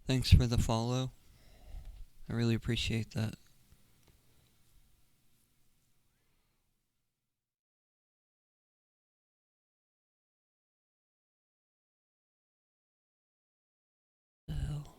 Thanks for the follow. I really appreciate that. The hell?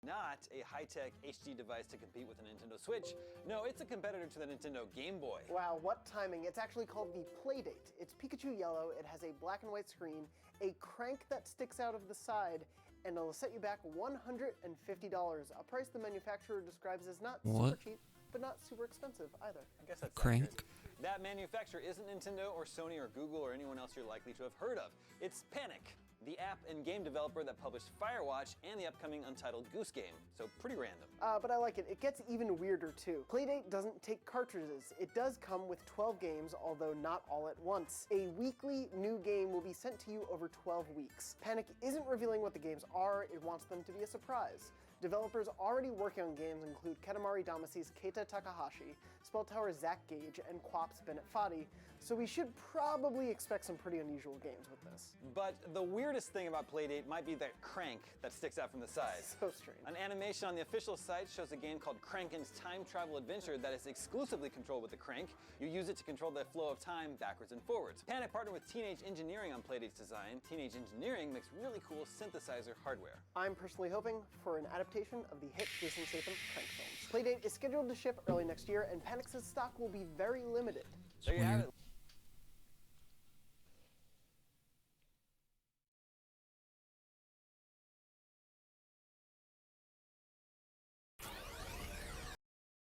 Not a high-tech HD device to compete with the Nintendo Switch. No, it's a competitor to the Nintendo Game Boy. Wow, what timing. It's actually called the Playdate. It's Pikachu yellow, it has a black and white screen, a crank that sticks out of the side, and it'll set you back $150, a price the manufacturer describes as not super cheap, but not super expensive either. I guess that's Crank. accurate. That manufacturer isn't Nintendo or Sony or Google or anyone else you're likely to have heard of. It's Panic, the app and game developer that published Firewatch and the upcoming Untitled Goose Game. So pretty random. But I like it. It gets even weirder too. Playdate doesn't take cartridges. It does come with 12 games, although not all at once. A weekly new game will be sent to you over 12 weeks. Panic isn't revealing what the games are, it wants them to be a surprise. Developers already working on games include Katamari Damacy's Keita Takahashi, Spelltower's Zach Gage, and Quap's Bennett Foddy, so we should probably expect some pretty unusual games with this. But the weirdest thing about Playdate might be that crank that sticks out from the side. So strange. An animation on the official site shows a game called Crankin's Time Travel Adventure that is exclusively controlled with the crank. You use it to control the flow of time backwards and forwards. Panic partnered with Teenage Engineering on Playdate's design. Teenage Engineering makes really cool synthesizer hardware. I'm personally hoping for an adaptation of the hit Jason Statham Crank films. Playdate is scheduled to ship early next year, and Panic's stock will be very limited. There you have it.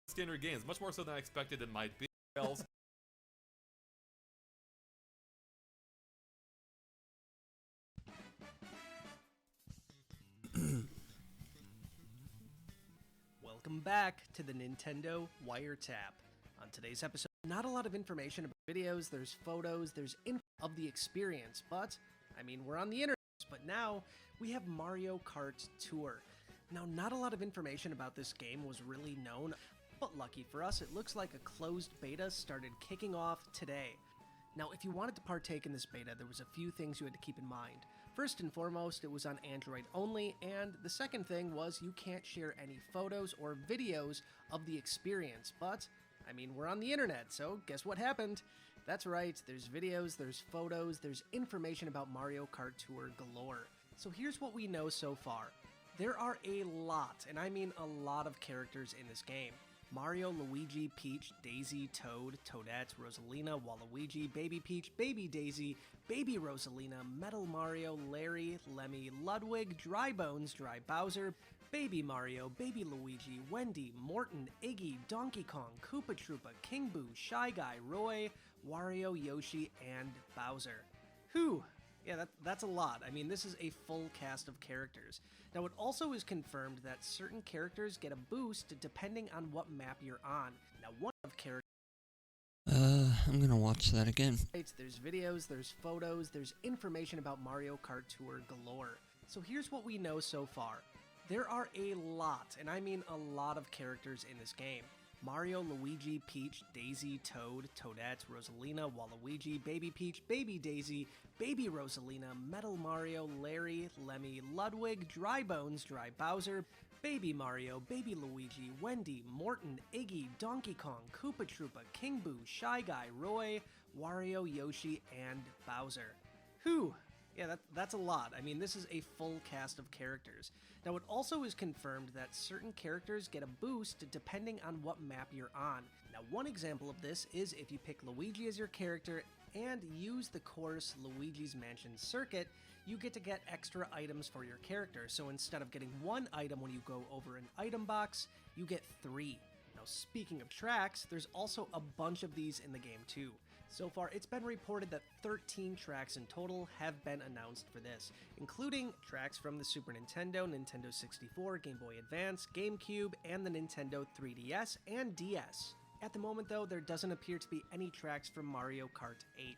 Standard games, much more so than I expected it might be. Welcome back to the Nintendo Wiretap. On today's episode, not a lot of information about videos, there's photos, there's info of the experience, but, I mean, we're on the internet, but now we have Mario Kart Tour. Now, not a lot of information about this game was really known, but lucky for us, it looks like a closed beta started kicking off today. Now, if you wanted to partake in this beta, there was a few things you had to keep in mind. First and foremost, it was on Android only, and the second thing was you can't share any photos or videos of the experience, but, I mean, we're on the internet, so guess what happened? That's right, there's videos, there's photos, there's information about Mario Kart Tour galore. So here's what we know so far. There are a lot, and I mean a lot of characters in this game. Mario, Luigi, Peach, Daisy, Toad, Toadette, Rosalina, Waluigi, Baby Peach, Baby Daisy, Baby Rosalina, Metal Mario, Larry, Lemmy, Ludwig, Dry Bones, Dry Bowser, Baby Mario, Baby Luigi, Wendy, Morton, Iggy, Donkey Kong, Koopa Troopa, King Boo, Shy Guy, Roy, Wario, Yoshi, and Bowser. Whew. Yeah, that's a lot. I mean, this is a full cast of characters. Now, it also is confirmed that certain characters get a boost depending on what map you're on. Now, one of characters... I'm gonna watch that again. There's videos, there's photos, there's information about Mario Kart Tour galore. So here's what we know so far. There are a lot, and I mean a lot of characters in this game. Mario, Luigi, Peach, Daisy, Toad, Toadette, Rosalina, Waluigi, Baby Peach, Baby Daisy, Baby Rosalina, Metal Mario, Larry, Lemmy, Ludwig, Dry Bones, Dry Bowser, Baby Mario, Baby Luigi, Wendy, Morton, Iggy, Donkey Kong, Koopa Troopa, King Boo, Shy Guy, Roy, Wario, Yoshi, and Bowser. Whew. Yeah, that's a lot. I mean, this is a full cast of characters. Now, it also is confirmed that certain characters get a boost depending on what map you're on. Now, one example of this is if you pick Luigi as your character and use the course Luigi's Mansion Circuit, you get to get extra items for your character. So instead of getting one item when you go over an item box, you get 3. Now, speaking of tracks, there's also a bunch of these in the game too. So far, it's been reported that 13 tracks in total have been announced for this, including tracks from the Super Nintendo, Nintendo 64, Game Boy Advance, GameCube, and the Nintendo 3DS and DS. At the moment though, there doesn't appear to be any tracks from Mario Kart 8.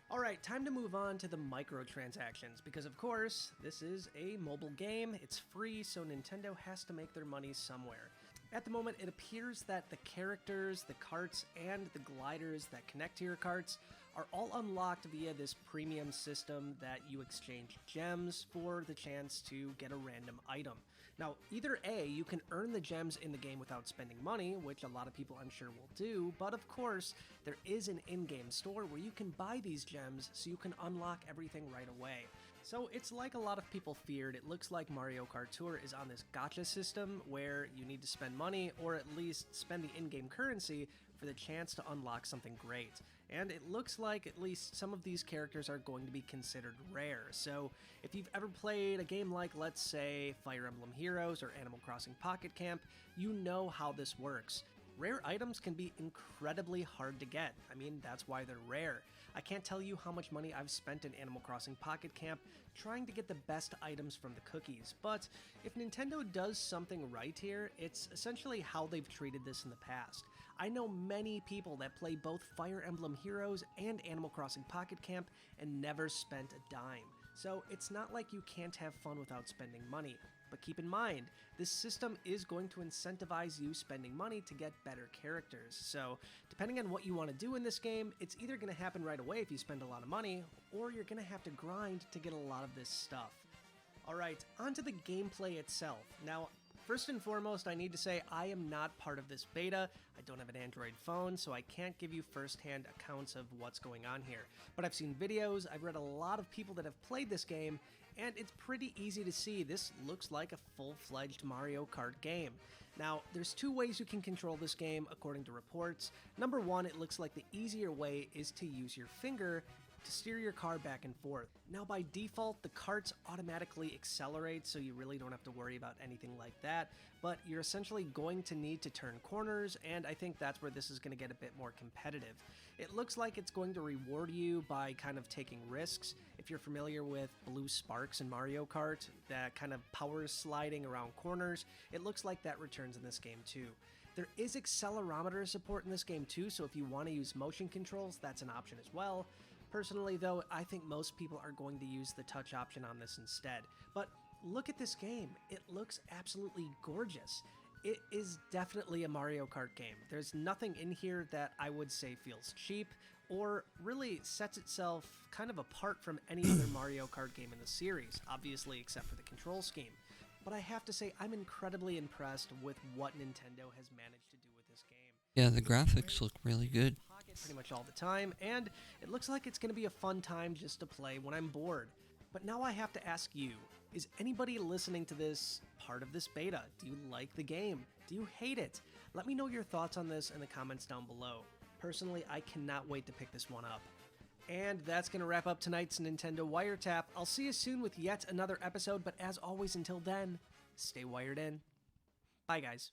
Alright, time to move on to the microtransactions, because of course, this is a mobile game, it's free, so Nintendo has to make their money somewhere. At the moment, it appears that the characters, the carts, and the gliders that connect to your carts are all unlocked via this premium system that you exchange gems for the chance to get a random item. Now, either A, you can earn the gems in the game without spending money, which a lot of people I'm sure will do, but of course, there is an in-game store where you can buy these gems so you can unlock everything right away. So it's like a lot of people feared. It looks like Mario Kart Tour is on this gacha system where you need to spend money or at least spend the in-game currency for the chance to unlock something great. And it looks like at least some of these characters are going to be considered rare. So if you've ever played a game like, let's say, Fire Emblem Heroes or Animal Crossing Pocket Camp, you know how this works. Rare items can be incredibly hard to get. I mean, that's why they're rare. I can't tell you how much money I've spent in Animal Crossing Pocket Camp trying to get the best items from the cookies, but if Nintendo does something right here, it's essentially how they've treated this in the past. I know many people that play both Fire Emblem Heroes and Animal Crossing Pocket Camp and never spent a dime. So it's not like you can't have fun without spending money. But keep in mind, this system is going to incentivize you spending money to get better characters. So depending on what you want to do in this game, it's either going to happen right away if you spend a lot of money, or you're going to have to grind to get a lot of this stuff. Alright, onto the gameplay itself. Now, first and foremost, I need to say I am not part of this beta. I don't have an Android phone, so I can't give you first-hand accounts of what's going on here. But I've seen videos, I've read a lot of people that have played this game, and it's pretty easy to see. This looks like a full-fledged Mario Kart game. Now, there's two ways you can control this game, according to reports. Number one, it looks like the easier way is to use your finger to steer your car back and forth. Now, by default, the carts automatically accelerate, so you really don't have to worry about anything like that, but you're essentially going to need to turn corners, and I think that's where this is going to get a bit more competitive. It looks like it's going to reward you by kind of taking risks. If you're familiar with blue sparks in Mario Kart, that kind of power sliding around corners, it looks like that returns in this game too. There is accelerometer support in this game too, so if you want to use motion controls, that's an option as well. Personally, though, I think most people are going to use the touch option on this instead. But look at this game. It looks absolutely gorgeous. It is definitely a Mario Kart game. There's nothing in here that I would say feels cheap or really sets itself kind of apart from any other Mario Kart game in the series, obviously except for the control scheme. But I have to say, I'm incredibly impressed with what Nintendo has managed to do with this game. Yeah, the graphics look really good. Pretty much all the time, and it looks like it's going to be a fun time just to play when I'm bored. But now I have to ask you, is anybody listening to this part of this beta? Do you like the game? Do you hate it? Let me know your thoughts on this in the comments down below. Personally, I cannot wait to pick this one up. And that's going to wrap up tonight's Nintendo Wiretap. I'll see you soon with yet another episode, but as always, until then, stay wired in. Bye, guys.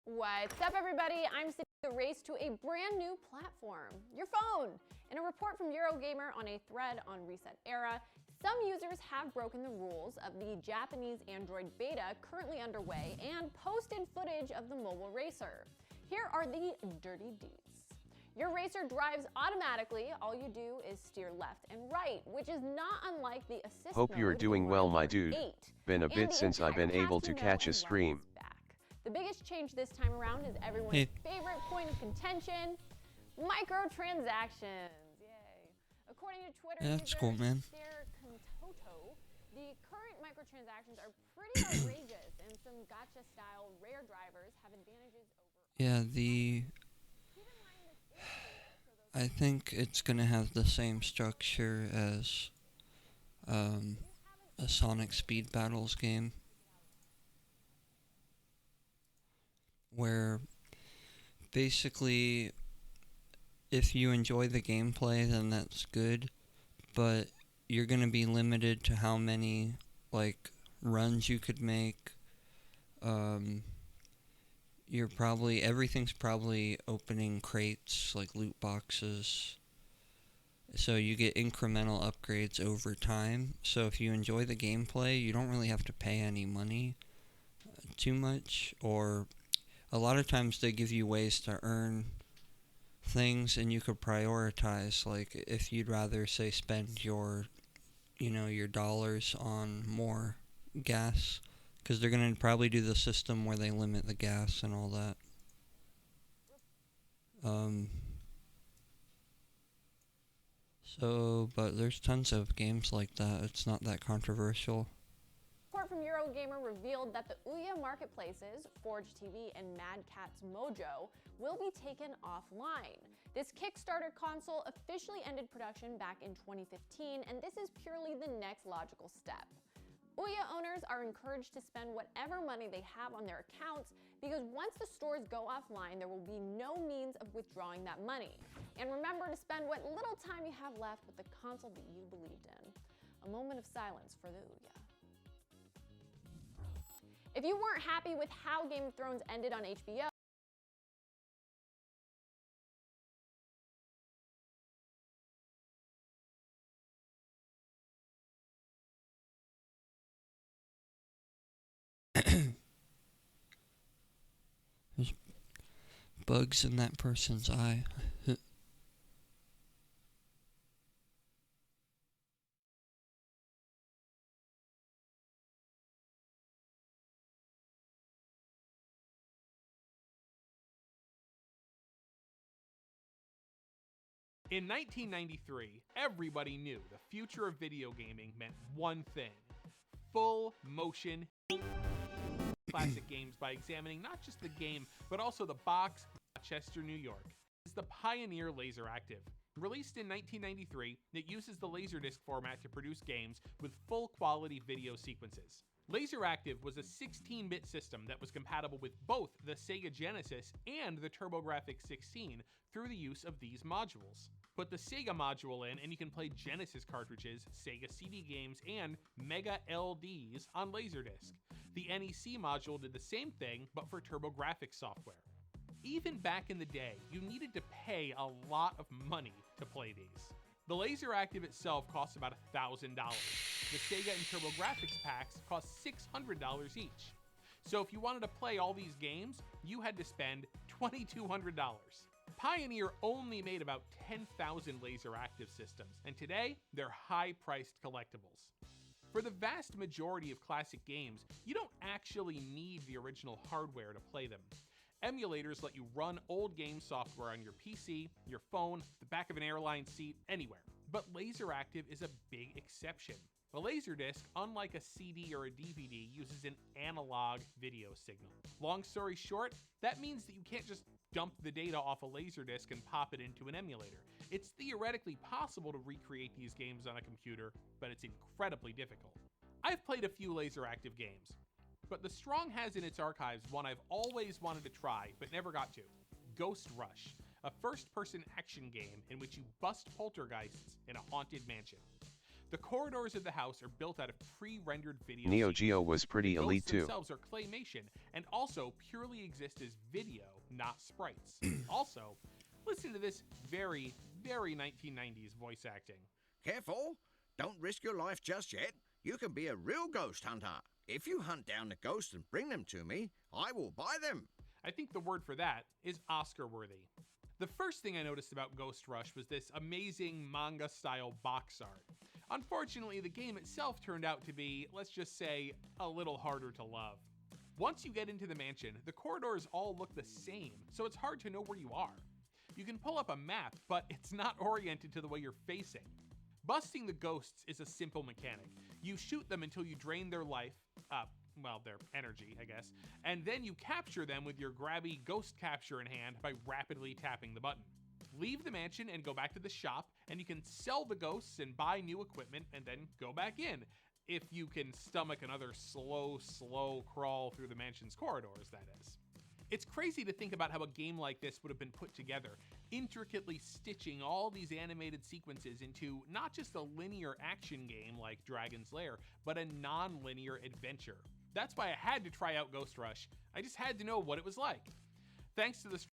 What's up, everybody? I'm sitting the race to a brand new platform, your phone. In a report from Eurogamer on a thread on Reset Era, some users have broken the rules of the Japanese Android beta currently underway and posted footage of the mobile racer. Here are the dirty deets. Your racer drives automatically. All you do is steer left and right, which is not unlike the assist Hope you're mode doing in well, my Mario dude. Kart 8. Been a And bit the since I've been entire able to cast catch a and stream. is back. The biggest change this time around is everyone's Hey. favorite point of contention, microtransactions. Yay. According to Twitter Yeah, that's user cool, man. Stare Kantoto, the current microtransactions are pretty outrageous, and some gacha-style rare drivers have advantages over. Yeah, I think it's gonna have the same structure as a Sonic Speed Battles game, where basically if you enjoy the gameplay, then that's good, but you're going to be limited to how many, like, runs you could make. Everything's probably opening crates, like loot boxes. So you get incremental upgrades over time. So if you enjoy the gameplay, you don't really have to pay any money too much. Or a lot of times they give you ways to earn things, and you could prioritize. Like if you'd rather, say, spend your dollars on more gas, because they're going to probably do the system where they limit the gas and all that. But there's tons of games like that. It's not that controversial. Report from Eurogamer revealed that the Ouya marketplaces, Forge TV and Mad Catz Mojo, will be taken offline. This Kickstarter console officially ended production back in 2015, and this is purely the next logical step. Ouya owners are encouraged to spend whatever money they have on their accounts, because once the stores go offline, there will be no means of withdrawing that money. And remember to spend what little time you have left with the console that you believed in. A moment of silence for the Ouya. If you weren't happy with how Game of Thrones ended on HBO, There's bugs in that person's eye. In 1993, everybody knew the future of video gaming meant one thing: full motion classic games by examining not just the game, but also the box. Rochester, New York is the Pioneer Laseractive. Released in 1993, it uses the Laserdisc format to produce games with full quality video sequences. Laseractive was a 16-bit system that was compatible with both the Sega Genesis and the TurboGrafx-16 through the use of these modules. Put the Sega module in and you can play Genesis cartridges, Sega CD games, and Mega LDs on Laserdisc. The NEC module did the same thing, but for TurboGrafx software. Even back in the day, you needed to pay a lot of money to play these. The Laseractive itself costs about $1,000. The Sega and TurboGrafx packs cost $600 each. So if you wanted to play all these games, you had to spend $2,200. Pioneer only made about 10,000 Laseractive systems, and today they're high-priced collectibles. For the vast majority of classic games, you don't actually need the original hardware to play them. Emulators let you run old game software on your PC, your phone, the back of an airline seat, anywhere. But Laseractive is a big exception. A Laserdisc, unlike a CD or a DVD, uses an analog video signal. Long story short, that means that you can't just dump the data off a Laserdisc and pop it into an emulator. It's theoretically possible to recreate these games on a computer, but it's incredibly difficult. I've played a few Laseractive games, but the Strong has in its archives one I've always wanted to try, but never got to: Ghost Rush, a first-person action game in which you bust poltergeists in a haunted mansion. The corridors of the house are built out of pre-rendered video. Neo Geo was pretty the elite ghosts too. themselves are claymation and also purely exist as video, not sprites. Also, listen to this very, very 1990s voice acting. Careful! Don't risk your life just yet. You can be a real ghost hunter. If you hunt down the ghosts and bring them to me, I will buy them. I think the word for that is Oscar-worthy. The first thing I noticed about Ghost Rush was this amazing manga-style box art. Unfortunately, the game itself turned out to be, let's just say, a little harder to love. Once you get into the mansion, the corridors all look the same, so it's hard to know where you are. You can pull up a map, but it's not oriented to the way you're facing. Busting the ghosts is a simple mechanic. You shoot them until you drain their life, their energy, I guess, and then you capture them with your grabby ghost capture in hand by rapidly tapping the button. Leave the mansion and go back to the shop, and you can sell the ghosts and buy new equipment and then go back in. If you can stomach another slow crawl through the mansion's corridors, that is. It's crazy to think about how a game like this would have been put together, intricately stitching all these animated sequences into not just a linear action game like Dragon's Lair, but a non-linear adventure. That's why I had to try out Ghost Rush. I just had to know what it was like. Thanks to the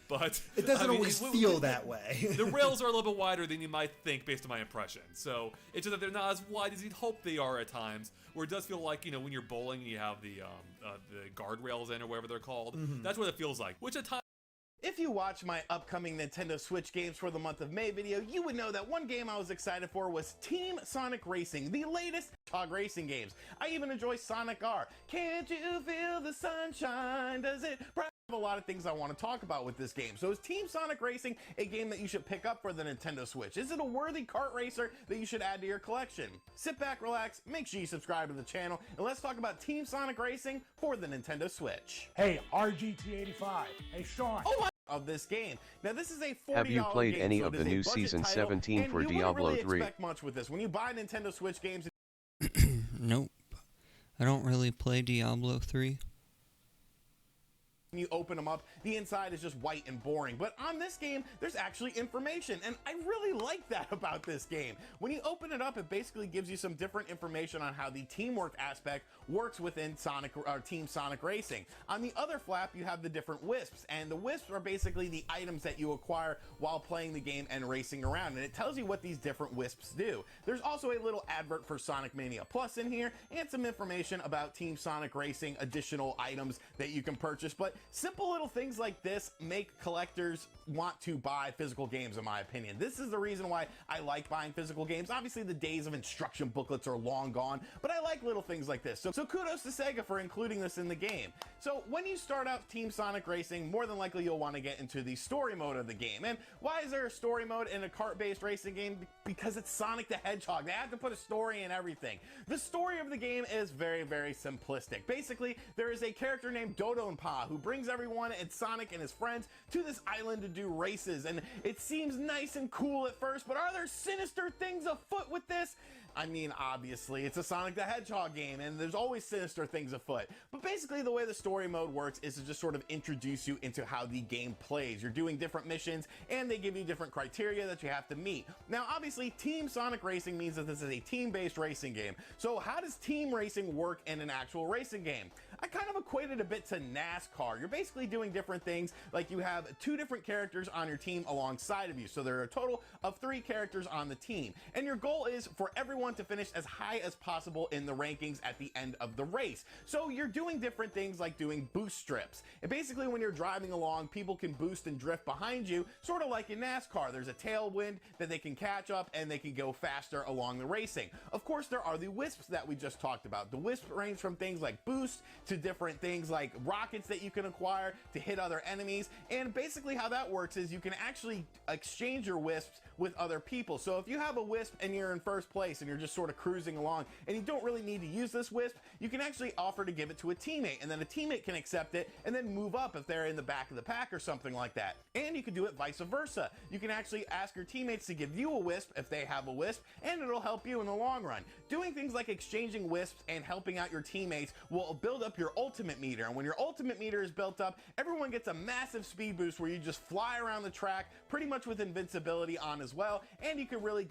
but It doesn't I mean, always feel that way. The rails are a little bit wider than you might think based on my impression. So it's just that they're not as wide as you'd hope they are at times. Where it does feel like, you know, when you're bowling and you have the guardrails in or whatever they're called. That's what it feels like. Which at times. If you watch my upcoming Nintendo Switch games for the month of May video, you would know that one game I was excited for was Team Sonic Racing, the latest Hedgehog racing games. I even enjoy Sonic R. Can't you feel the sunshine? Does it? I have a lot of things I want to talk about with this game. So is Team Sonic Racing a game that you should pick up for the Nintendo Switch? Is it a worthy kart racer that you should add to your collection? Sit back, relax, make sure you subscribe to the channel, and let's talk about Team Sonic Racing for the Nintendo Switch. Hey, RGT85. Hey, Sean. Oh, of this game. Now this is a $40 Have you played game, any so of it the is a new budget Season title, 17 and for you wouldn't Diablo really 3? expect much with this. When you buy Nintendo Switch games, Nope. I don't really play Diablo 3. when you open them up, the inside is just white and boring. But on this game, there's actually information, and I really like that about this game. When you open it up, it basically gives you some different information on how the teamwork aspect works within Team Sonic Racing. On the other flap, you have the different wisps, and the wisps are basically the items that you acquire while playing the game and racing around, and it tells you what these different wisps do. There's also a little advert for Sonic Mania Plus in here, and some information about Team Sonic Racing additional items that you can purchase. But simple little things like this make collectors want to buy physical games, in my opinion. This is the reason why I like buying physical games. Obviously, the days of instruction booklets are long gone, but I like little things like this. So kudos to Sega for including this in the game. So when you start out Team Sonic Racing, more than likely you'll want to get into the story mode of the game. And why is there a story mode in a kart-based racing game? Because it's Sonic the Hedgehog. They have to put a story in everything. The story of the game is very, very simplistic. Basically, there is a character named Dodonpa who brings everyone and Sonic and his friends to this island to do races, and it seems nice and cool at first, but are there sinister things afoot with this? I mean, obviously, it's a Sonic the Hedgehog game, and there's always sinister things afoot. But basically, the way the story mode works is to just sort of introduce you into how the game plays. You're doing different missions, and they give you different criteria that you have to meet. Now, obviously, Team Sonic Racing means that this is a team-based racing game. So how does team racing work in an actual racing game? I kind of equated a bit to NASCAR. You're basically doing different things, like you have 2 different characters on your team alongside of you. So there are a total of 3 characters on the team. And your goal is for everyone to finish as high as possible in the rankings at the end of the race. So you're doing different things like doing boost strips. And basically when you're driving along, people can boost and drift behind you, sort of like in NASCAR. There's a tailwind that they can catch up and they can go faster along the racing. Of course, there are the wisps that we just talked about. The wisps range from things like boost to different things like rockets that you can acquire to hit other enemies. And basically how that works is you can actually exchange your wisps with other people. So if you have a wisp and you're in first place and you're just sort of cruising along and you don't really need to use this wisp, you can actually offer to give it to a teammate, and then a teammate can accept it and then move up if they're in the back of the pack or something like that. And you can do it vice versa. You can actually ask your teammates to give you a wisp if they have a wisp, and it'll help you in the long run. Doing things like exchanging wisps and helping out your teammates will build up your ultimate meter, and when your ultimate meter is built up, everyone gets a massive speed boost where you just fly around the track pretty much with invincibility on as well, and you can really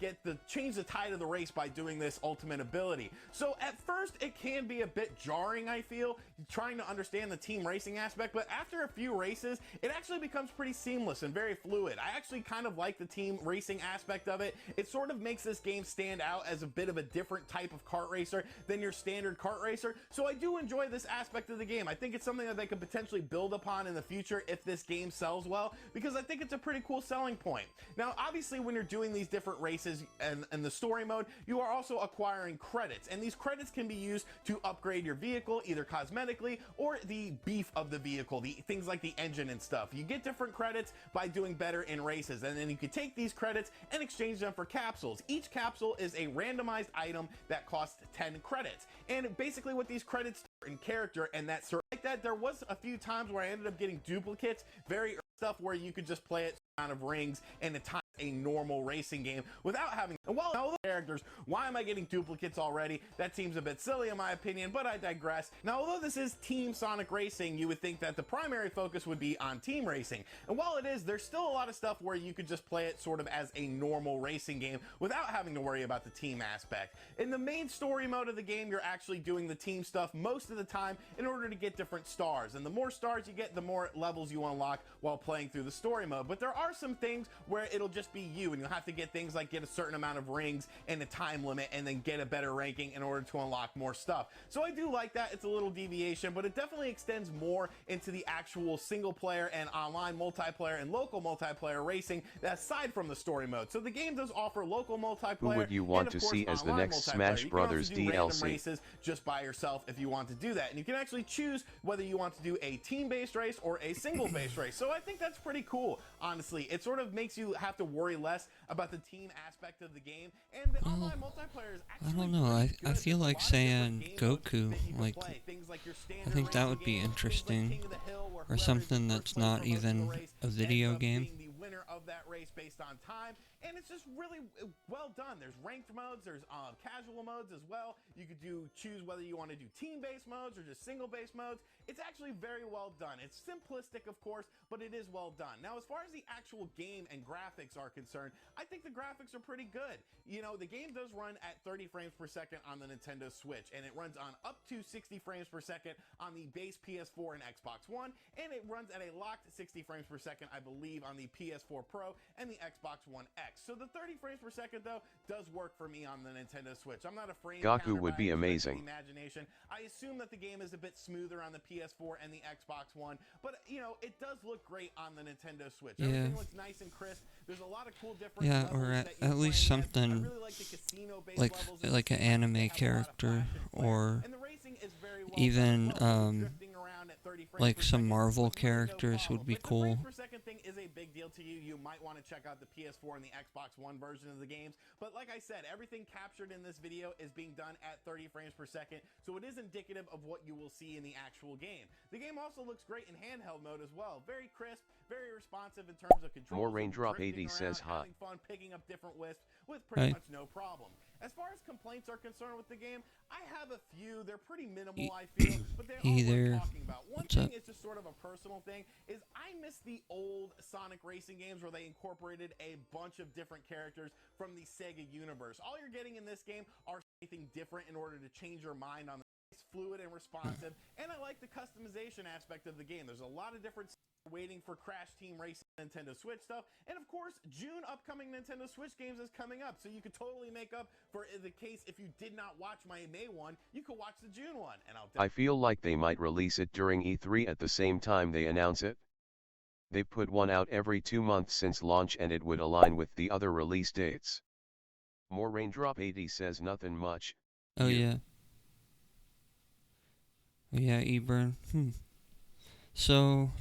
change the tide of the race by doing this ultimate ability. So at first it can be a bit jarring, I feel, trying to understand the team racing aspect, but after a few races it actually becomes pretty seamless and very fluid. I actually kind of like the team racing aspect of it. It sort of makes this game stand out as a bit of a different type of kart racer than your standard kart racer, so I do enjoy this aspect of the game. I think it's something that they could potentially build upon in the future if this game sells well, because I think it's a pretty cool selling point. Now obviously when you're doing these different races and the story mode, you are also acquiring credits, and these credits can be used to upgrade your vehicle, either cosmetically or the beef of the vehicle, the things like the engine and stuff. You get different credits by doing better in races, and then you can take these credits and exchange them for capsules. Each capsule is a randomized item that costs 10 credits, and basically what these credits do in character and that sort like that, there was a few times where I ended up getting duplicates, very stuff where you could just play it amount of rings and a normal racing game without having, and while all the characters, why am I getting duplicates already? That seems a bit silly in my opinion, but I digress. Now, although this is Team Sonic Racing, you would think that the primary focus would be on team racing, and while it is, there's still a lot of stuff where you could just play it sort of as a normal racing game without having to worry about the team aspect. In the main story mode of the game, you're actually doing the team stuff most of the time in order to get different stars, and the more stars you get, the more levels you unlock while playing through the story mode. But there are some things where it'll just be you, and you'll have to get things like get a certain amount of rings and a time limit and then get a better ranking in order to unlock more stuff. So I do like that. It's a little deviation, but it definitely extends more into the actual single player and online multiplayer and local multiplayer racing aside from the story mode. So the game does offer local multiplayer. Who would you want to see as the next Smash Brothers DLC? Random DLC? races just by yourself if you want to do that, and you can actually choose whether you want to do a team-based race or a single-based race. So I think that's pretty cool, honestly. It sort of makes you have to worry less about the team aspect of the game, and the online multiplayer is actually, I don't know. I feel like saying Goku, like, I think that would be interesting, or something that's not even a video game. The winner of that race based on time, and it's just really well done. There's ranked modes, there's casual modes as well. You could choose whether you want to do team-based modes or just single-based modes. It's actually very well done. It's simplistic, of course, but it is well done. Now, as far as the actual game and graphics are concerned, I think the graphics are pretty good. You know, the game does run at 30 frames per second on the Nintendo Switch, and it runs on up to 60 frames per second on the base PS4 and Xbox One, and it runs at a locked 60 frames per second, I believe, on the PS4 Pro and the Xbox One X. So the 30 frames per second, though, does work for me on the Nintendo Switch. I'm not afraid. Goku would be amazing. Imagination. I assume that the game is a bit smoother on the PS4 and the Xbox One, but you know, it does look great on the Nintendo Switch. Yeah. Everything looks nice and crisp. There's a lot of cool different Yeah, levels or that you're at least playing as. I something really like the casino-based levels and like an stuff. They anime have a lot of character, flash and flare, or and the racing is very well even done as well. Drifting around at 30 frames like per some second Marvel with really no characters would problem. be If the cool. frames per second thing is a big deal to you, you might want to check out the PS4 and the Xbox One version of the games. But like I said, everything captured in this video is being done at 30 frames per second, so it is indicative of what you will see in the actual game. The game also looks great in handheld mode as well. Very crisp, very responsive in terms of controls. More Raindrop drifting 80 says around, hi. having fun, picking up different wisps with pretty Hi. much no problem. As far as complaints are concerned with the game, I have a few. They're pretty minimal, I feel, but they are Hey worth there. talking about. One What's thing up? is just sort of a personal thing, is I miss the old Sonic racing games where they incorporated a bunch of different characters from the Sega universe. All you're getting in this game are anything different in order to change your mind on the it's fluid and responsive, and I like the customization aspect of the game. There's a lot of different waiting for Crash Team Racing Nintendo Switch stuff, and of course June upcoming Nintendo Switch games is coming up, so you could totally make up for the case if you did not watch my May one, you could watch the June one, and I feel like they might release it during E3 at the same time they announce it. They put one out every 2 months since launch and it would align with the other release dates. More Raindrop 80 says nothing much. Oh Here. yeah. Oh yeah, Eburn. So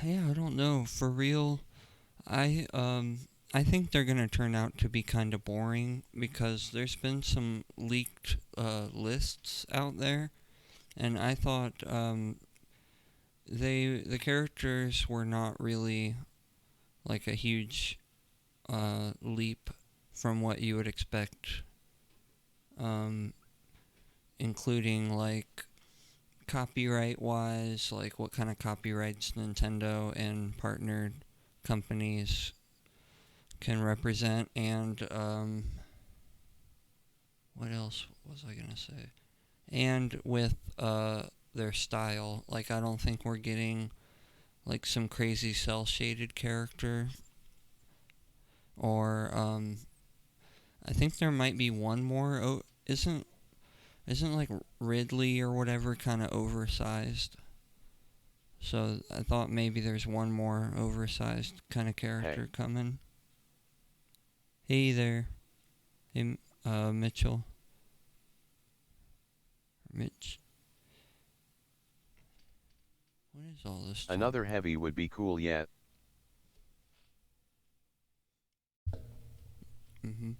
yeah, I don't know. For real, I think they're gonna turn out to be kind of boring because there's been some leaked lists out there, and I thought the characters were not really like a huge leap from what you would expect, including like copyright wise, like what kind of copyrights Nintendo and partnered companies can represent, and what else was I gonna say? And with their style, like I don't think we're getting like some crazy cell shaded character, or I think there might be one more. Isn't like Ridley or whatever kind of oversized? So I thought maybe there's one more oversized kind of character coming. Hey there. Hey, Mitchell. Mitch. What is all this talk? Another heavy would be cool yet. Mm-hmm.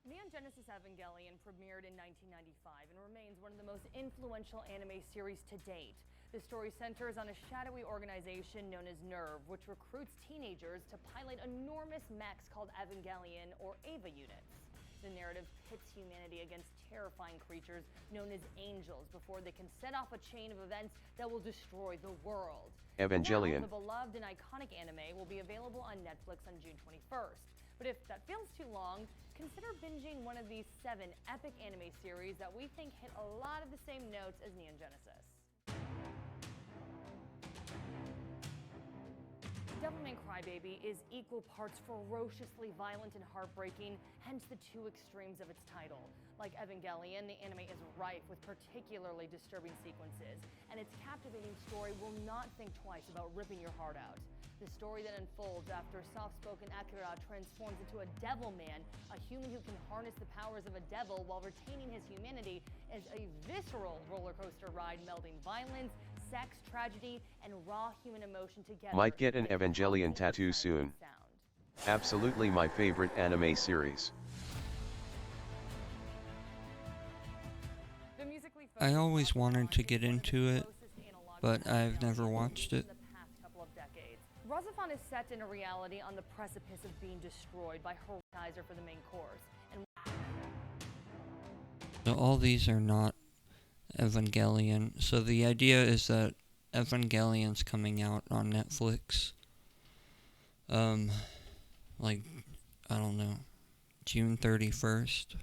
Neon Genesis Evangelion premiered in 1995 and remains one of the most influential anime series to date. The story centers on a shadowy organization known as NERV, which recruits teenagers to pilot enormous mechs called Evangelion or Eva units. The narrative pits humanity against terrifying creatures known as angels before they can set off a chain of events that will destroy the world. Evangelion. Now, the beloved and iconic anime will be available on Netflix on June 21st. But if that feels too long, consider binging one of these 7 epic anime series that we think hit a lot of the same notes as Neon Genesis. Devilman Crybaby is equal parts ferociously violent and heartbreaking, hence the 2 extremes of its title. Like Evangelion, the anime is rife with particularly disturbing sequences, and its captivating story will not think twice about ripping your heart out. The story that unfolds after soft-spoken Akira transforms into a devil man, a human who can harness the powers of a devil while retaining his humanity, is a visceral roller coaster ride melding violence, sex, tragedy, and raw human emotion together. Might get an Evangelion tattoo soon. Absolutely my favorite anime series. I always wanted to get into it, but I've never watched it. Razafon is set in a reality on the precipice of being destroyed by Horizon for the main course. And So all these are not Evangelion. So the idea is that Evangelion's coming out on Netflix. Like, I don't know, June 31st.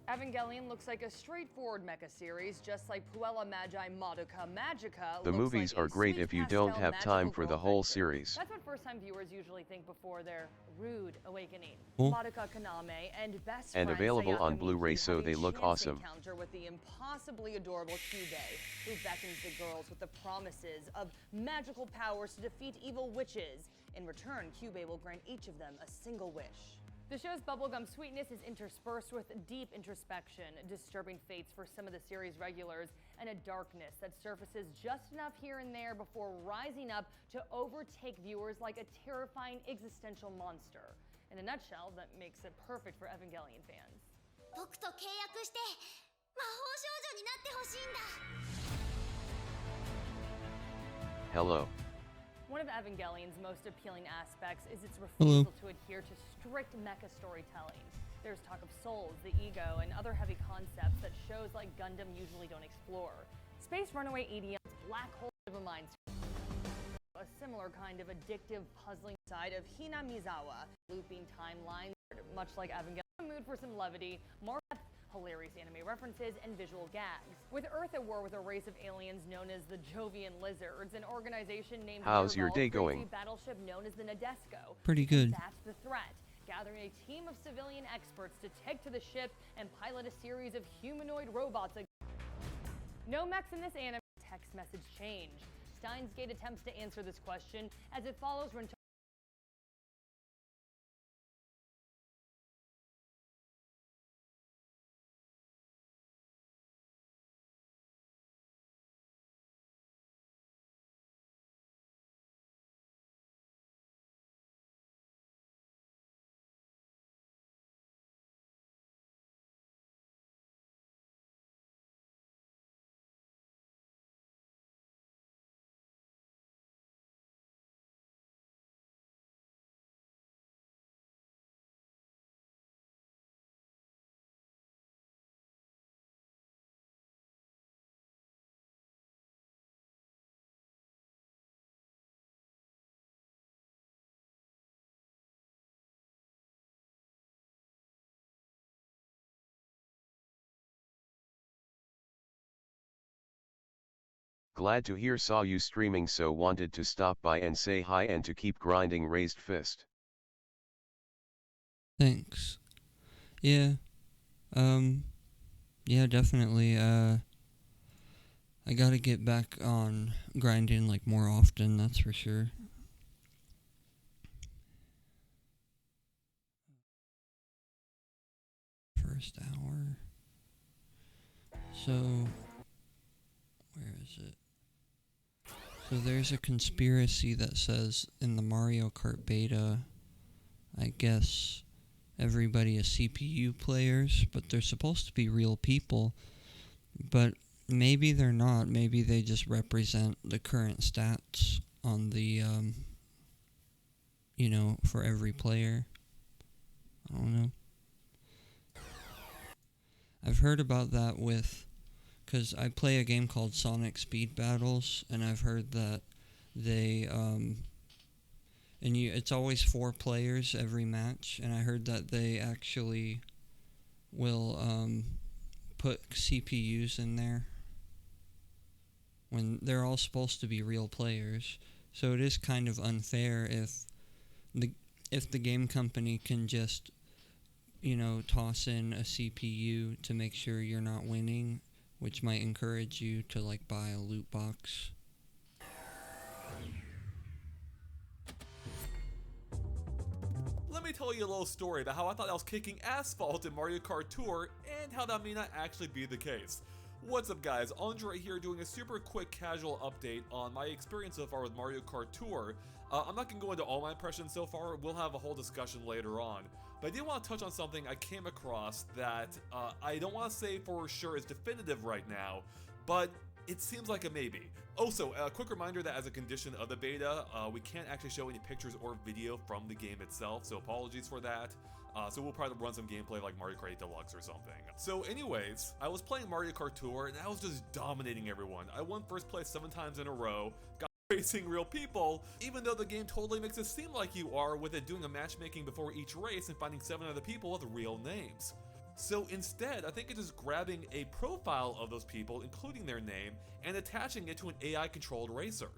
Evangelion looks like a straightforward mecha series, just like Puella Magi Madoka Magica. The movies are great if you don't have time for the whole series. That's what first-time viewers usually think before their rude awakening. Cool. Madoka Kaname and best And friend available Sayaka on Blu-ray, Miki so have a they look chance awesome. encounter with the impossibly adorable Kyubey, who beckons the girls with the promises of magical powers to defeat evil witches. In return, Kyubey will grant each of them a single wish. The show's bubblegum sweetness is interspersed with deep introspection, disturbing fates for some of the series' regulars, and a darkness that surfaces just enough here and there before rising up to overtake viewers like a terrifying existential monster. In a nutshell, that makes it perfect for Evangelion fans. 僕と契約して魔法少女になってほしいんだ Hello. One of Evangelion's most appealing aspects is its refusal to adhere to strict mecha storytelling. There's talk of souls, the ego, and other heavy concepts that shows like Gundam usually don't explore. Space Runaway EDM's black hole of a mind, a similar kind of addictive, puzzling side of Hina Mizawa, looping timelines, much like Evangelion. In the mood for some levity, more hilarious anime references, and visual gags. With Earth at war with a race of aliens known as the Jovian Lizards, an organization named How's your Nerval day creates a going? battleship known as the Nadesco. Pretty good. That's the threat. Gathering a team of civilian experts to take to the ship and pilot a series of humanoid robots. No mechs in this anime. Text message change. Steins Gate attempts to answer this question as it follows Glad to hear saw you streaming, so wanted to stop by and say hi and to keep grinding raised fist. Thanks. Yeah. Yeah, definitely. I gotta get back on grinding like more often, that's for sure. First hour. So, where is it? So there's a conspiracy that says in the Mario Kart beta, I guess everybody is CPU players, but they're supposed to be real people. But maybe they're not. Maybe they just represent the current stats on the, for every player. I don't know. I've heard about that because I play a game called Sonic Speed Battles, and I've heard that they, it's always 4 players every match, and I heard that they actually will, put CPUs in there when they're all supposed to be real players. So it is kind of unfair if the game company can just, toss in a CPU to make sure you're not winning, which might encourage you to like buy a loot box. Let me tell you a little story about how I thought I was kicking asphalt in Mario Kart Tour and how that may not actually be the case. What's up guys, Andre here doing a super quick casual update on my experience so far with Mario Kart Tour. I'm not going to go into all my impressions so far, we'll have a whole discussion later on. But I did want to touch on something I came across that I don't want to say for sure is definitive right now, but it seems like a maybe. Also, a quick reminder that as a condition of the beta, we can't actually show any pictures or video from the game itself, so apologies for that. So we'll probably run some gameplay like Mario Kart 8 Deluxe or something. So anyways, I was playing Mario Kart Tour and I was just dominating everyone. I won first place 7 times in a row, got facing real people, even though the game totally makes it seem like you are with it doing a matchmaking before each race and finding 7 other people with real names. So instead, I think it's just grabbing a profile of those people, including their name, and attaching it to an AI-controlled racer.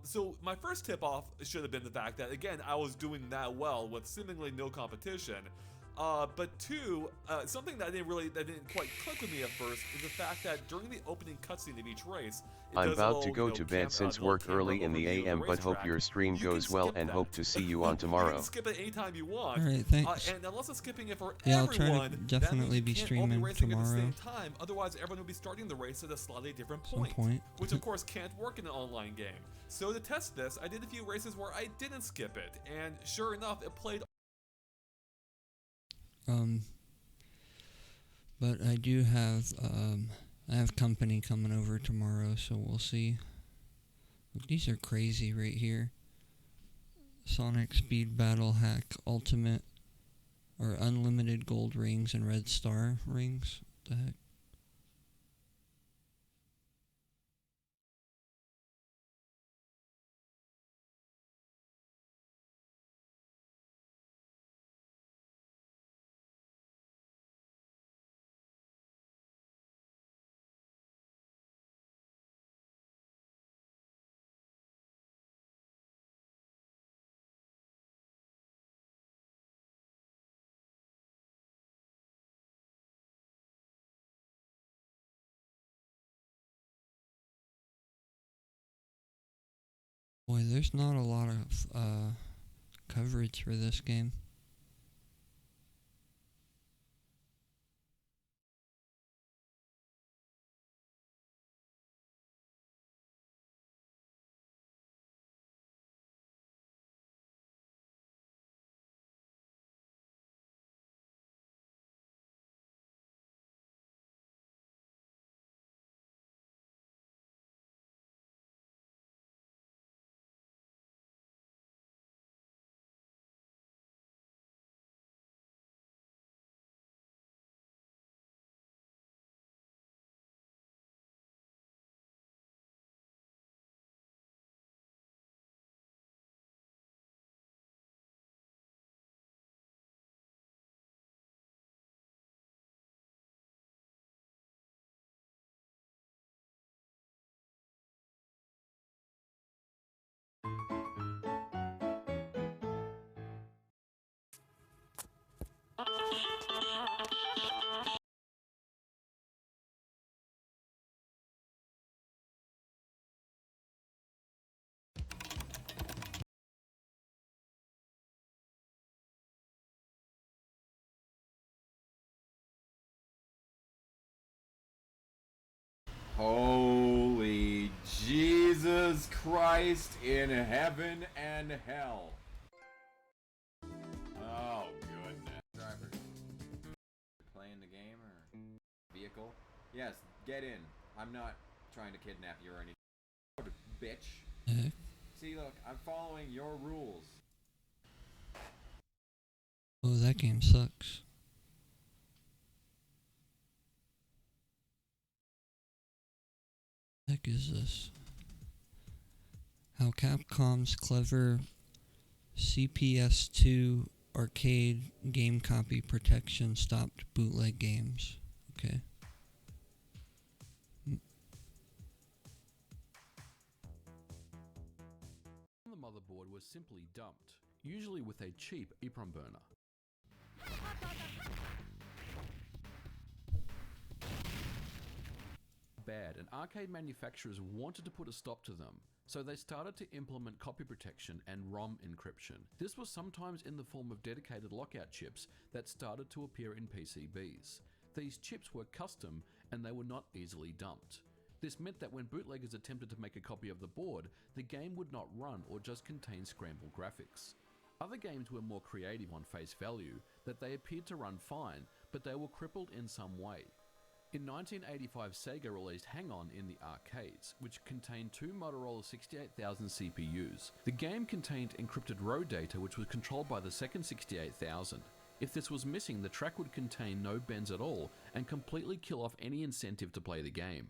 So my first tip-off should have been the fact that, again, I was doing that well with seemingly no competition. But 2, something that didn't quite click with me at first is the fact that during the opening cutscene of each race, I'm about to go to bed since work early in the AM, but hope your stream goes well and hope to see you on tomorrow. You can skip it anytime you want. Alright, thanks. And unless it's skipping it for Yeah, everyone, I'll try to definitely be streaming racing tomorrow. at the same time, otherwise everyone will be starting the race at a slightly different point. Which of course can't work in an online game. So to test this, I did a few races where I didn't skip it, and sure enough, it played. But I do have, I have company coming over tomorrow, so we'll see. Look, these are crazy right here. Sonic Speed Battle Hack Ultimate, or Unlimited Gold Rings and Red Star Rings. What the heck? Boy, there's not a lot of coverage for this game. Holy Jesus Christ in heaven and hell. Oh, goodness. Driver, playing the game or vehicle? Yes, get in. I'm not trying to kidnap you or anything. Bitch. See, look, I'm following your rules. Oh, that game sucks. Heck is this? How Capcom's clever CPS2 arcade game copy protection stopped bootleg games. Okay. The motherboard was simply dumped, usually with a cheap EEPROM burner. Bad, and arcade manufacturers wanted to put a stop to them, so they started to implement copy protection and ROM encryption. This was sometimes in the form of dedicated lockout chips that started to appear in PCBs. These chips were custom and they were not easily dumped. This meant that when bootleggers attempted to make a copy of the board, the game would not run or just contain scrambled graphics. Other games were more creative on face value, that they appeared to run fine, but they were crippled in some way. In 1985, Sega released Hang On in the arcades, which contained two Motorola 68000 CPUs. The game contained encrypted row data which was controlled by the second 68000. If this was missing, the track would contain no bends at all and completely kill off any incentive to play the game.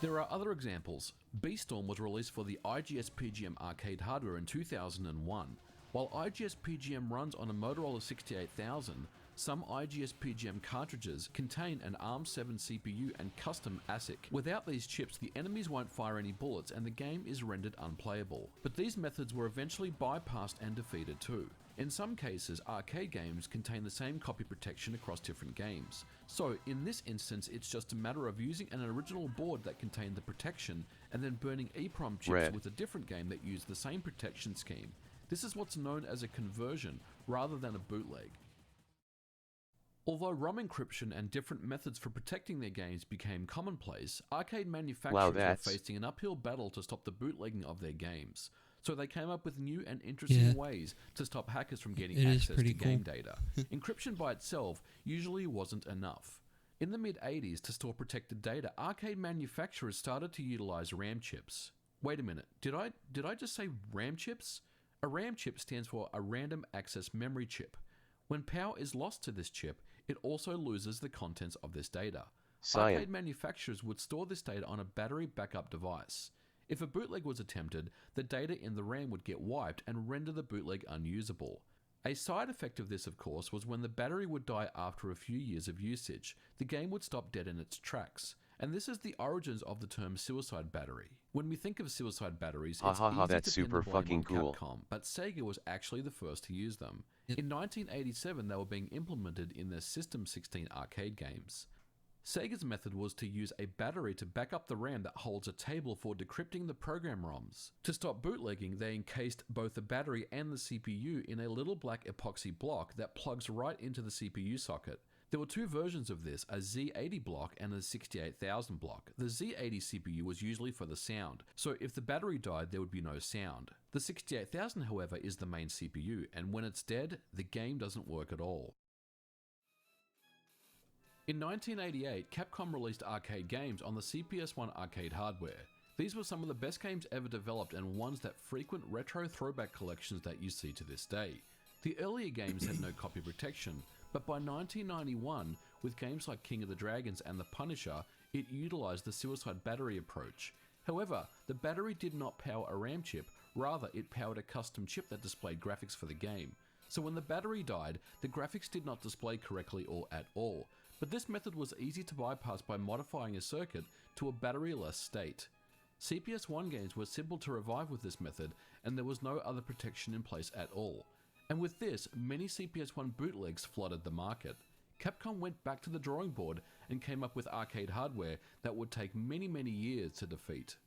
There are other examples. B-Storm was released for the IGS PGM arcade hardware in 2001. While IGS PGM runs on a Motorola 68000, some IGS PGM cartridges contain an ARM7 CPU and custom ASIC. Without these chips, the enemies won't fire any bullets and the game is rendered unplayable. But these methods were eventually bypassed and defeated too. In some cases, arcade games contain the same copy protection across different games. So, in this instance, it's just a matter of using an original board that contained the protection and then burning EEPROM chips with a different game that used the same protection scheme. This is what's known as a conversion rather than a bootleg. Although ROM encryption and different methods for protecting their games became commonplace, arcade manufacturers were facing an uphill battle to stop the bootlegging of their games. So they came up with new and interesting ways to stop hackers from getting access to game data. Encryption by itself usually wasn't enough. In the mid-80s, to store protected data, arcade manufacturers started to utilize RAM chips. Wait a minute, did I just say RAM chips? A RAM chip stands for a random access memory chip. When power is lost to this chip, it also loses the contents of this data. Arcade manufacturers would store this data on a battery backup device. If a bootleg was attempted, the data in the RAM would get wiped and render the bootleg unusable. A side effect of this, of course, was when the battery would die after a few years of usage, the game would stop dead in its tracks. And this is the origins of the term suicide battery. When we think of suicide batteries, it's easy to pin the blame on Capcom, but Sega was actually the first to use them. In 1987, they were being implemented in their System 16 arcade games. Sega's method was to use a battery to back up the RAM that holds a table for decrypting the program ROMs. To stop bootlegging, they encased both the battery and the CPU in a little black epoxy block that plugs right into the CPU socket. There were two versions of this, a Z80 block and a 68000 block. The Z80 CPU was usually for the sound, so if the battery died there would be no sound. The 68000 however is the main CPU, and when it's dead, the game doesn't work at all. In 1988, Capcom released arcade games on the CPS-1 arcade hardware. These were some of the best games ever developed and ones that frequent retro throwback collections that you see to this day. The earlier games had no copy protection, but by 1991, with games like King of the Dragons and The Punisher, it utilized the suicide battery approach. However, the battery did not power a RAM chip, rather it powered a custom chip that displayed graphics for the game. So when the battery died, the graphics did not display correctly or at all, but this method was easy to bypass by modifying a circuit to a battery-less state. CPS1 games were simple to revive with this method, and there was no other protection in place at all. And with this, many CPS1 bootlegs flooded the market. Capcom went back to the drawing board and came up with arcade hardware that would take many years to defeat.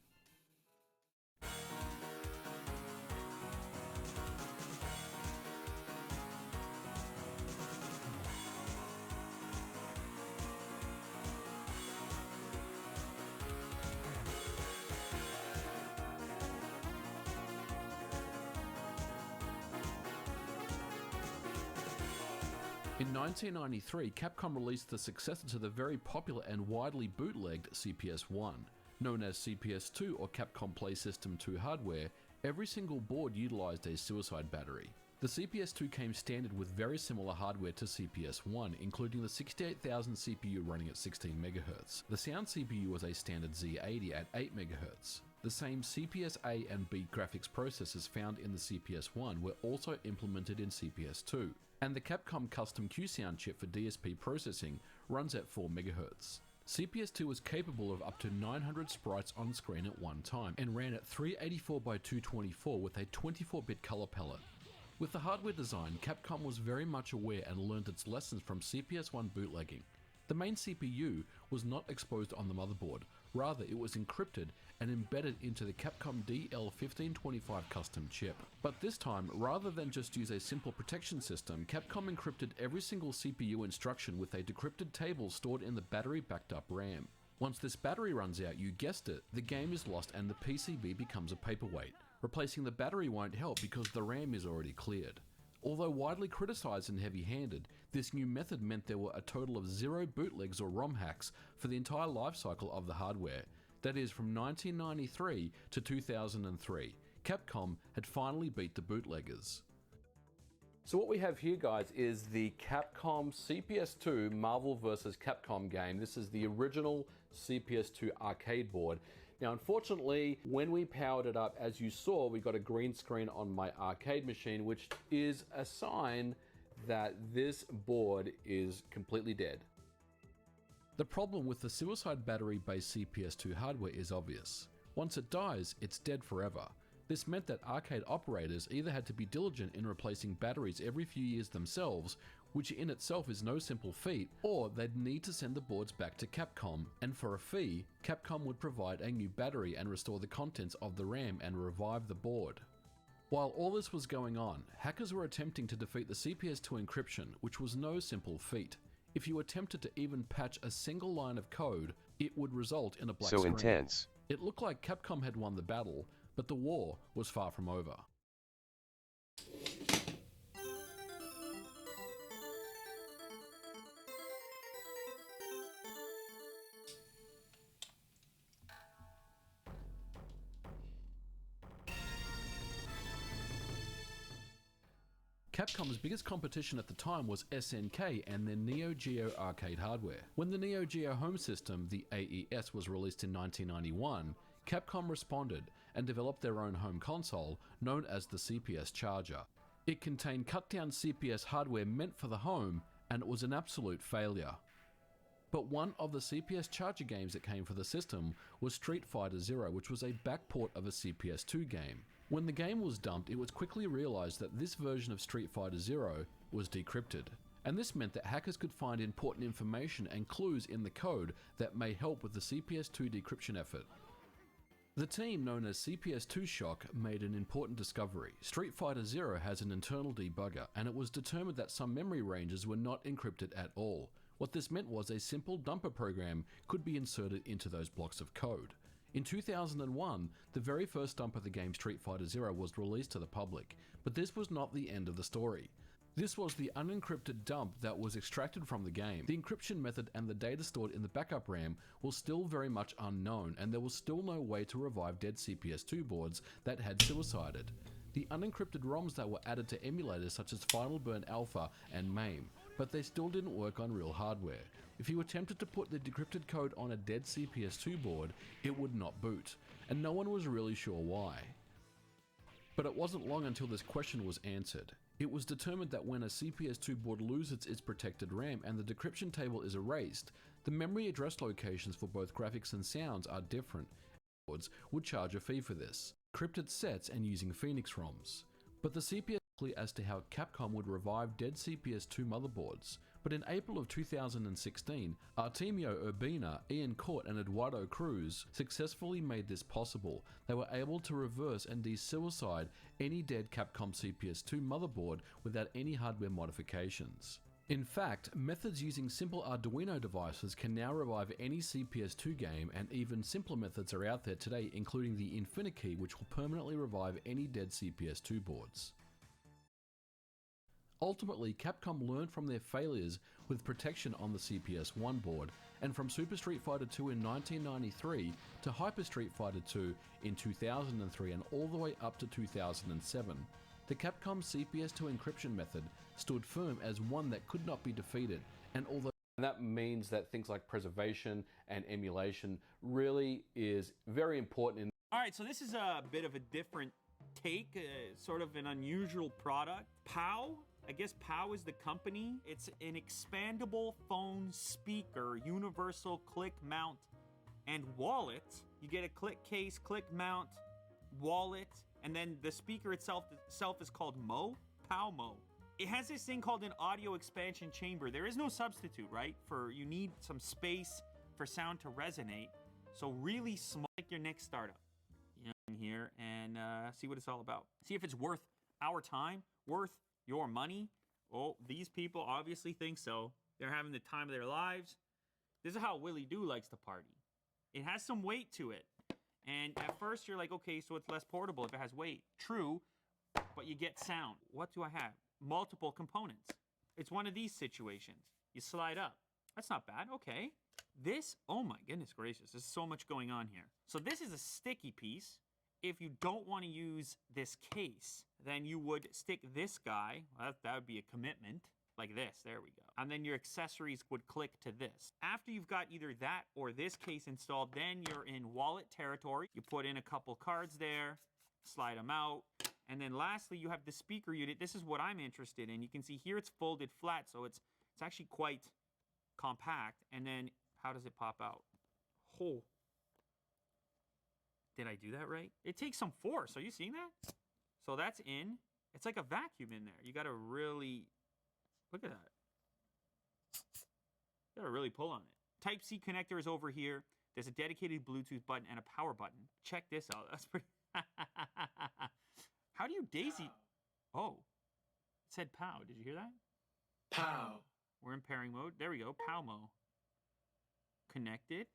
In 1993, Capcom released the successor to the very popular and widely bootlegged CPS-1. Known as CPS-2 or Capcom Play System 2 hardware, every single board utilized a suicide battery. The CPS-2 came standard with very similar hardware to CPS-1, including the 68,000 CPU running at 16 MHz. The sound CPU was a standard Z80 at 8 MHz. The same CPS-A and B graphics processors found in the CPS-1 were also implemented in CPS-2, and the Capcom custom Q-Sound chip for DSP processing runs at 4 MHz. CPS-2 was capable of up to 900 sprites on screen at one time, and ran at 384x224 with a 24-bit color palette. With the hardware design, Capcom was very much aware and learned its lessons from CPS-1 bootlegging. The main CPU was not exposed on the motherboard, rather it was encrypted and embedded into the Capcom DL1525 custom chip. But this time, rather than just use a simple protection system, Capcom encrypted every single CPU instruction with a decrypted table stored in the battery backed up RAM. Once this battery runs out, you guessed it, the game is lost and the PCB becomes a paperweight. Replacing the battery won't help because the RAM is already cleared. Although widely criticized and heavy-handed, this new method meant there were a total of 0 bootlegs or ROM hacks for the entire lifecycle of the hardware. That is, from 1993 to 2003, Capcom had finally beat the bootleggers. So what we have here, guys, is the Capcom CPS2 Marvel vs. Capcom game. This is the original CPS2 arcade board. Now, unfortunately, when we powered it up, as you saw, we got a green screen on my arcade machine, which is a sign that this board is completely dead. The problem with the suicide battery-based CPS2 hardware is obvious. Once it dies, it's dead forever. This meant that arcade operators either had to be diligent in replacing batteries every few years themselves, which in itself is no simple feat, or they'd need to send the boards back to Capcom, and for a fee, Capcom would provide a new battery and restore the contents of the RAM and revive the board. While all this was going on, hackers were attempting to defeat the CPS2 encryption, which was no simple feat. If you attempted to even patch a single line of code, it would result in a black screen. Intense. It looked like Capcom had won the battle, but the war was far from over. Capcom's biggest competition at the time was SNK and their Neo Geo arcade hardware. When the Neo Geo home system, the AES, was released in 1991, Capcom responded and developed their own home console known as the CPS Charger. It contained cut-down CPS hardware meant for the home, and it was an absolute failure. But one of the CPS Charger games that came for the system was Street Fighter Zero, which was a backport of a CPS2 game. When the game was dumped, it was quickly realized that this version of Street Fighter Zero was decrypted. And this meant that hackers could find important information and clues in the code that may help with the CPS2 decryption effort. The team known as CPS2 Shock made an important discovery. Street Fighter Zero has an internal debugger, and it was determined that some memory ranges were not encrypted at all. What this meant was a simple dumper program could be inserted into those blocks of code. In 2001, the very first dump of the game Street Fighter Zero was released to the public, but this was not the end of the story. This was the unencrypted dump that was extracted from the game. The encryption method and the data stored in the backup RAM was still very much unknown, and there was still no way to revive dead CPS2 boards that had suicided. The unencrypted ROMs that were added to emulators such as Final Burn Alpha and MAME, but they still didn't work on real hardware. If you attempted to put the decrypted code on a dead CPS2 board, it would not boot, and no one was really sure why. But it wasn't long until this question was answered. It was determined that when a CPS2 board loses its protected RAM and the decryption table is erased, the memory address locations for both graphics and sounds are different. Boards would charge a fee for this, encrypted sets and using Phoenix ROMs. But the CPS clear as to how Capcom would revive dead CPS2 motherboards. But in April of 2016, Artemio Urbina, Ian Court and Eduardo Cruz successfully made this possible. They were able to reverse and de-suicide any dead Capcom CPS2 motherboard without any hardware modifications. In fact, methods using simple Arduino devices can now revive any CPS2 game, and even simpler methods are out there today, including the Infinikey, which will permanently revive any dead CPS2 boards. Ultimately, Capcom learned from their failures with protection on the CPS1 board, and from Super Street Fighter 2 in 1993 to Hyper Street Fighter 2 in 2003 and all the way up to 2007, the Capcom CPS2 encryption method stood firm as one that could not be defeated, and although that means that things like preservation and emulation really is very important. Alright, so this is a bit of a different take, sort of an unusual product. POW? I guess POW is the company. It's an expandable phone speaker, universal click mount and wallet. You get a click case, click mount, wallet, and then the speaker itself is called POW Mo. It has this thing called an audio expansion chamber. There is no substitute, right? You need some space for sound to resonate. So really small, like your next startup. You know, in here and see what it's all about. See if it's worth our time, worth your money. Oh, these people obviously think so. They're having the time of their lives. This is how Willie Doo likes to party. It has some weight to it. And at first you're like, okay, so it's less portable if it has weight. True, but you get sound. What do I have? Multiple components. It's one of these situations. You slide up. That's not bad, okay. This, oh my goodness gracious, there's so much going on here. So this is a sticky piece. If you don't want to use this case, then you would stick this guy, well, that would be a commitment, like this, there we go. And then your accessories would click to this. After you've got either that or this case installed, then you're in wallet territory. You put in a couple cards there, slide them out, and then lastly, you have the speaker unit. This is what I'm interested in. You can see here it's folded flat, so it's actually quite compact. And then, how does it pop out? Oh. Did I do that right? It takes some force. Are you seeing that? So that's in. It's like a vacuum in there. You got to really, look at that. You got to really pull on it. Type-C connector is over here. There's a dedicated Bluetooth button and a power button. Check this out. That's pretty. How do you daisy? Oh, it said POW. Did you hear that? POW. We're in pairing mode. There we go. POW Mo. Connected.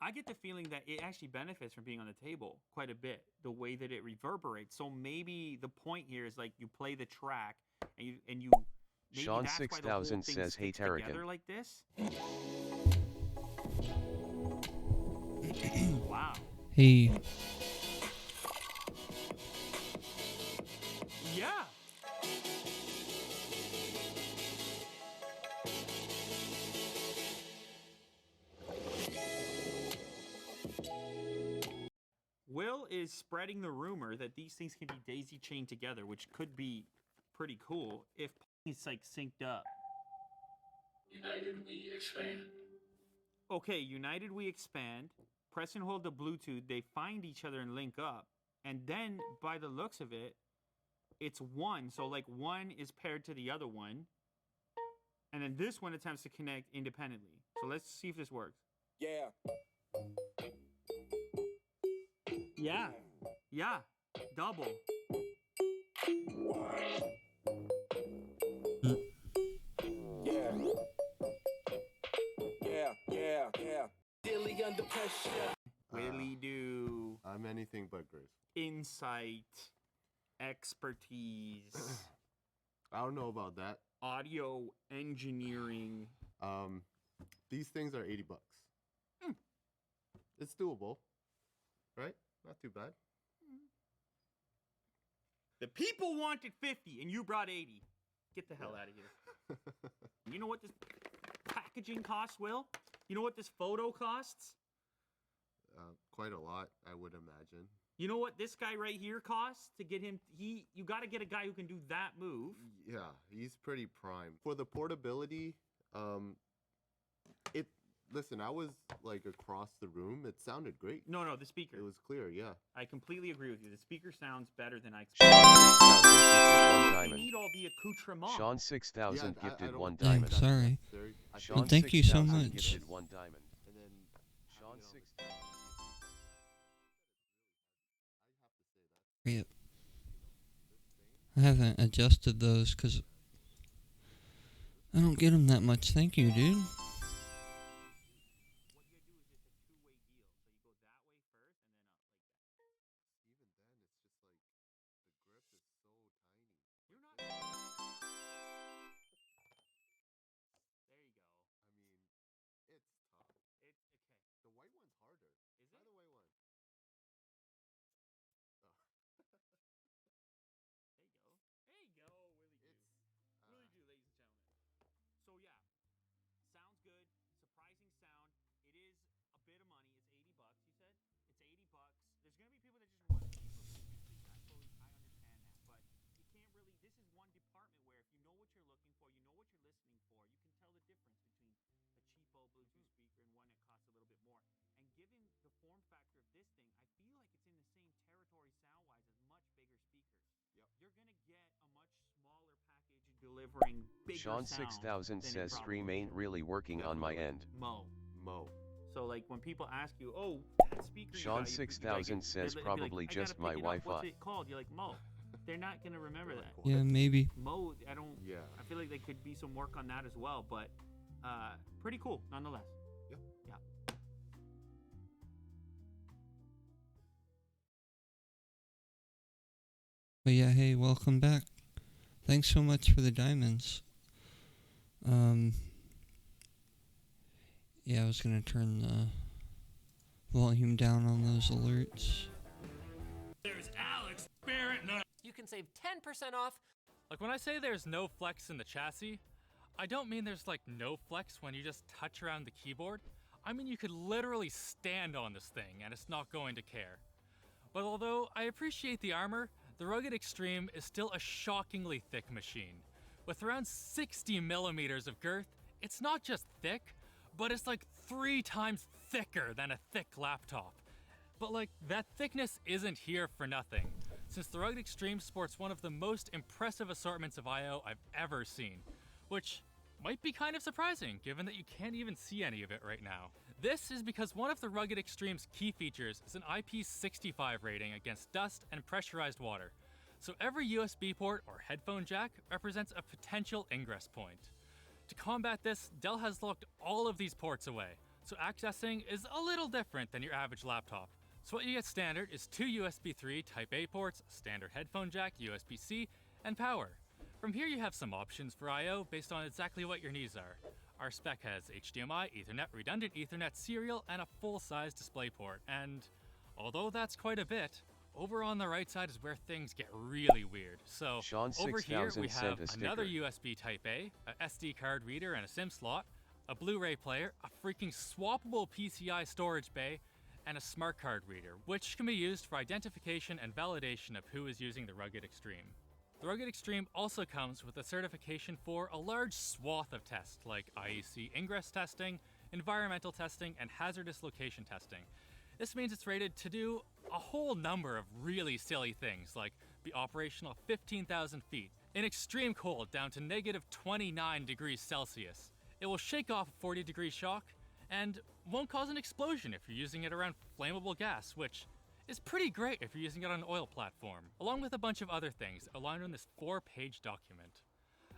I get the feeling that it actually benefits from being on the table quite a bit, the way that it reverberates. So maybe the point here is like you play the track and you maybe Sean that's 6000 says, "Hey Terrican." together like this. Wow. Hey. Yeah. Will is spreading the rumor that these things can be daisy chained together, which could be pretty cool if it's like synced up. United we expand. Okay, united we expand. Press and hold the Bluetooth. They find each other and link up. And then, by the looks of it, it's one. So, like, one is paired to the other one. And then this one attempts to connect independently. So let's see if this works. Yeah. Yeah. Yeah. Double. Yeah. Yeah. Daily under pressure. Willie Doo. I'm anything but Grace. Insight. Expertise. I don't know about that. Audio engineering. These things are $80. It's doable, right? Not too bad. The people wanted 50 and you brought 80. Get the hell out of here. You know what this packaging costs, Will? You know what this photo costs? Quite a lot, I would imagine. You know what this guy right here costs to get him? You got to get a guy who can do that move. Yeah, he's pretty prime. For the portability, listen, I was like across the room. It sounded great. No, the speaker. It was clear, yeah. I completely agree with you. The speaker sounds better than I Sean 6000 gifted 1 They diamond. need all the accoutrement. Sean 6000 Yeah, gifted I 1 don't- I'm diamond. sorry. Sean Well, thank you so 6000 much. gifted 1 diamond. And then Sean 6. Yep. I haven't adjusted those because I don't get them that much. Thank you, dude. So yeah, sounds good. Surprising sound. It is a bit of money. It's $80. You said it's $80. There's gonna be people that just want cheaper Bluetooth speakers. I understand that, but you can't really. This is one department where if you know what you're looking for, you know what you're listening for, you can tell the difference between a cheapo Bluetooth speaker and one that costs a little bit more. And given the form factor of this thing, I feel like it's in the same territory sound-wise as much bigger speakers. Yep. You're gonna get a much smaller package delivering bigger Sean sound 6000 than says it stream probably ain't really working on my end. Mo. So like when people ask you, oh, that speaker. Sean 6000 says probably just my What's Wi-Fi. it called? You're like Mo. They're not gonna remember that. Yeah, maybe. Mo, I don't. Yeah. I feel like there could be some work on that as well, but pretty cool nonetheless. Yep. Yeah. But yeah, hey, welcome back. Thanks so much for the diamonds. Yeah, I was gonna turn the volume down on those alerts. There's Alex Barrett. You can save 10% off. Like when I say there's no flex in the chassis, I don't mean there's like no flex when you just touch around the keyboard. I mean you could literally stand on this thing and it's not going to care. But although I appreciate the armor, the Rugged Extreme is still a shockingly thick machine. With around 60 millimeters of girth, it's not just thick, but it's like 3 times thicker than a thick laptop. But like, that thickness isn't here for nothing, since the Rugged Extreme sports one of the most impressive assortments of I/O I've ever seen, which might be kind of surprising given that you can't even see any of it right now. This is because one of the Rugged Extreme's key features is an IP65 rating against dust and pressurized water, so every USB port or headphone jack represents a potential ingress point. To combat this, Dell has locked all of these ports away, so accessing is a little different than your average laptop. So what you get standard is 2 USB 3 Type-A ports, standard headphone jack, USB-C, and power. From here you have some options for I/O based on exactly what your needs are. Our spec has HDMI, Ethernet, redundant Ethernet serial, and a full-size display port, and although that's quite a bit, over on the right side is where things get really weird. So Sean over here we 6000 have sent a another sticker. USB Type-A, a SD card reader and a SIM slot, a Blu-ray player, a freaking swappable PCI storage bay, and a smart card reader, which can be used for identification and validation of who is using the Rugged Extreme. The Rugged Extreme also comes with a certification for a large swath of tests like IEC ingress testing, environmental testing, and hazardous location testing. This means it's rated to do a whole number of really silly things like be operational at 15,000 feet, in extreme cold down to negative 29 degrees Celsius. It will shake off a 40-degree shock and won't cause an explosion if you're using it around flammable gas, which is pretty great if you're using it on an oil platform, along with a bunch of other things outlined in this 4-page document.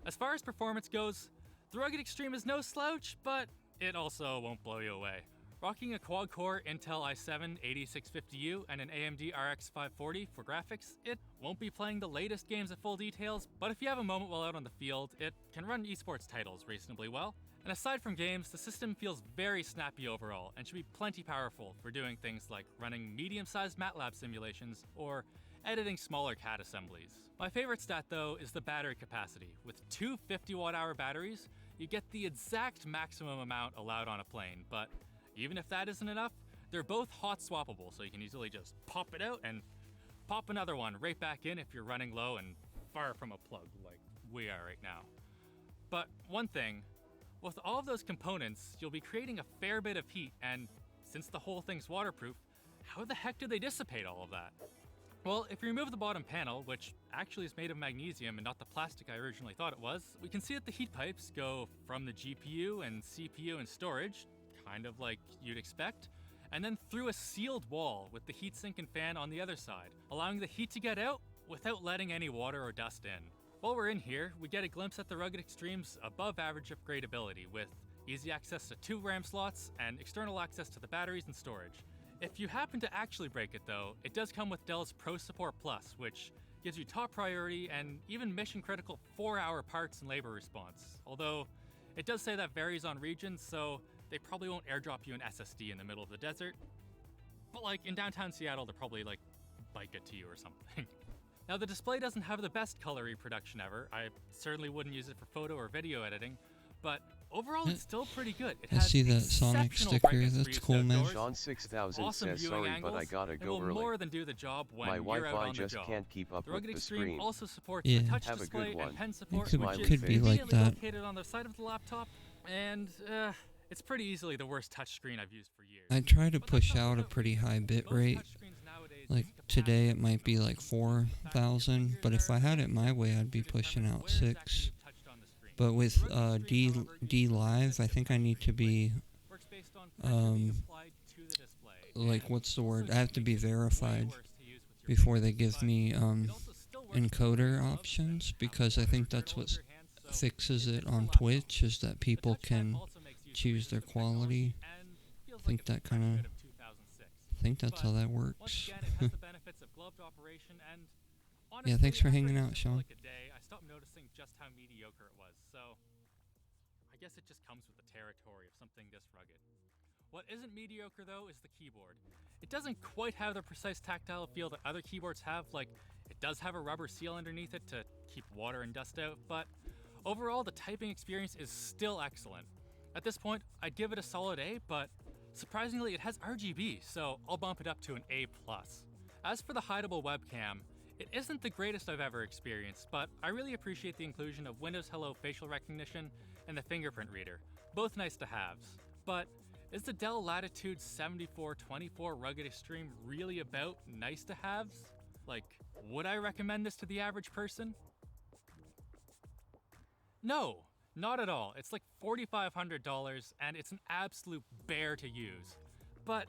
As far as performance goes, the Rugged Extreme is no slouch, but it also won't blow you away. Rocking a quad-core Intel i7-8650U and an AMD RX 540 for graphics, it won't be playing the latest games at full details, but if you have a moment while out on the field, it can run esports titles reasonably well. And aside from games, the system feels very snappy overall and should be plenty powerful for doing things like running medium-sized MATLAB simulations or editing smaller CAD assemblies. My favorite stat though is the battery capacity. With two 50-watt-hour batteries, you get the exact maximum amount allowed on a plane, but even if that isn't enough, they're both hot swappable, so you can easily just pop it out and pop another one right back in if you're running low and far from a plug like we are right now. But one thing, with all of those components, you'll be creating a fair bit of heat, and since the whole thing's waterproof, how the heck do they dissipate all of that? Well, if you remove the bottom panel, which actually is made of magnesium and not the plastic I originally thought it was, we can see that the heat pipes go from the GPU and CPU and storage, kind of like you'd expect, and then through a sealed wall with the heatsink and fan on the other side, allowing the heat to get out without letting any water or dust in. While we're in here, we get a glimpse at the Rugged Extreme's above average upgradability with easy access to 2 RAM slots and external access to the batteries and storage. If you happen to actually break it though, it does come with Dell's Pro Support Plus, which gives you top priority and even mission critical 4-hour parts and labor response. Although, it does say that varies on regions, so they probably won't airdrop you an SSD in the middle of the desert. But like in downtown Seattle, they'll probably like bike it to you or something. Now the display doesn't have the best color reproduction ever. I certainly wouldn't use it for photo or video editing, but overall it's still pretty good. It I has see that Sonic exceptional sticker. brightness for That's use cool, man. outdoors, Sean 6000 awesome says viewing sorry, angles, but I gotta and go will early. more than do the job when My you're out Wi-Fi on the just job. can't keep up The with Rugged the Extreme screen. also supports Yeah. the touch Have a display good and one. pen support, Could- which could is be like conveniently that. located on the side of the laptop, and it's pretty easily the worst touchscreen I've used for years. I try to push out a pretty high bit rate. Like today it might be like 4,000, but if I had it my way, I'd be pushing out 6. But with D Live, I think I need to be like what's the word? I have to be verified before they give me encoder options, because I think that's what fixes it on Twitch, is that people can choose their quality. I think that kind of I think that's how that works. Yeah, thanks for hanging out, Sean. I stopped noticing just how mediocre it was, so I guess it just comes with the territory of something this rugged. What isn't mediocre though is the keyboard. It doesn't quite have the precise tactile feel that other keyboards have, like it does have a rubber seal underneath it to keep water and dust out, but overall the typing experience is still excellent. At this point, I'd give it a solid A, but surprisingly it has RGB, so I'll bump it up to an A+. As for the hideable webcam, it isn't the greatest I've ever experienced, but I really appreciate the inclusion of Windows Hello facial recognition and the fingerprint reader, both nice to haves. But is the Dell Latitude 7424 Rugged Extreme really about nice to haves? Like, would I recommend this to the average person? No, not at all. It's like $4,500 and it's an absolute bear to use. But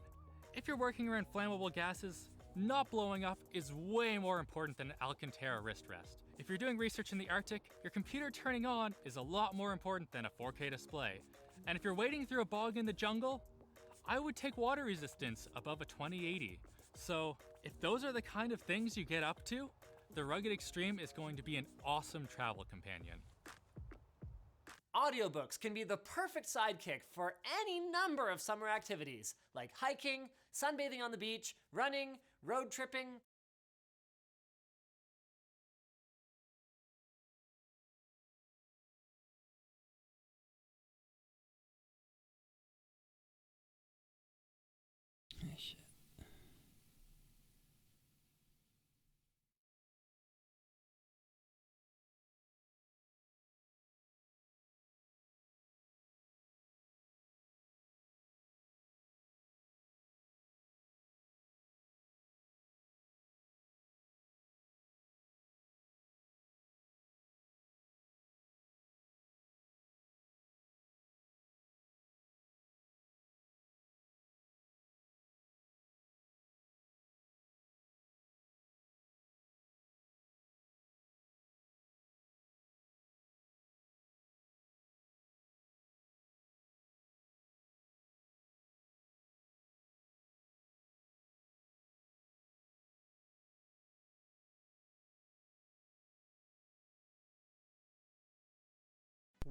if you're working around flammable gases, not blowing up is way more important than an Alcantara wrist rest. If you're doing research in the Arctic, your computer turning on is a lot more important than a 4K display. And if you're wading through a bog in the jungle, I would take water resistance above a 2080. So if those are the kind of things you get up to, the Rugged Extreme is going to be an awesome travel companion. Audiobooks can be the perfect sidekick for any number of summer activities, like hiking, sunbathing on the beach, running, road tripping.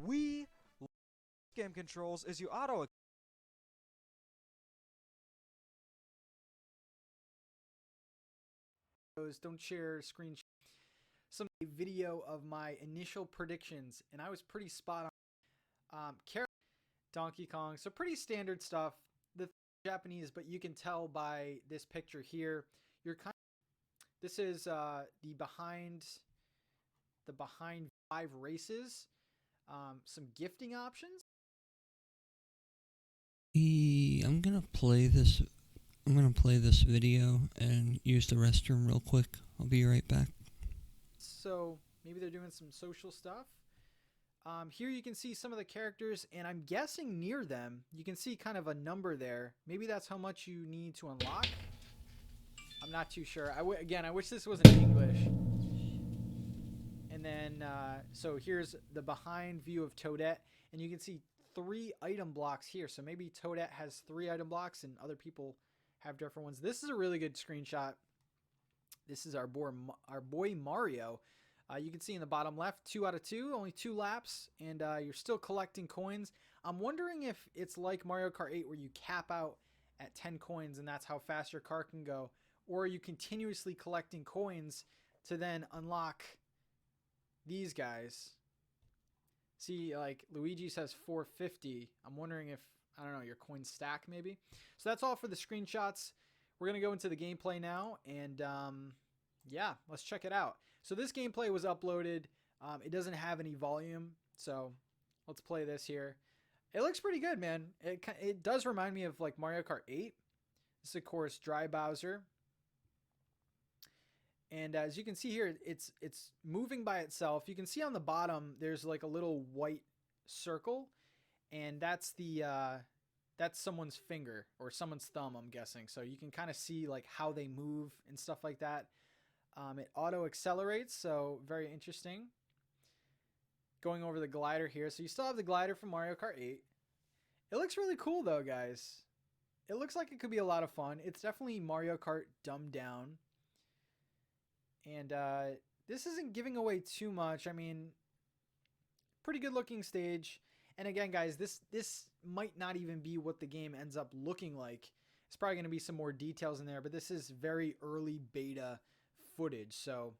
We game controls as you auto don't share screen. Some video of my initial predictions, and I was pretty spot on. Donkey Kong, so pretty standard stuff. The Japanese, but you can tell by this picture here. This is the behind 5 races. Some gifting options. I'm gonna play this video and use the restroom real quick. I'll be right back. So maybe they're doing some social stuff. Here you can see some of the characters, and I'm guessing near them you can see kind of a number there. Maybe that's how much you need to unlock. I'm not too sure. Again, I wish this was in English. And then, so here's the behind view of Toadette, and you can see 3 item blocks here. So maybe Toadette has 3 item blocks, and other people have different ones. This is a really good screenshot. This is our boy Mario. You can see in the bottom left, 2 out of 2, only 2 laps, and you're still collecting coins. I'm wondering if it's like Mario Kart 8 where you cap out at 10 coins and that's how fast your car can go, or are you continuously collecting coins to then unlock these guys? See, like Luigi says 450. I'm wondering if, I don't know, your coins stack maybe. So that's all for the screenshots. We're going to go into the gameplay now, and yeah, let's check it out. So this gameplay was uploaded. It doesn't have any volume, so let's play this here. It looks pretty good, man. It does remind me of like Mario Kart 8. This is, of course, Dry Bowser. And as you can see here, it's moving by itself. You can see on the bottom there's like a little white circle, and that's someone's finger or someone's thumb, I'm guessing. So you can kind of see like how they move and stuff like that. It auto accelerates, so very interesting. Going over the glider here. So you still have the glider from Mario Kart 8. It looks really cool though, guys. It looks like it could be a lot of fun. It's definitely Mario Kart dumbed down. And this isn't giving away too much. I mean, pretty good looking stage. And again, guys, this might not even be what the game ends up looking like. It's probably going to be some more details in there, but this is very early beta footage. So,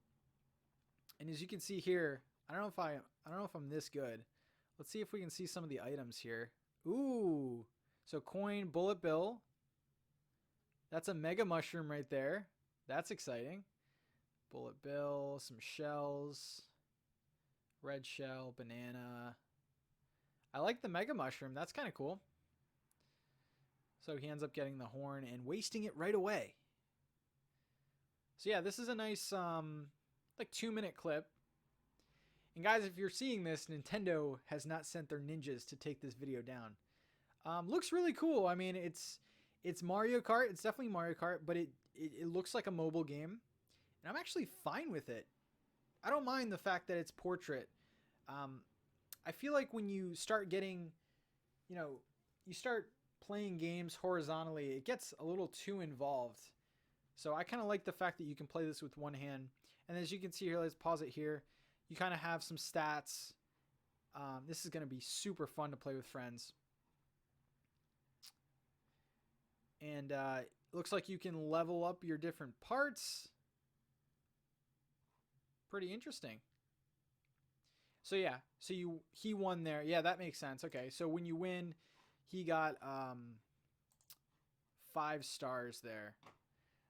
and as you can see here, I don't know if I'm this good. Let's see if we can see some of the items here. Ooh, so coin, bullet bill. That's a mega mushroom right there. That's exciting. Bullet bill, some shells, red shell, banana. I like the mega mushroom. That's kind of cool. So he ends up getting the horn and wasting it right away. So yeah, this is a nice like 2-minute clip. And guys, if you're seeing this, Nintendo has not sent their ninjas to take this video down. Looks really cool. I mean, it's Mario Kart. It's definitely Mario Kart, but it looks like a mobile game. And I'm actually fine with it. I don't mind the fact that it's portrait. I feel like when you start getting, you start playing games horizontally, it gets a little too involved. So I kind of like the fact that you can play this with one hand. And as you can see here, let's pause it here. You kind of have some stats. This is going to be super fun to play with friends. And it looks like you can level up your different parts. Pretty interesting. So yeah, so he won there. Yeah, that makes sense. Okay, so when you win, he got 5 stars there.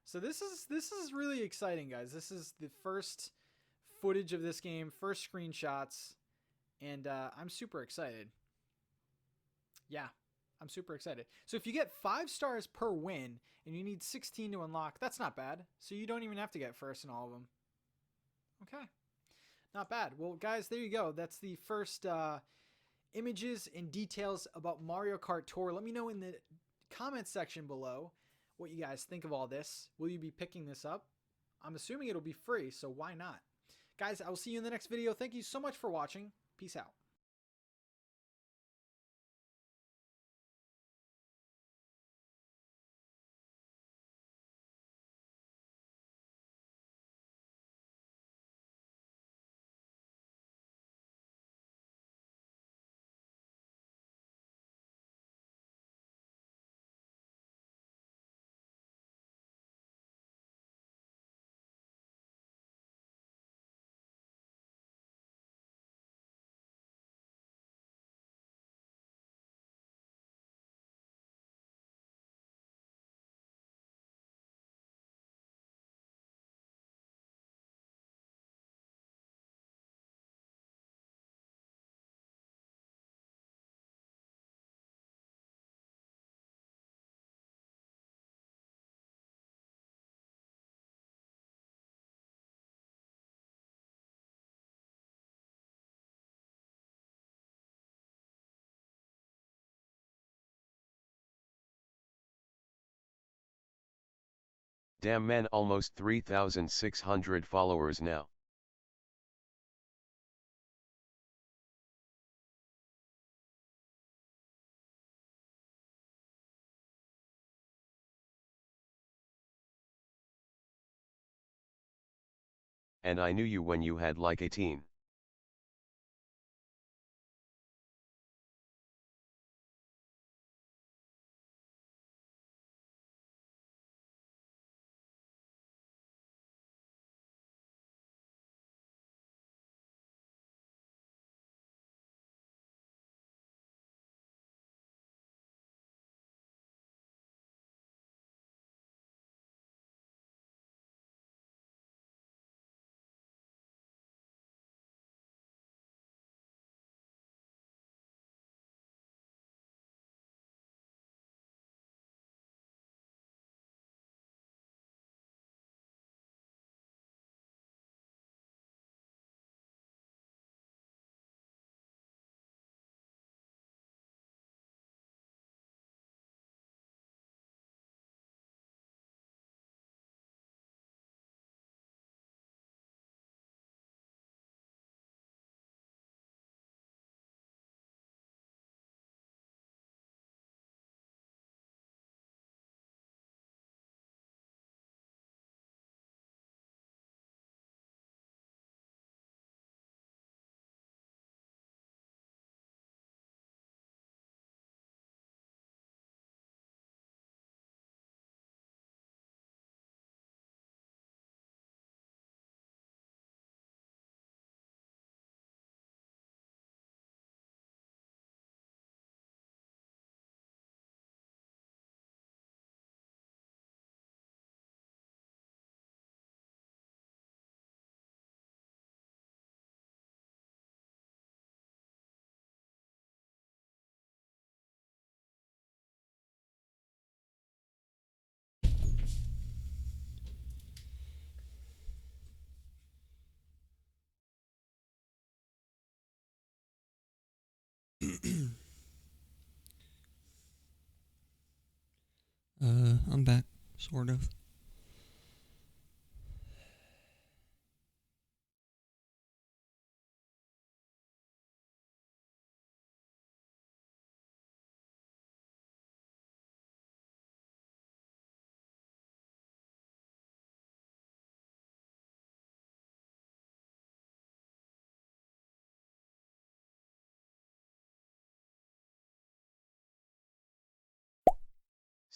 So this is really exciting, guys. This is the first footage of this game, first screenshots, and I'm super excited. Yeah, I'm super excited. So if you get 5 stars per win and you need 16 to unlock, that's not bad. So you don't even have to get first in all of them. Okay. Not bad. Well, guys, there you go. That's the first images and details about Mario Kart Tour. Let me know in the comments section below what you guys think of all this. Will you be picking this up? I'm assuming it'll be free, so why not? Guys, I will see you in the next video. Thank you so much for watching. Peace out. Damn man, almost 3,600 followers now. And I knew you when you had like 18. I'm back, sort of.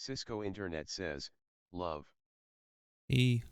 Cisco Internet says, love. E.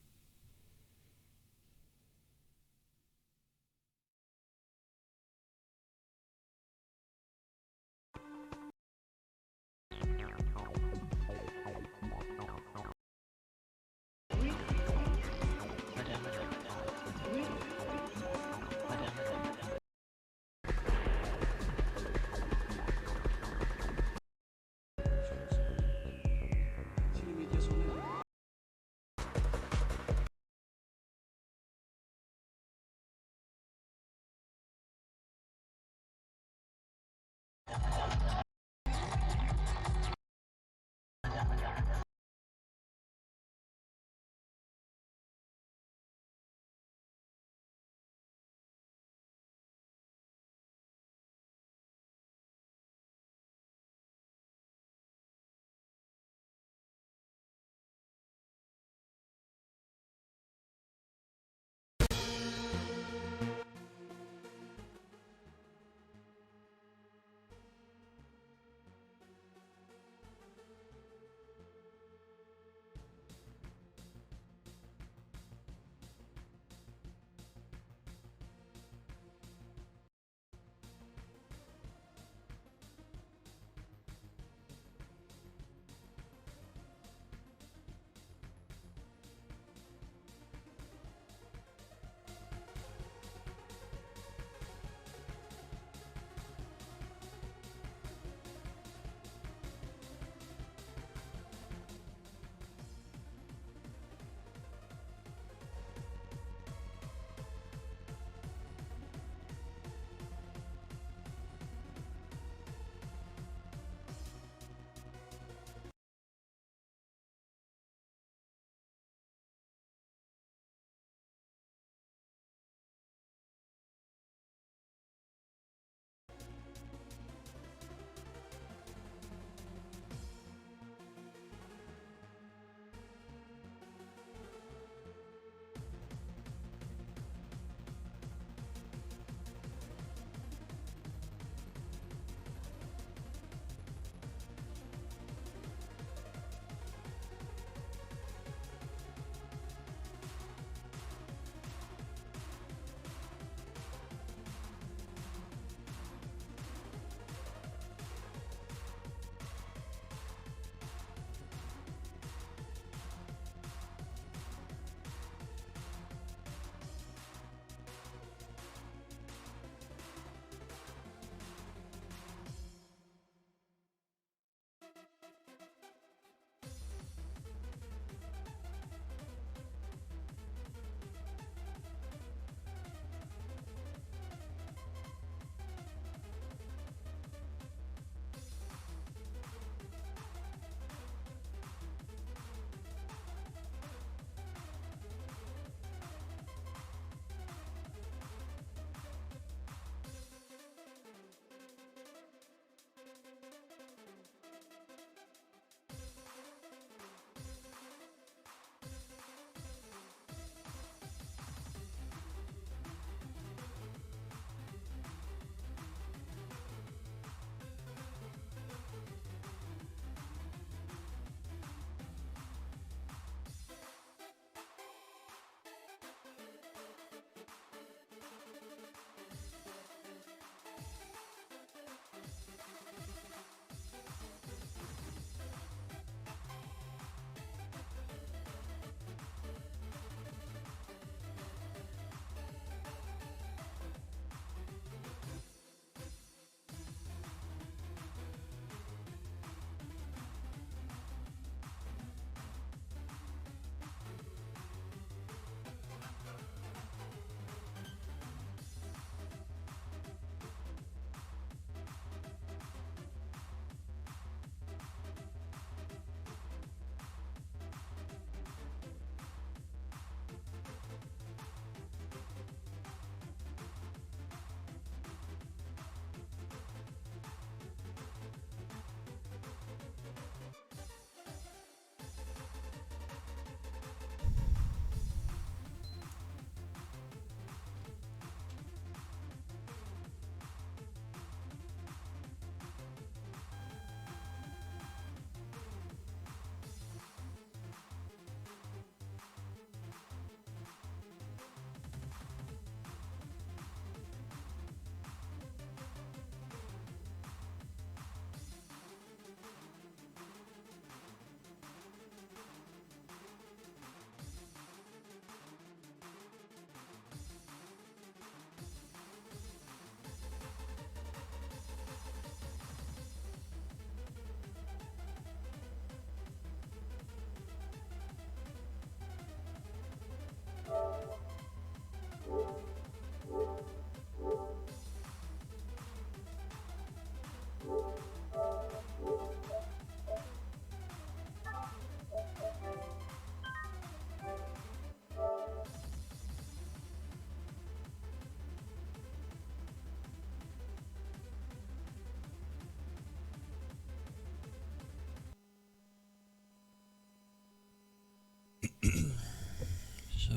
So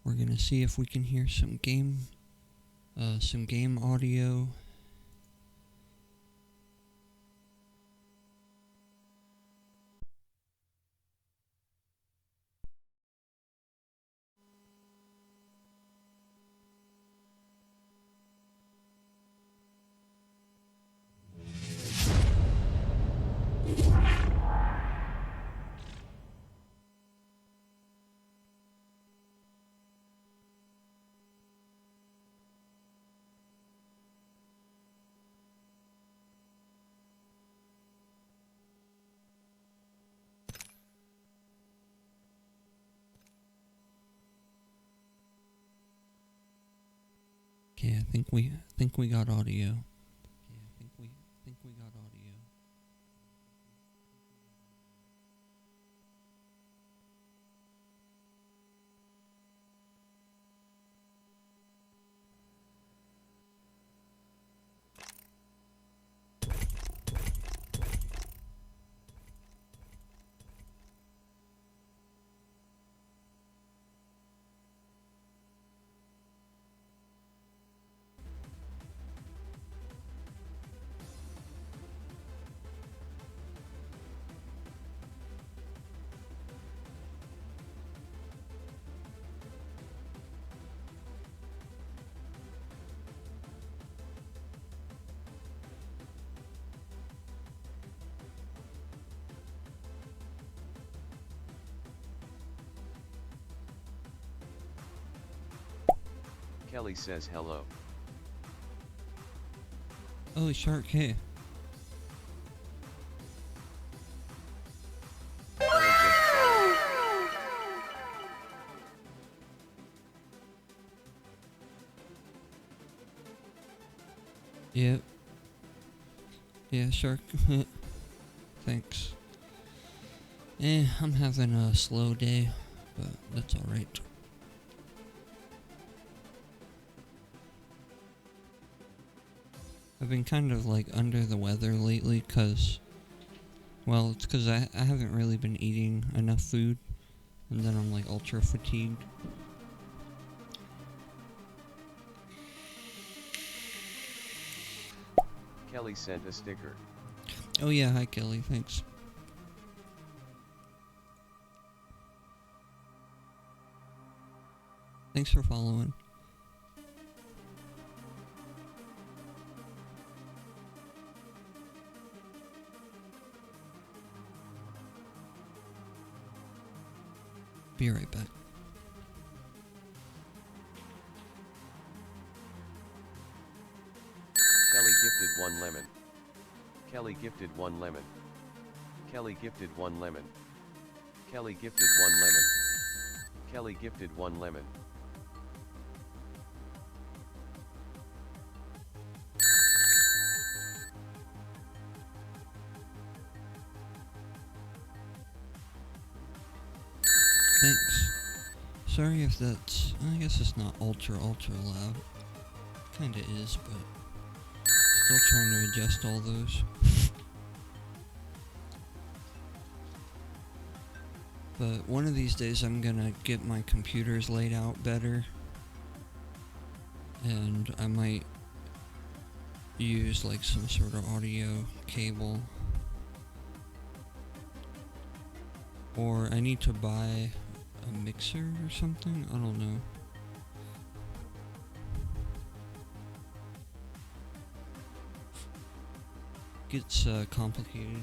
we're gonna see if we can hear some game audio. Okay, I think we got audio. Kelly says hello. Oh, Shark, hey. Yep. Yeah, Shark. Thanks. I'm having a slow day, but that's alright. I've been kind of like under the weather lately cause, well, it's cause I haven't really been eating enough food, and then I'm like ultra fatigued. Kelly sent a sticker. Oh yeah, hi Kelly, thanks. Thanks for following. Be right back. Kelly gifted 1 lemon. Kelly gifted 1 lemon. Kelly gifted 1 lemon. Kelly gifted 1 lemon. Kelly gifted 1 lemon. Thanks. Sorry if that's, I guess it's not ultra loud. Kinda is, but still trying to adjust all those. But one of these days I'm gonna get my computers laid out better, and I might use like some sort of audio cable, or I need to buy a mixer or something. I don't know. Gets complicated.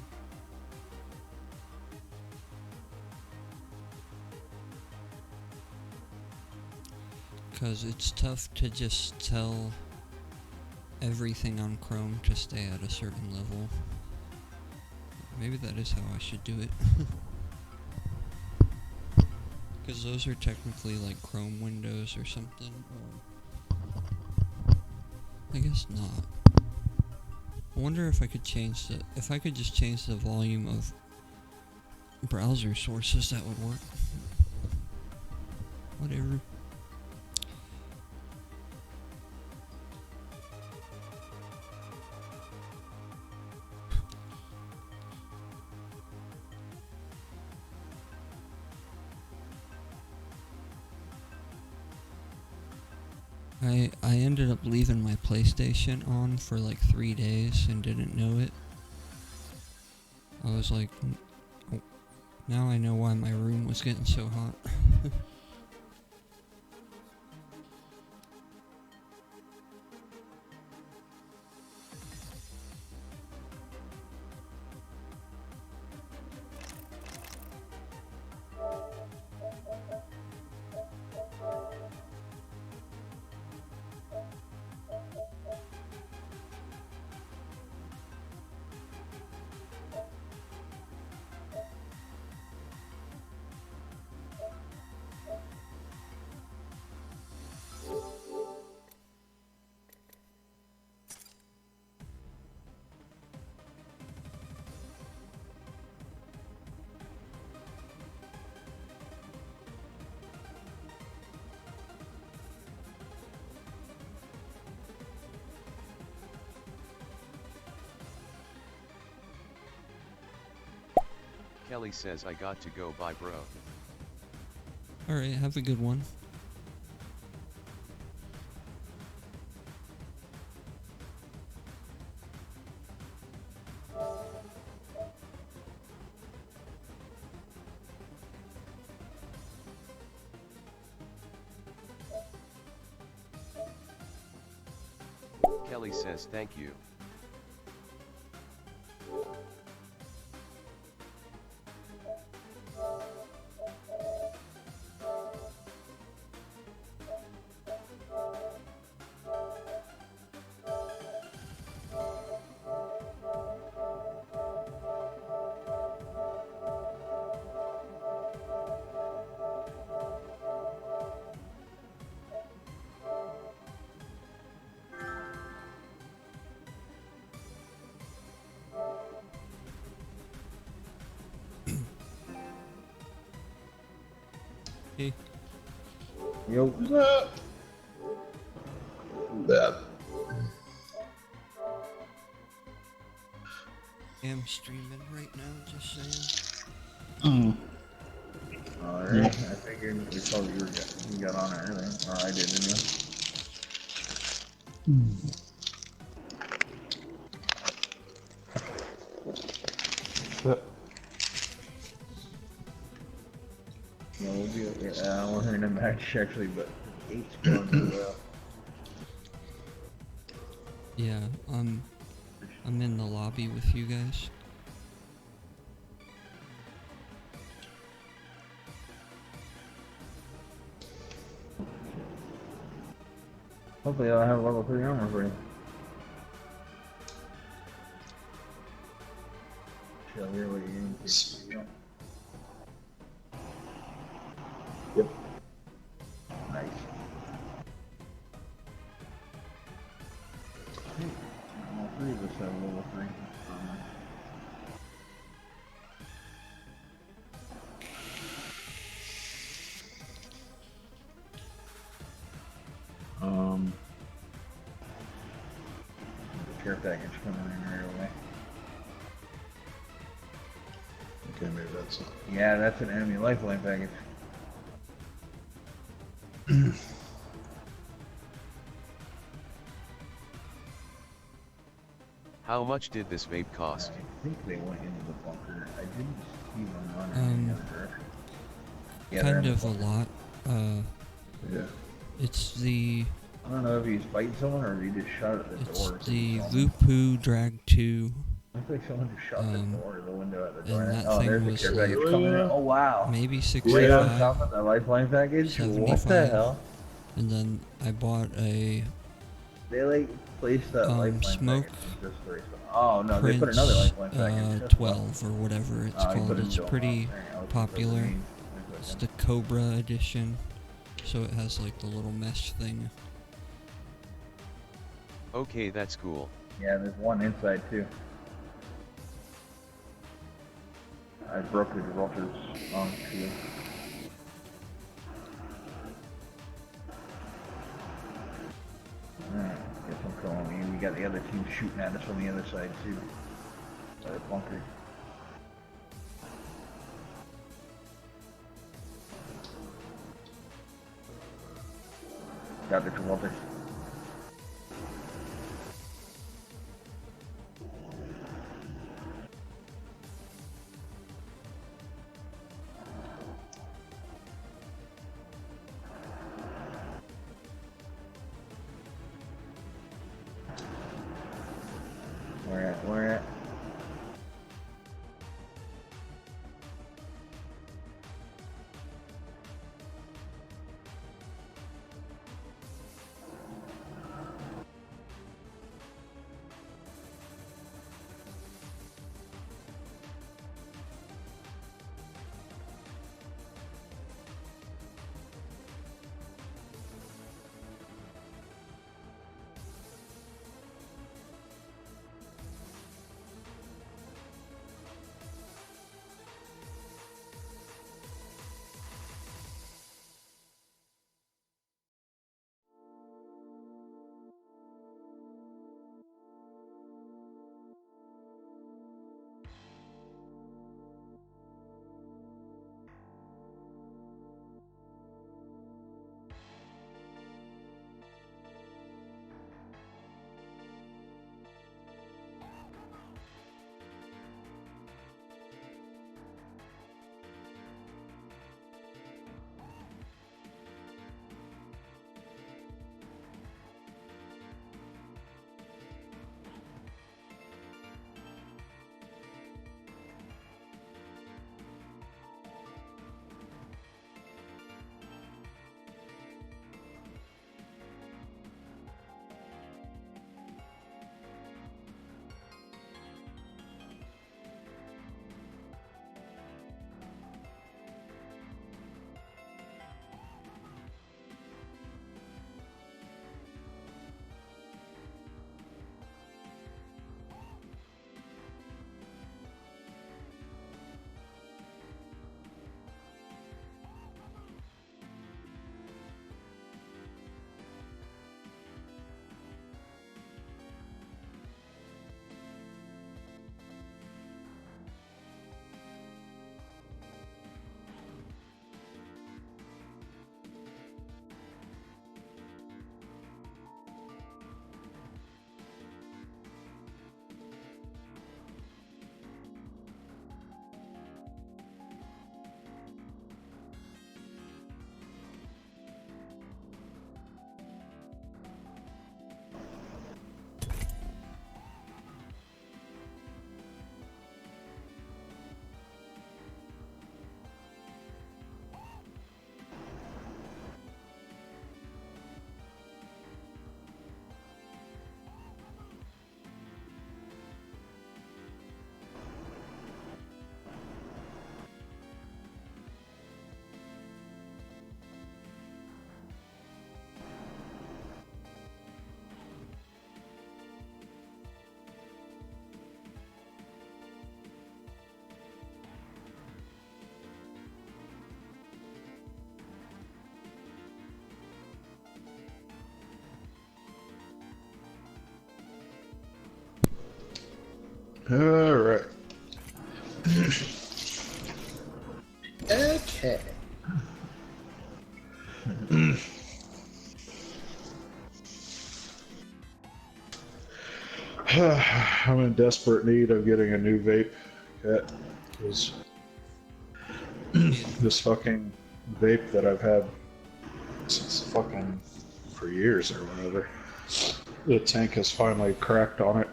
Because it's tough to just tell everything on Chrome to stay at a certain level. Maybe that is how I should do it. Because those are technically like Chrome windows or something. Or I guess not. I wonder if I could change if I could just change the volume of browser sources, that would work. Whatever. I ended up leaving my PlayStation on for like 3 days and didn't know it. I was like, oh, now I know why my room was getting so hot. Kelly says I got to go, bye bro. Alright, have a good one. Kelly says thank you. Hey. Yo, what's up? That. I'm streaming right now, just Mm. saying. Alright, I figured we probably you got on it early. Or I did, didn't you? No, we'll be okay. I wasn't in a match actually, but 8's going really well. Yeah, I'm in the lobby with you guys. Hopefully I'll have level 3 armor for you. Shall we what you need? Yep. Nice. All 3 of us have level 3 armor. The care package coming in right away. Okay, maybe that's it. Yeah, that's an enemy lifeline package. How much did this vape cost? I think they went into the bunker. I didn't see them running in the other direction. Yeah, Kind of a lot. Yeah. It's the... I don't know if he's fighting someone or if he just shot at the door. It's the Vupu Drag 2. I think someone just shot the door or the window at the door. And that Oh, thing there's the was care like package coming in. Oh, wow. maybe Right on 65. top of the lifeline package? 75. What the hell? And then I bought a... They like placed that lifeline smoke package just for oh no, Prince, they put another lifeline package. 12 or whatever it's called. It's pretty popular. It's the Cobra edition. So it has like the little mesh thing. Okay, that's cool. Yeah, there's one inside too. I broke the revolvers on too. Alright, guess I'm calling me. We got the other team shooting at us from the other side too. By the bunker. Dr. Travolta. Where at? All right. Okay. I'm in desperate need of getting a new vape kit because this fucking vape that I've had since fucking for years or whatever, the tank has finally cracked on it.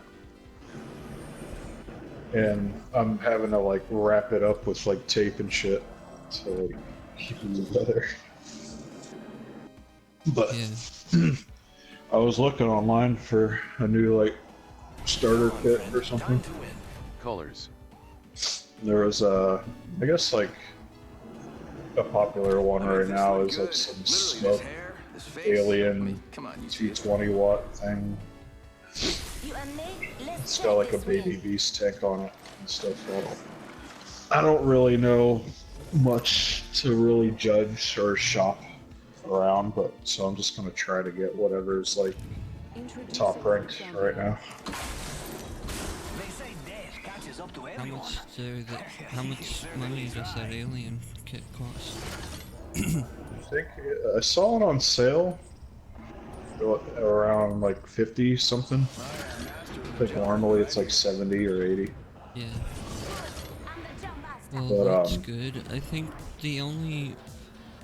And I'm having to like wrap it up with like tape and shit to like keep it together. But I was looking online for a new like starter kit or something. Colors. There was I guess like a popular one right now is like some smoke alien 220 watt thing. It's got like a baby beast tank on it and stuff. I don't really know much to really judge or shop around, but so I'm just gonna try to get whatever's like top ranked right now. How much money does that alien kit cost? I think I saw it on sale around like 50 something. I think normally it's like 70 or 80. Yeah. Well, But, that's good. I think the only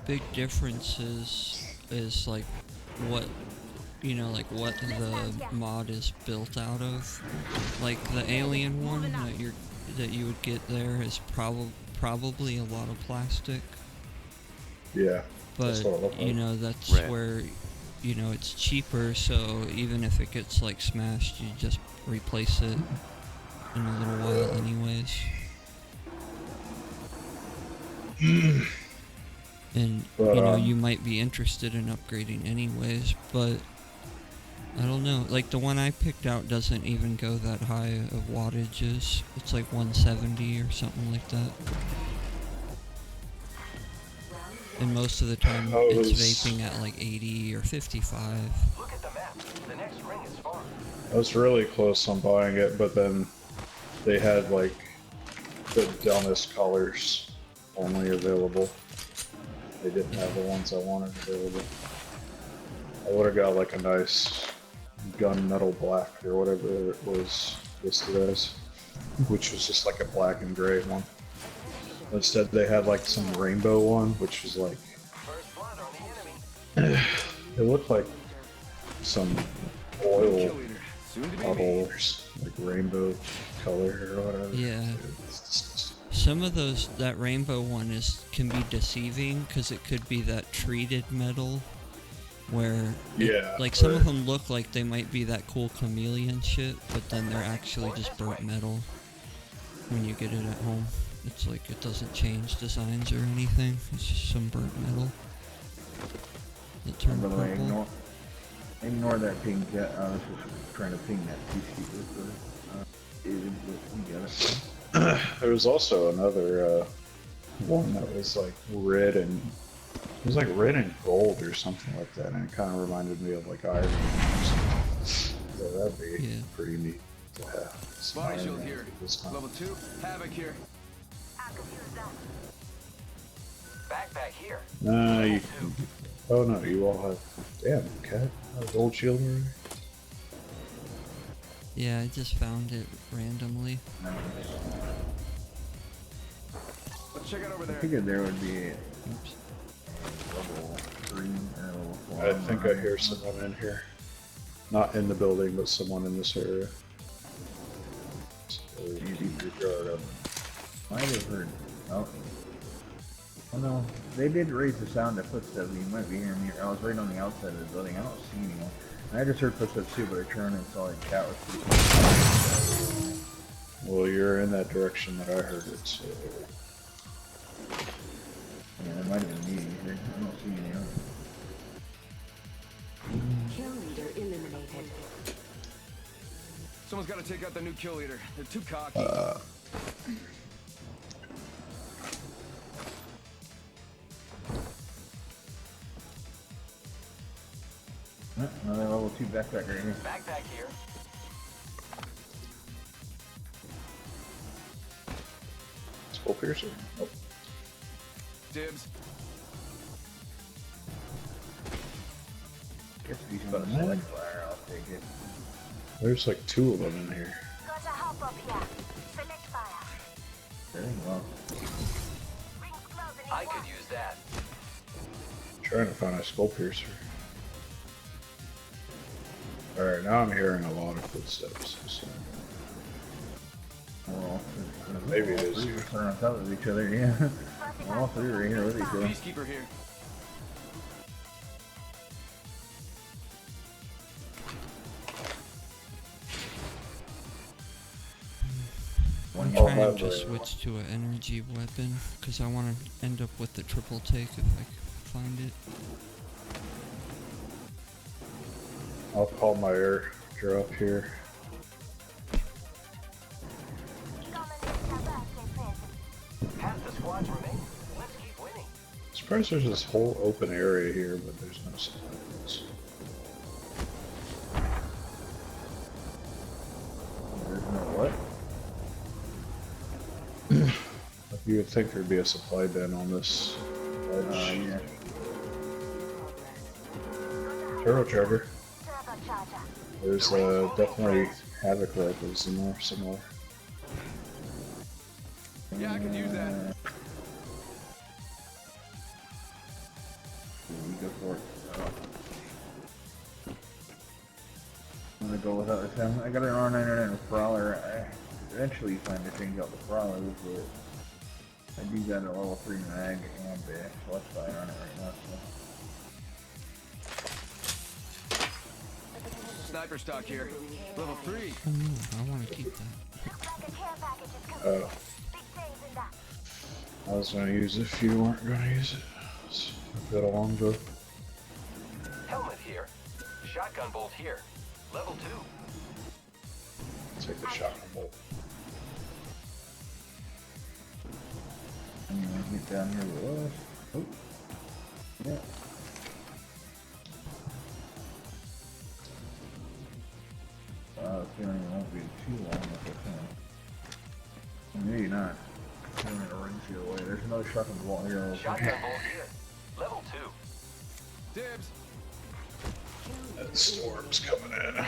big difference is like what like what the mod is built out of. Like the alien one that you would get there is probably a lot of plastic. Yeah. But that's what it looked like. that's Red. where it's cheaper, so even if it gets like smashed, you just replace it in a little while anyways. And But, you might be interested in upgrading anyways, but I don't know. Like the one I picked out doesn't even go that high of wattages. It's like 170 or something like that. And most of the time it's vaping at like 80 or 55. Look at the map. The next ring is far. I was really close on buying it, but then they had like the dumbest colors only available. They didn't have the ones I wanted available. I would have got like a nice gunmetal black or whatever it was listed as, which was just like a black and gray one. Instead they had like some rainbow one, which was like it looked like some oil bubble or like rainbow color or whatever. Yeah. Some of that rainbow one can be deceiving because it could be that treated metal where like some of them look like they might be that cool chameleon shit, but then they're actually just burnt metal when you get it at home. It's like it doesn't change designs or anything. It's just some burnt metal that turned By the way, purple. ignore that ping. I was just trying to ping that peacekeeper for you got it. There was also another one that was like red and it was like red and gold or something like that, and it kind of reminded me of like Iron Man or something. So that'd be pretty neat to have. Body shield here. Level 2, Havoc here. Backpack here. You oh no, you all have damn cat gold shield already? Yeah, I just found it randomly. Let's check it over there. I figured there would be level 3 or level 4. I think I hear someone in here. Not in the building, but someone in this area. So you keep your guard up. Might have heard. Oh. Oh no, they did raise the sound of footsteps. You might be hearing me. I was right on the outside of the building. I don't see anyone. I just heard footsteps too, but I turned and saw a cat was sleeping. Well, you're in that direction that I heard it, so... Yeah, there might have been me here. I don't see anyone. Kill leader eliminated. Someone's got to take out the new kill leader. They're too cocky. Another level 2 backpack right here. Backpack here. Skull piercer? Nope. Dibs. Guess if he's got a select fire, I'll take it. There's like 2 of them in here. Gotta hop up here. Select fire. Okay, well. I could use that. Trying to find a skull piercer. Alright, now I'm hearing a lot of footsteps. So. Well, maybe it is. We were on top of each other, yeah. All 3 were here with each other. Peacekeeper here. I'm trying to switch to an energy weapon because I want to end up with the triple take if I can find it. I'll call my air drop here. Half the squads remain. Let's keep winning. I'm surprised there's this whole open area here, but there's no supplies. There's no what? You would think there'd be a supply bin on this edge. Yeah. Turbocharger. There's definitely Havoc rifles in there somewhere. Yeah, I could use that. Go for it. I'm gonna go without this time. I got an R99 and a Prowler. I eventually plan to change out the Prowler, but I do got a level 3 mag and so let's fire on it right now. So. Sniper stock here. Level 3. I want to keep that. Oh. I was gonna use it if you weren't gonna use it. I've got a longbow. Helmet here. Shotgun bolt here. Level 2. Take the shotgun bolt. I'm gonna get down here with us. Oh. Yeah. Feeling it won't be too long if I can. Maybe not. I'm gonna ring the other way. There's another shotgun bolt here. Shotgun bolt here. Level 2. Dibs. That storm's coming in.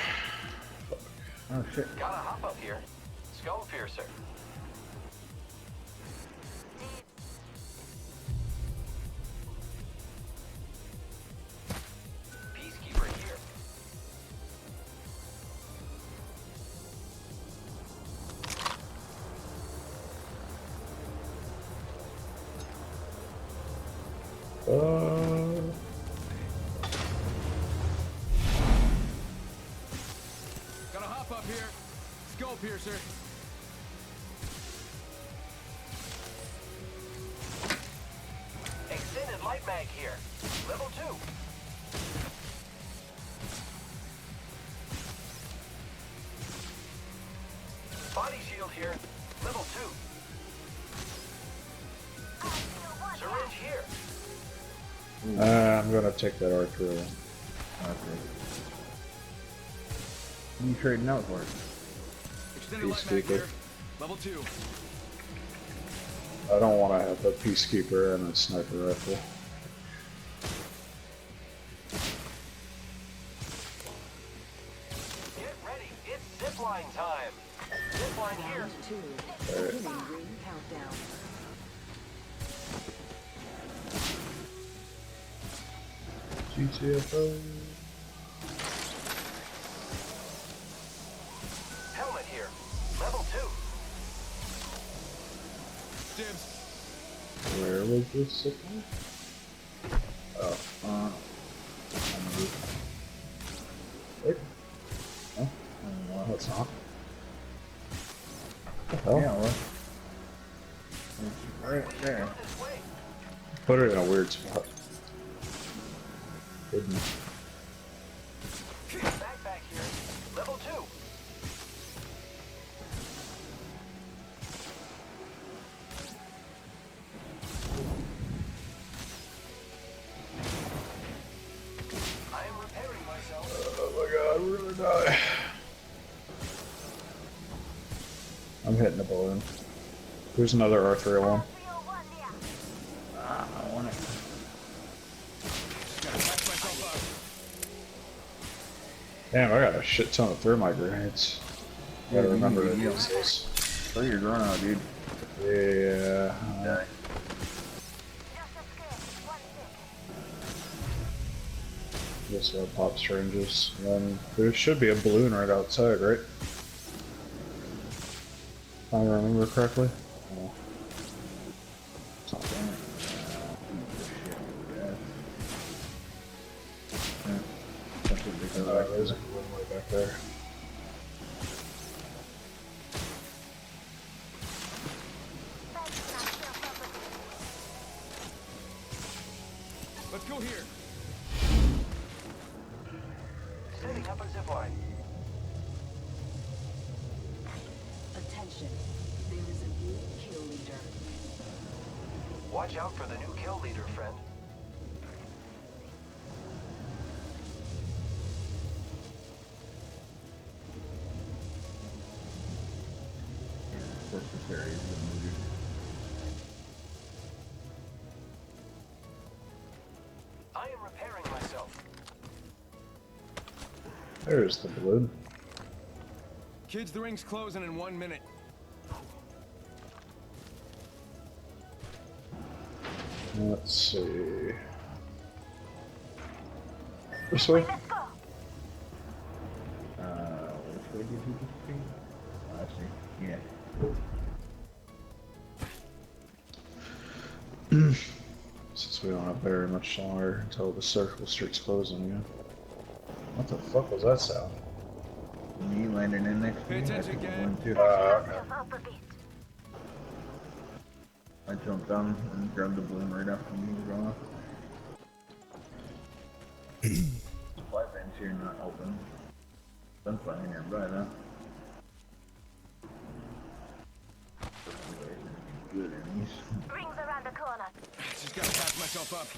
Oh shit. Gotta hop up here. Skull piercer. Peacekeeper here. Gotta hop up here. Skull piercer. Extended light mag here. Level 2. Body shield here. Level 2. Syringe here. I'm gonna take that archer. Okay. What are you trading out for? Extended light mag here. Level 2. I don't want to have a peacekeeper and a sniper rifle. Get ready. It's zipline time. Zipline here. Round 2. Alright. Beginning ring countdown. GTFO. Helmet here. Level 2. Dibs. Where was this supply? Oh, on the roof. Wait. Oh, no, it's not. What the hell? Yeah, well. It's right there. Put it in a weird spot. Hidden. Backpack here. Level 2. I am repairing myself. Oh my god, we're gonna die. I'm hitting the balloon. There's another R301. Ah, I want it. Gotta patch myself up. Damn, I got a shit ton of thermite grenades. Gotta remember to use those. Oh, you're growing out, dude. Yeah. Die. This pop syringes. And then there should be a balloon right outside, right? If I remember correctly. Oh. It's not there. There's a balloon way back there. Let's go here. Setting up a zipline. Attention. There is a new kill leader. Watch out for the new kill leader, friend. Necessary is the movie. I am repairing myself. There's the balloon. Kids, the ring's closing in 1 minute. Let's see. This way? Which way did you just see? Oh, I see. Yeah. Since we don't have very much longer until the circle starts closing again. What the fuck was that sound? Me landing in next to Pay me. attention, I took gang. one too. I jumped down and grabbed the balloon right after me was going off. Supply vents here not open. Sunfly in nearby though. Good enemies. Rings around the corner. Just gotta patch myself up.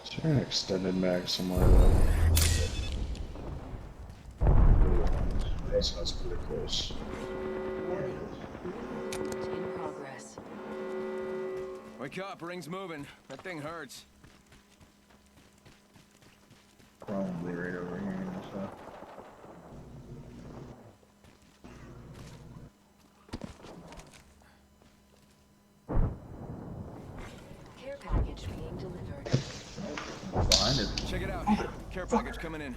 Is there an extended mag somewhere though? That sounds pretty close. In progress. Wake up, ring's moving. That thing hurts. Probably right over here and stuff. Care package being delivered. Behind us. Check it out. Care package coming in.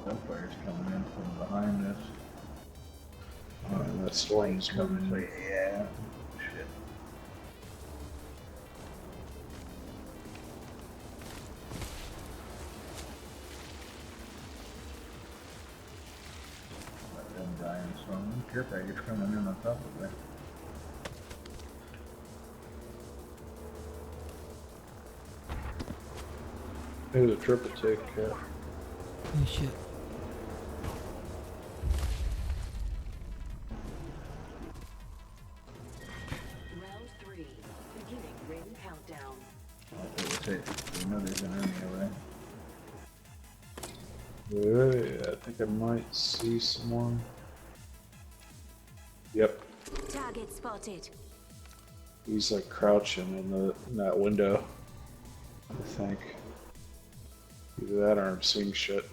Gunfire's coming in from behind us. And that storm's coming. So, yeah. Shit. Let them die in storm. Care package coming in on top of it. Maybe the triple take, yeah. Oh shit. Round 3. Beginning ring countdown. That's it. We know there's an enemy over there. Yeah, I think I might see someone. Yep, Target spotted. he's like crouching in that window. I think. Either that or I'm seeing shit.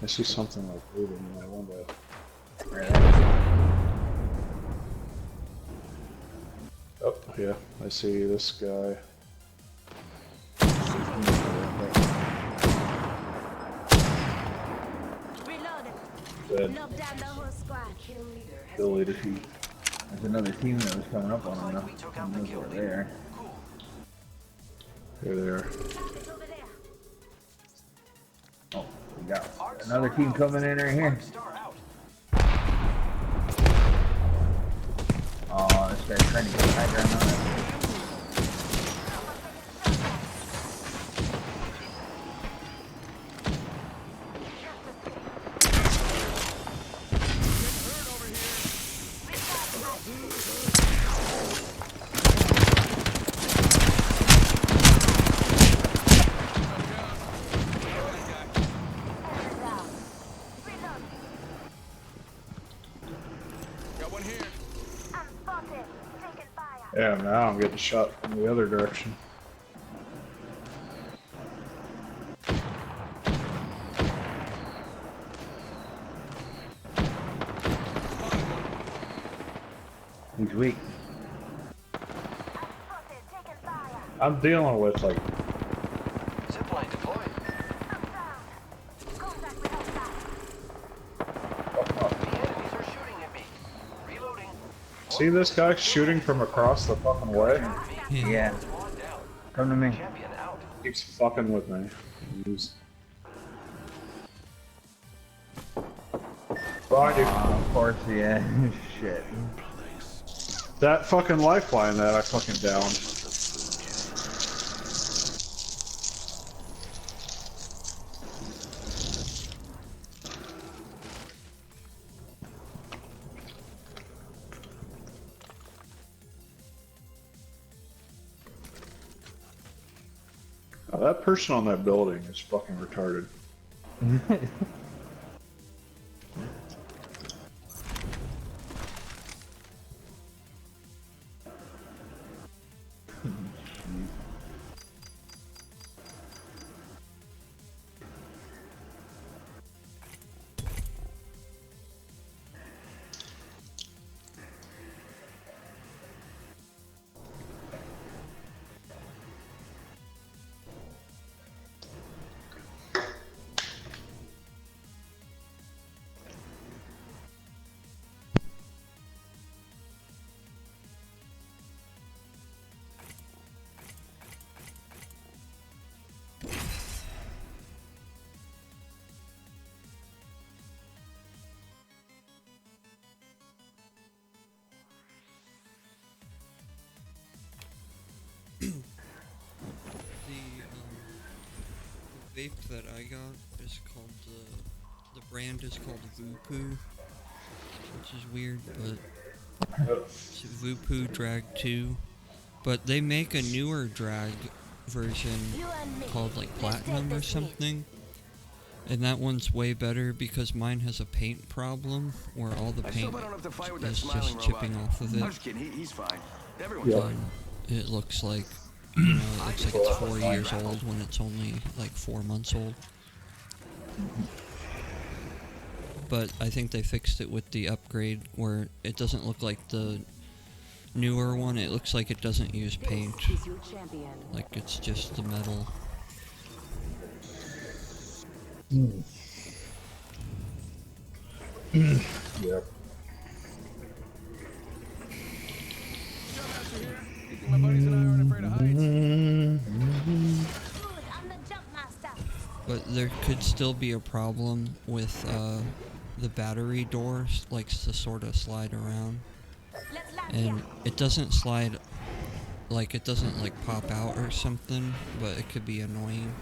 I see something like moving in that window. Oh, yeah, I see this guy. Reloaded. Dead. Knock down the whole squad. Ability to defeat. There's another team that was coming up on them though. And those were there. There they are. Oh, we got another team coming in right here. Oh, this guy's trying to get high ground on it. Got one here. Yeah, now I'm getting shot from the other direction. He's weak. I'm dealing with like Zipline deployed. The enemies are shooting at me. Reloading. see this guy shooting from across the fucking way? Yeah. Come to me. Champion out. Keeps fucking with me. He's... Behind you. Of course, yeah. Shit. That fucking lifeline that I fucking downed. Now, that person on that building is fucking retarded. vape that I got is called the brand is called Voopoo, which is weird, but it's Voopoo Drag 2. But they make a newer drag version called like Platinum or something. And that one's way better because mine has a paint problem where all the paint is just chipping off of it. I'm just kidding. He's fine. It looks like, you know, it looks like it's 4 years old when it's only like 4 months old. But I think they fixed it with the upgrade where it doesn't look like the newer one. It looks like it doesn't use paint. Like it's just the metal. Yep. My buddies and I aren't afraid of heights. But there could still be a problem with the battery doors, like to sort of slide around. And it doesn't slide, like it doesn't like pop out or something, but it could be annoying.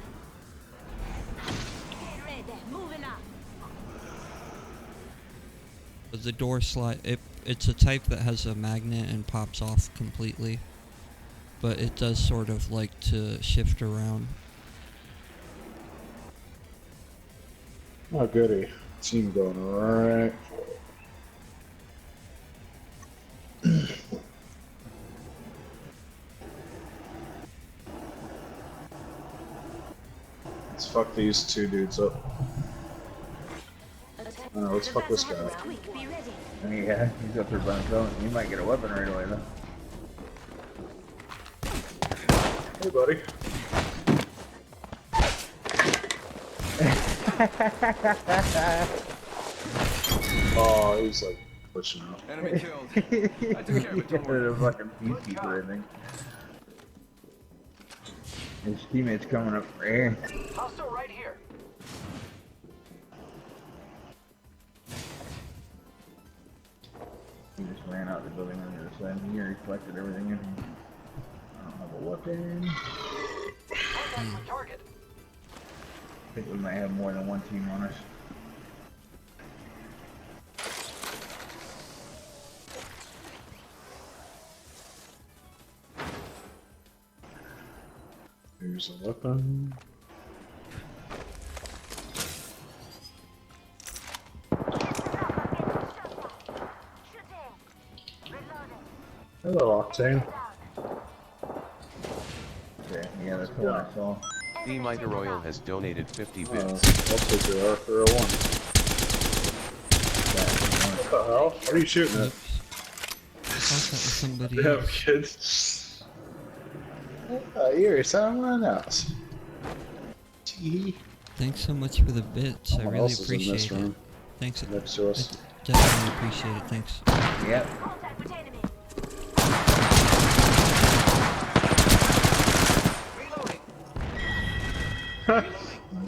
But the door slide, it's a type that has a magnet and pops off completely. But it does sort of like to shift around. Oh, goody. Team going right. Let's fuck these two dudes up. Let's fuck this guy. Yeah, he's up there by himself. He might get a weapon right away though. Hey, buddy. Oh, he's like pushing out. Enemy killed. I took care of it. Don't worry. A fucking peacekeeper, I think. His teammates coming up right here. Hostile right here. He just ran out the building on the other side. He reflected everything in him. I don't have a weapon. Contact with target. I think we might have more than one team on us. Here's a weapon. Hello, Octane. Yeah, that's what I saw. D Mitre Royal has donated 50 bits. I'll take your R401. What the hell? What are you shooting at? I thought that was somebody Yeah, else. kids. You're someone else. Thanks so much for the bits. I Someone really else is in this appreciate it. room. Thanks. Next to us. I definitely appreciate it. Thanks. Yep.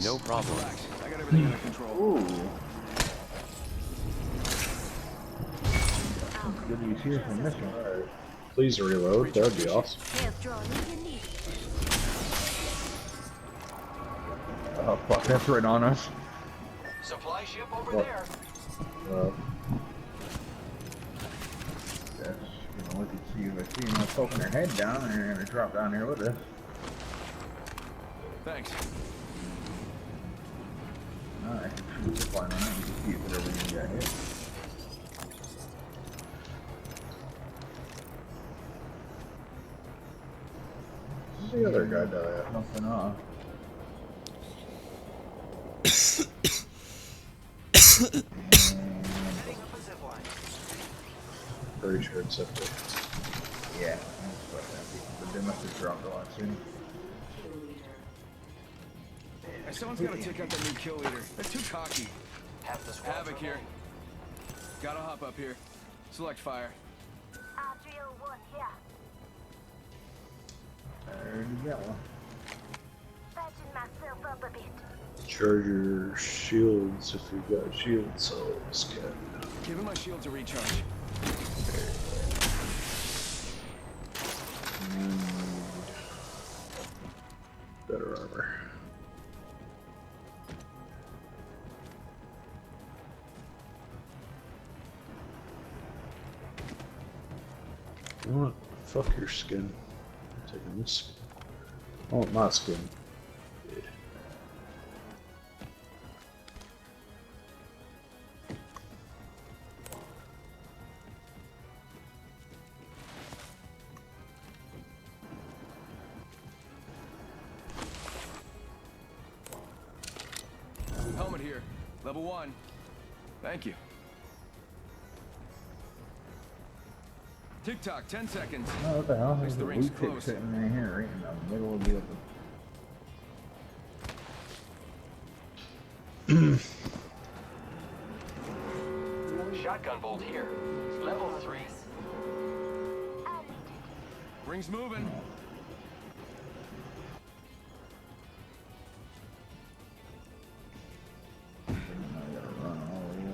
No problem. I got everything under control. Ooh. Good news here from this one. Alright. Please reload. That would be awesome. Oh fuck, that's right on us. Supply ship over What? there. That's, look and see if I see them poking their head down and they're gonna drop down here with us. Thanks. Alright, shoot the fly on it and see if it ever got hit. Where's the other guy die at? Nothing off. Pretty sure it's up there. Yeah, that's what that. But they must have dropped a lot soon. Hey, someone's got to take out that new kill leader. They're too cocky. Havoc here. Gotta hop up here. Select fire. I already got one. Charge your shields if you've got shield cells, Cat. Give him my shield to recharge. Better armor. You know what? Fuck your skin. I'm taking this skin. Oh, my skin. Yeah. Helmet here. Level 1. Thank you. Tick-tock, 10 seconds. Oh, what the hell? Thinks There's the a ring's loot tick close. sitting right here, right in the middle of the open. Shotgun bolt here. Level 3. Ring's moving. I gotta run all the way.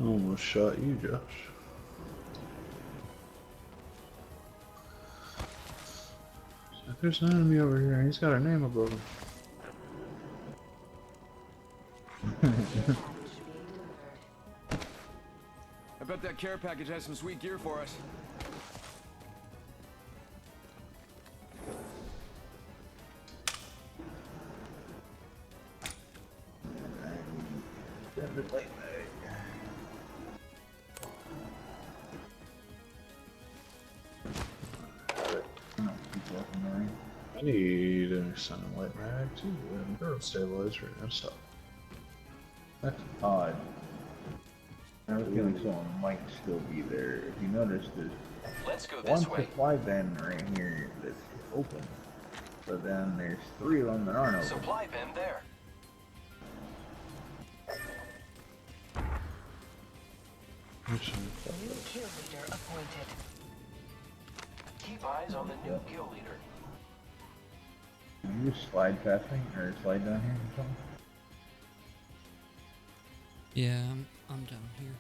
I almost shot you, Josh. There's an enemy over here, and he's got a name above him. I bet that care package has some sweet gear for us. I need an extended light mag too, and barrel stabilizer and stuff. That's odd. I have a feeling someone might still be there. If you notice, there's Let's go one this way. supply bin right here that's open. But then there's 3 of them that aren't open. Supply bin there. New kill leader appointed. Keep eyes on the new kill leader. Can you just slide past me or slide down here or something? Yeah, I'm down here.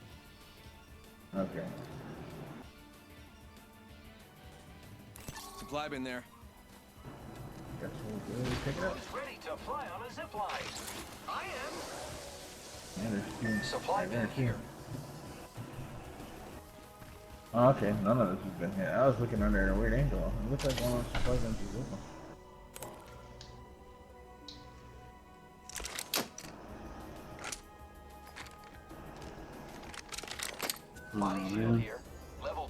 Okay. Supply bin there. Guess we'll go pick it up. Who's ready to fly on a zip line? I am. Yeah, there's 2. Supply right bin there, here. too. Oh, okay, none of this has been hit. I was looking under at a weird angle. It looks like one of those supply bins is open. Body shield here. Level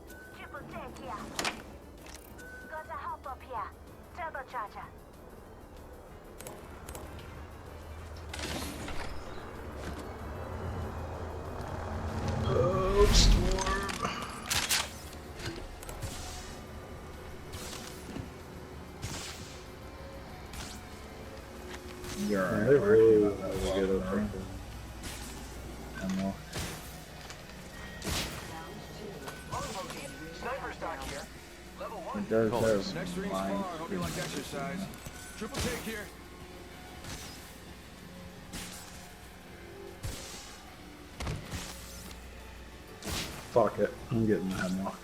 2. Triple tank here. Got a hop up here. Turbocharger. Oh, storm. You're alright. They really About that want to walk get up around. there. Ammo. Longbow team. Sniper stock here. Level 1. It does have Next ring's far. mines. Hope you like exercise. Triple take here. Fuck it. I'm getting the hemlock.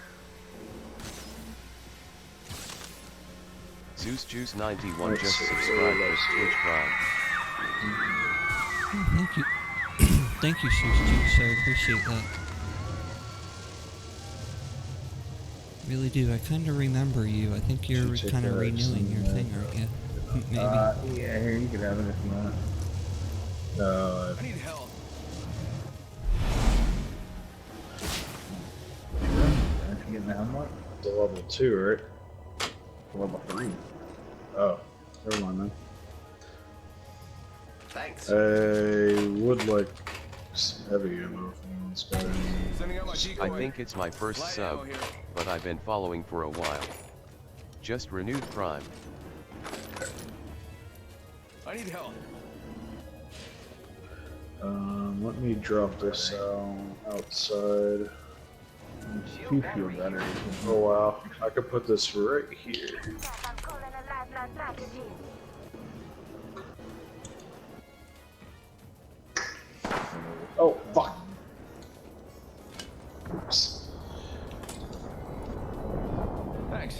Zeus Juice 91 Right, just so subscribed let's to see. Twitch Prime. Oh, thank you. Thank you, Juice. I appreciate that. Really do. I kind of remember you. I think you're Should take kind of that renewing your some, thing, aren't you? Maybe. Yeah, here, you can have it if you want. I need help. Aren't you getting the hemlock? The level 2, right? Level 3. Oh, never mind then. Thanks. I would like some heavy ammo if anyone's got any. Sending out my decoy. I think it's my first Light sub, ammo here. but I've been following for a while. Just renewed Prime. I need help. Let me drop this outside. You feel better. Oh wow, I could put this right here. I'm calling a lifeline package in. Oh, fuck. Oops. Thanks.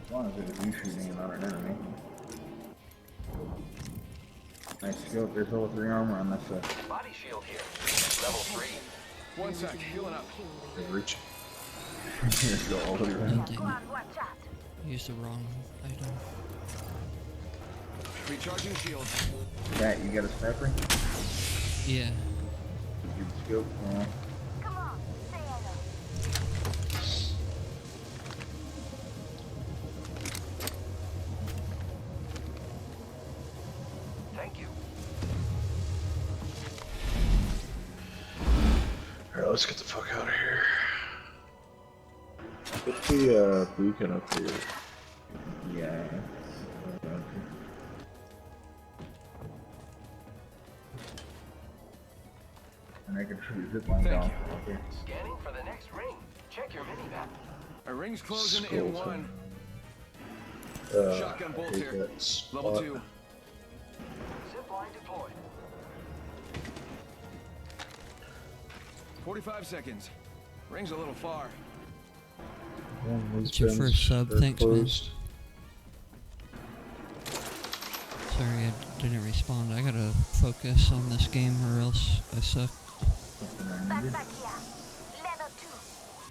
As long as it is you shooting and not an enemy. Nice skill. There's level 3 armor on this side. Body shield here. Level 3. 1 sec, healing up. Good reach. Let's go all the way around. Use the wrong item. Recharging shield. Cat, you got a sniper? Yeah. Good skill. Yeah. Thank you. Alright, let's get the fuck out of here. Get the beacon up here. Yeah. And I can shoot zip line down. Okay. Scanning for the next ring. Check your mini map. A ring's closing in Scroll 1. Shotgun bolt take here. that spot. Level 2. Zip line deployed. 45 seconds. Ring's a little far. It's your first sub. Thanks, man. Sorry, I didn't respond. I gotta focus on this game or else I suck.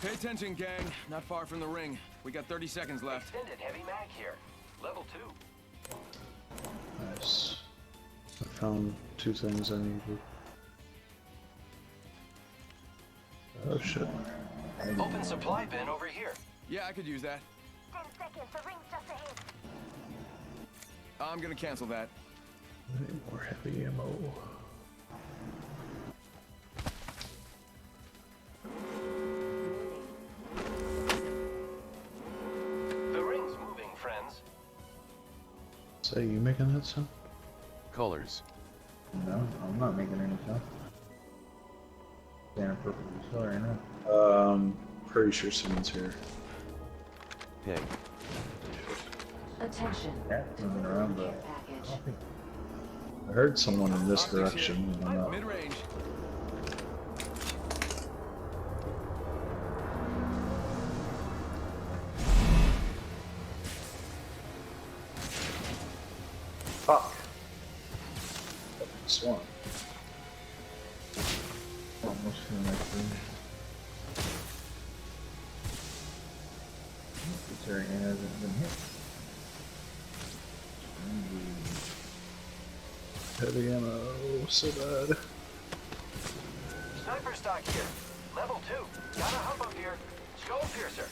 Pay attention, gang. Not far from the ring. We got 30 seconds left. Extended heavy mag here. Level 2. Nice. I found 2 things I needed. Oh shit. Open supply bin over here. Yeah, I could use that. 10 seconds, the ring's just ahead. I'm gonna cancel that. I need more heavy ammo. The ring's moving, friends. Say, you making that sound? Colors. No, I'm not making any sound. Standing perfectly still right now. Pretty sure someone's here. Ping. Attention. Cat's moving around, but I heard someone in this direction. I don't know. Mid-range. Fuck. Swan. Almost to the next room. This area hasn't been hit. Heavy ammo, so bad. Sniper stock here. Level 2. Gotta hop up here. Skull piercer.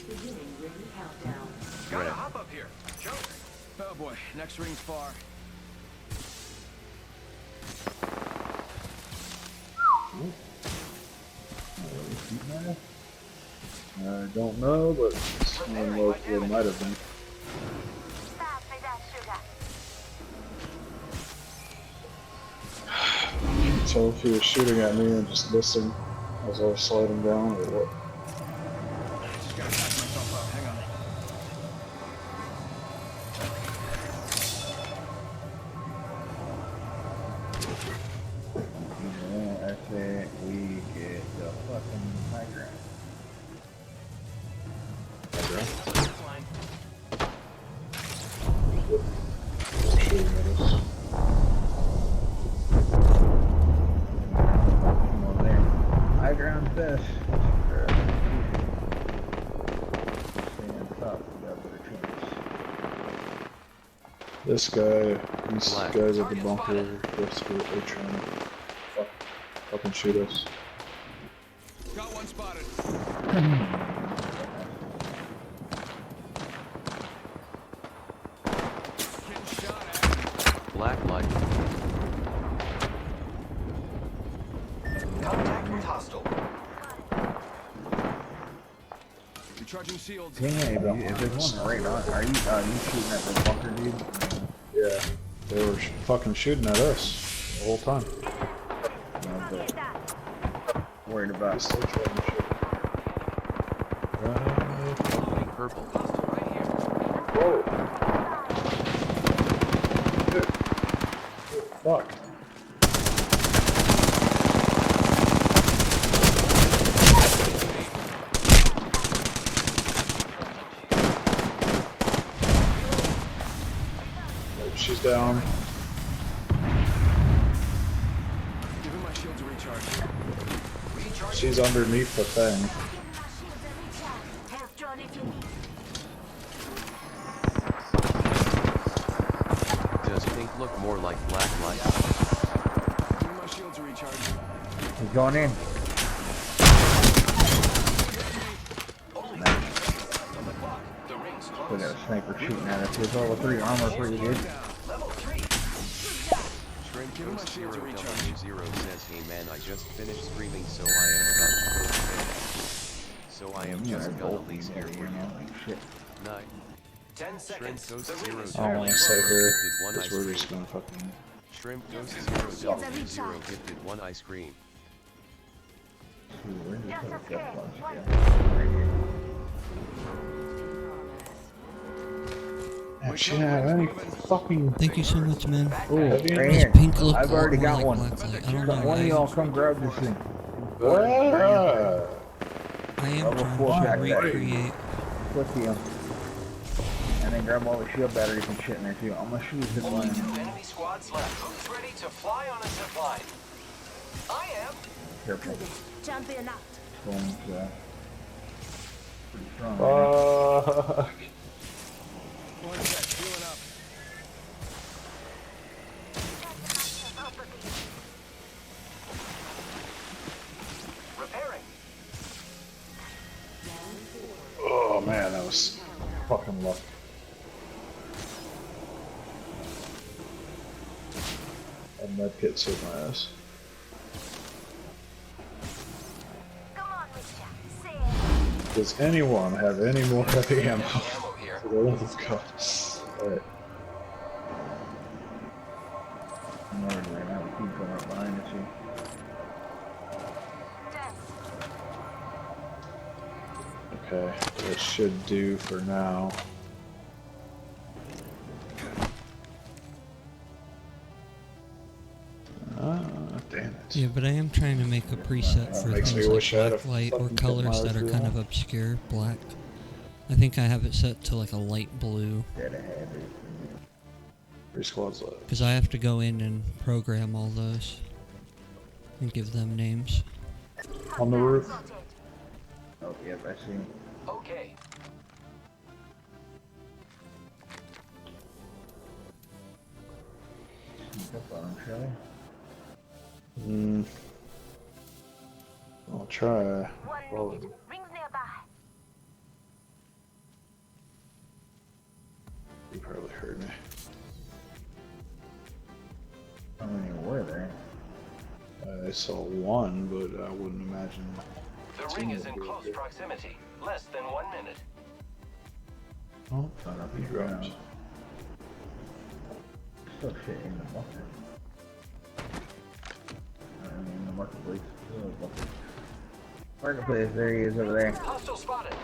Beginning ring countdown. Gotta hop up here. Jump. Oh boy, next ring's far. I don't know, but someone locally might have been. So if he was shooting at me and just missing as I was sliding down, or what? Just gotta patch myself up. Hang on. Yeah, I say we get the fucking high ground. Shooting at us. Come on there. High ground best. Stay on top, we got a better chance. This guy, these guys at the bunker, desperately trying to fucking shoot us. Got one spotted. Getting shot at. Black light. Contact with hostile. Recharging shields. Dang it, if there's one right on, are you shooting at the bunker, dude? Yeah, they were fucking shooting at us the whole time. No, but worried about Still trying to shoot. Purple. Whoa! Fuck. she's down. Giving my shield to recharge. She's underneath the thing. Does pink look more like black light? Giving my shield to recharge. He's going in. We got a sniper shooting at us. Here's level 3 armor pretty good. Shrimp Ghost 0W0 says, hey man, I just finished streaming, so I am about to go to bed. So I am just gonna leave here for you. Night. 10 seconds. Shrimp Ghost I don't want to stay here. gifted one Because ice we're cream. just gonna fucking. Shrimp Ghost 0W0 gifted one ice cream. Actually, yeah, any fucking. Thank you so much, man. Oh, Does man. pink look I've more already got like one. black light? I don't know. One of y'all come grab this thing. I am Level trying 4 to back there. recreate. Flip you. And then grab all the shield batteries and shit in there too. I'm gonna shoot zip Only line. 2 enemy squads left. Who's ready to fly on a zip line? I am. Careful. Champion out. Going pretty strong. One set, healing up. Repairing. Oh man, that was fucking luck. And that pit saved my ass. Does anyone have any more heavy ammo? For the love of God. Alright. I'm worried right now. We keep going up behind us here. Okay, that should do for now. Ah, damn it. Yeah, but I am trying to make a preset for makes me things like wish I had a black light or fucking colors that are Kit kind of obscure. Black. I think I have it set to like a light blue. Three squads left. Because I have to go in and program all those. And give them names. On the roof. Oh, yep, I see. Okay. Sneak up on him, shall we? I'll try. Well, Rings nearby. you probably heard me. How many were there? I saw one, but I wouldn't imagine. The ring is in close proximity. Less than 1 minute. Oh, he dropped. Still shit in the bucket. I mean, in the marketplace. Marketplace, there he is over there. Hostile spotted.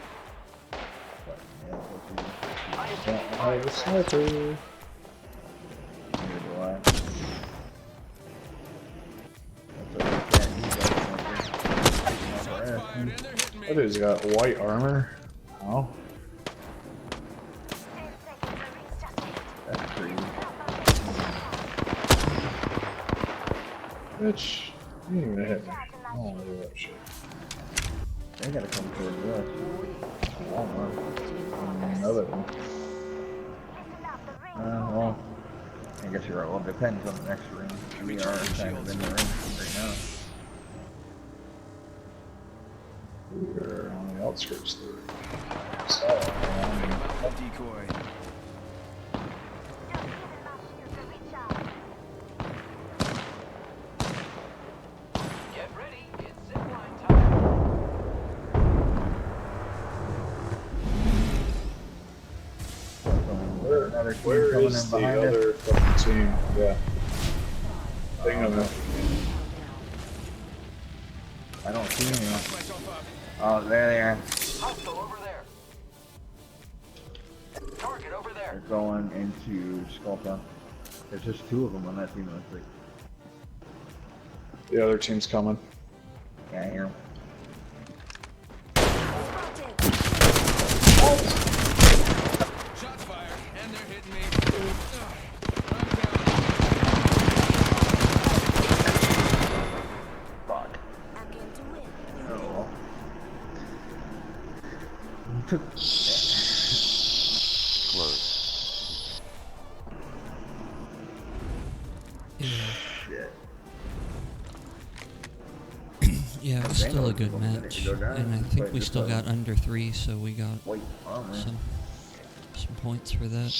I have a sniper. Neither do I. That dude's got white armor. Oh. That's crazy. Bitch, you didn't even hit me. I don't want to do that shit. They gotta come towards us. Oh, man. Another one. Well, I guess you're right. Well, it depends on the next ring. We are kind of in the ring right now. We're on the outskirts there. Decoy. Get ready. It's zipline time. Where is the other fucking team? Yeah. Thing of it. I don't see anyone. Oh, there they are. Hostile over there. Target over there. They're going into Skull Town. There's just 2 of them on that team, it looks like. The other team's coming. Yeah, I hear them. Shots fired, and they're hitting me. Close. Yeah. Shit. Yeah, it was Okay, still a no, good we're gonna match, go down and I and think fight we this, still got under 3, so we got white armor. some points for that.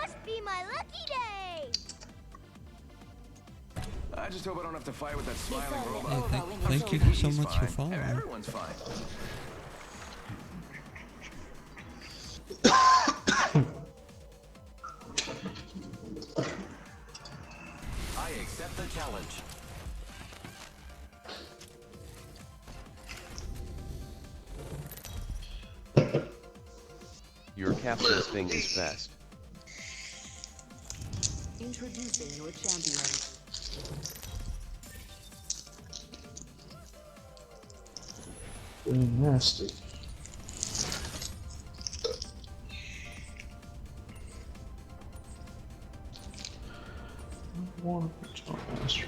Must be my lucky day! I just hope I don't have to fight with that smiling robot. Hey, thank you so He's much for fine. following. Everyone's fine. I accept the challenge. Your captain's thing is fast. Introducing your champion. Nasty. One master.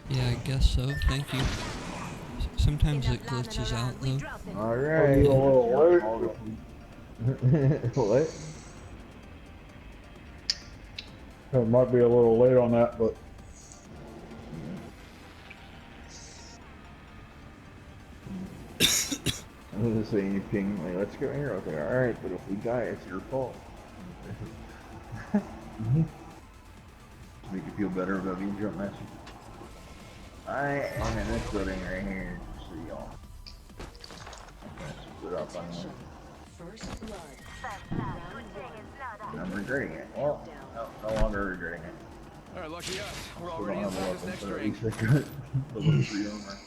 Yeah, I guess so. Thank you. Sometimes it glitches out though. Alright. What? It might be a little late on that, but I was just saying you ping like, let's go here. Okay, alright, but if we die, it's your fault. Make you feel better about being jump master. I am in this building right here, just so y'all. Okay, split up on one. First blood. I'm regretting it. Well, no longer regretting it. All right, lucky us. We're Still already don't have a inside this weapon, next but at ring. least I got the little free armor.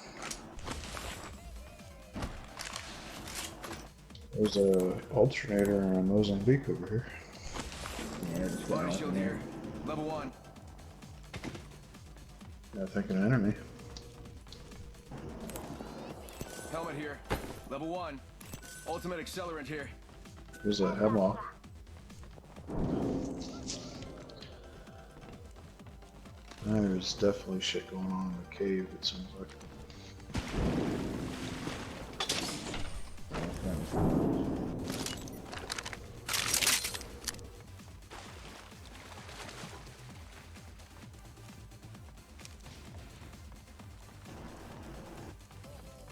there's a alternator and a Mozambique over here. Yeah, just got Body nothing shield there. here. Level 1. I think an enemy. Helmet here. Level 1. Ultimate accelerant here. There's a hemlock. There's definitely shit going on in the cave, it seems like.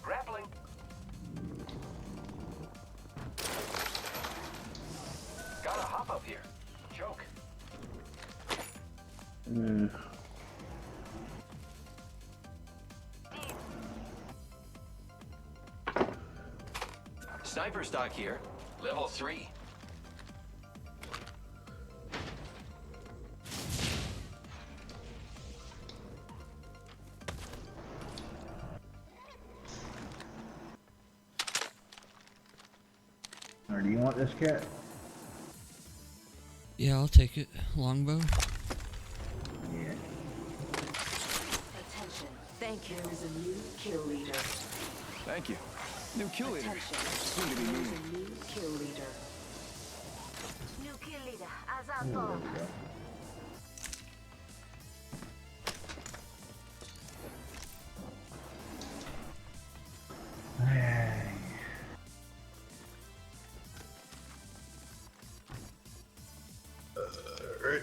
Grappling. Gotta hop up here. Joke. Yeah. Sniper stock here. Level 3. Or do you want this cat? Yeah, I'll take it. Longbow. Yeah. Attention. Thank you. There is a new kill leader. Thank you. New kill leader. Attention. Soon to be There new. is a new kill leader. New kill leader, as Oh, I there thought. we go. Alright.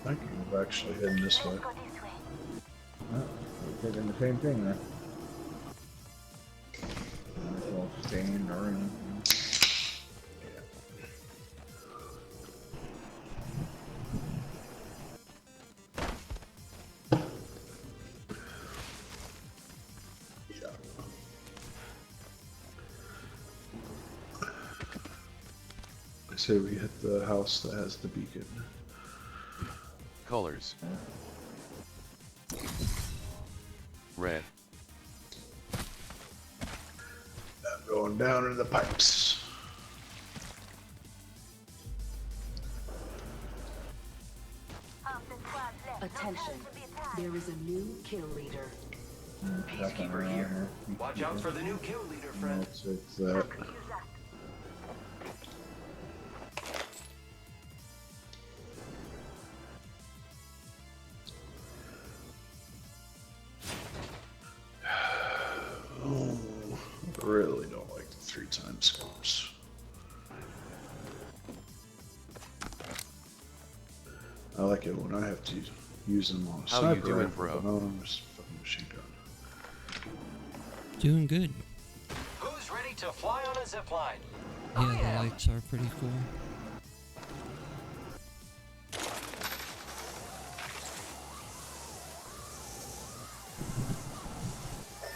I think I'm actually heading this way. Oh, we're taking the same thing then. We'll stand around. I say we hit the house that has the beacon. Colors. Red. I'm going down in the pipes. Attention. There is a new kill leader. Peacekeeper here. Watch out for the new kill leader, friend. I'll take that. Oh, I really don't like the 3x scopes. I like it when I have to use them on a How sniper you doing, rifle, bro? but not on this fucking machine gun. Doing good. Who's ready to fly on a zip line? Yeah, the lights are pretty cool.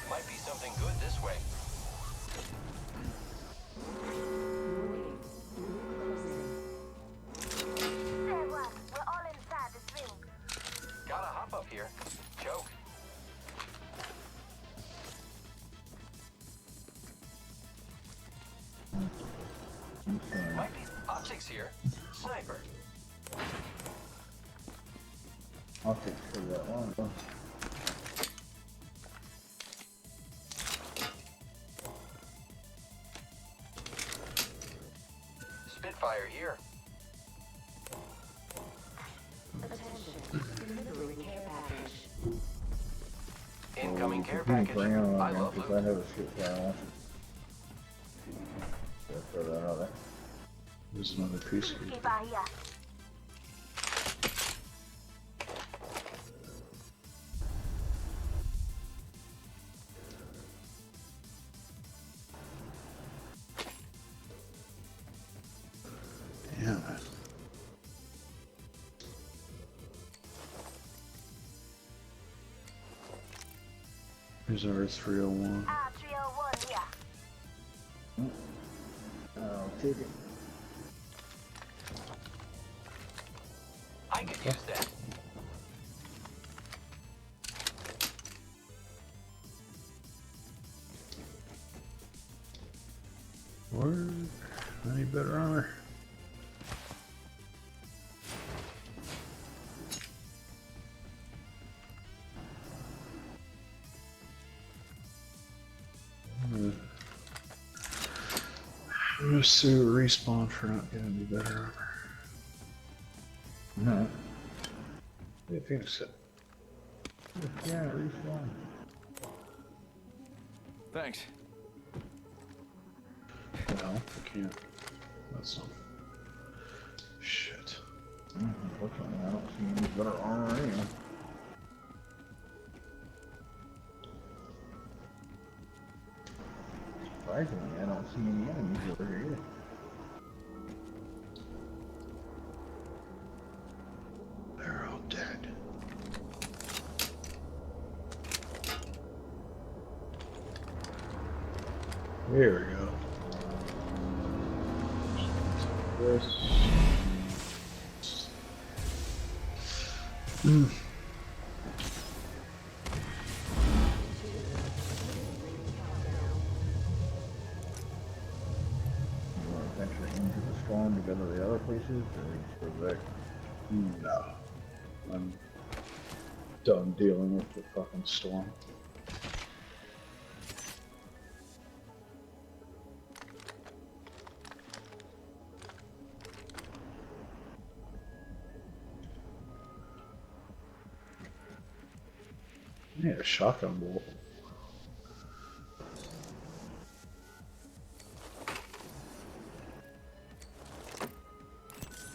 Might be something good this way. We're all inside this ring. Gotta hop up here. Joke. Might be optics here. Sniper. I'll take for that one. Spitfire here. Incoming care package. Bring it on I again, love because loot. I have a Spitfire. I want to throw that out there. There's another piece here. Keep out here. Damn it. Here's our 301. 301 here. I'll take it. I could use that. Word. I need better armor. I'm gonna sue Respawn for not giving me better armor. No. Yeah, fix it. Yeah, respawn. Thanks. No, I can't. That's not. Shit. Unfortunately, I don't see any better armor anyway. Surprisingly, I don't see any enemies over here either. They're all dead. Here we go. This. You want to venture into the storm to go to the other places, or just go back? No. I'm done dealing with the fucking storm. Yeah, shotgun bolt.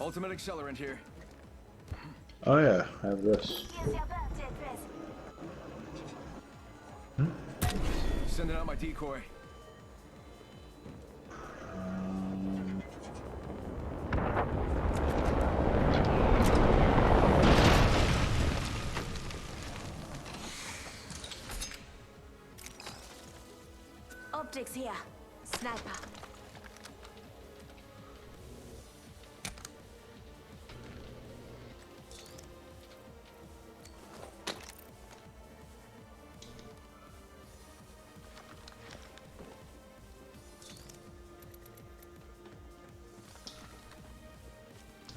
Ultimate accelerant here. Oh yeah, I have this. Sending out my decoy. Optics here. Sniper.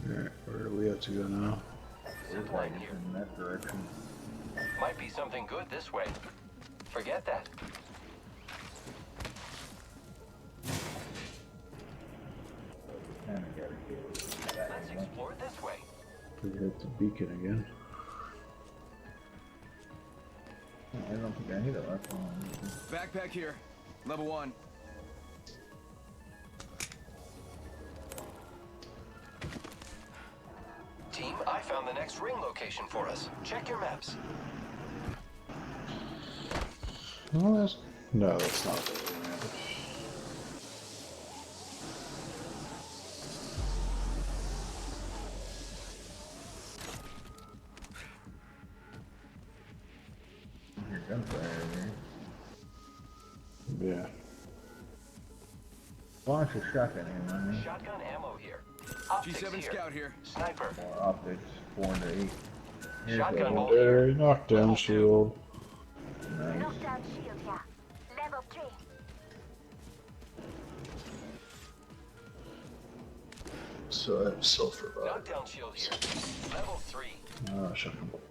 Alright, where do we have to go now? Zipline here. In that direction. Might be something good this way. Forget that. And I gotta get that Let's anyway. explore this way. We hit the beacon again. I don't think I hit it last one. Backpack here. Level 1. Team, I found the next ring location for us. Check your maps. No, that's not. I hear gunfire over here. Yeah. Launch a shotgun in on me. Shotgun ammo here. Optics G7 here. scout here. Sniper. More optics. 4 and 8. Here's Shotgun the bolt here. Legendary knockdown shield. nice. Knockdown shield here. Level 3. So I have sulfur body. Knockdown shield here. Level 3. Oh, shotgun bolt.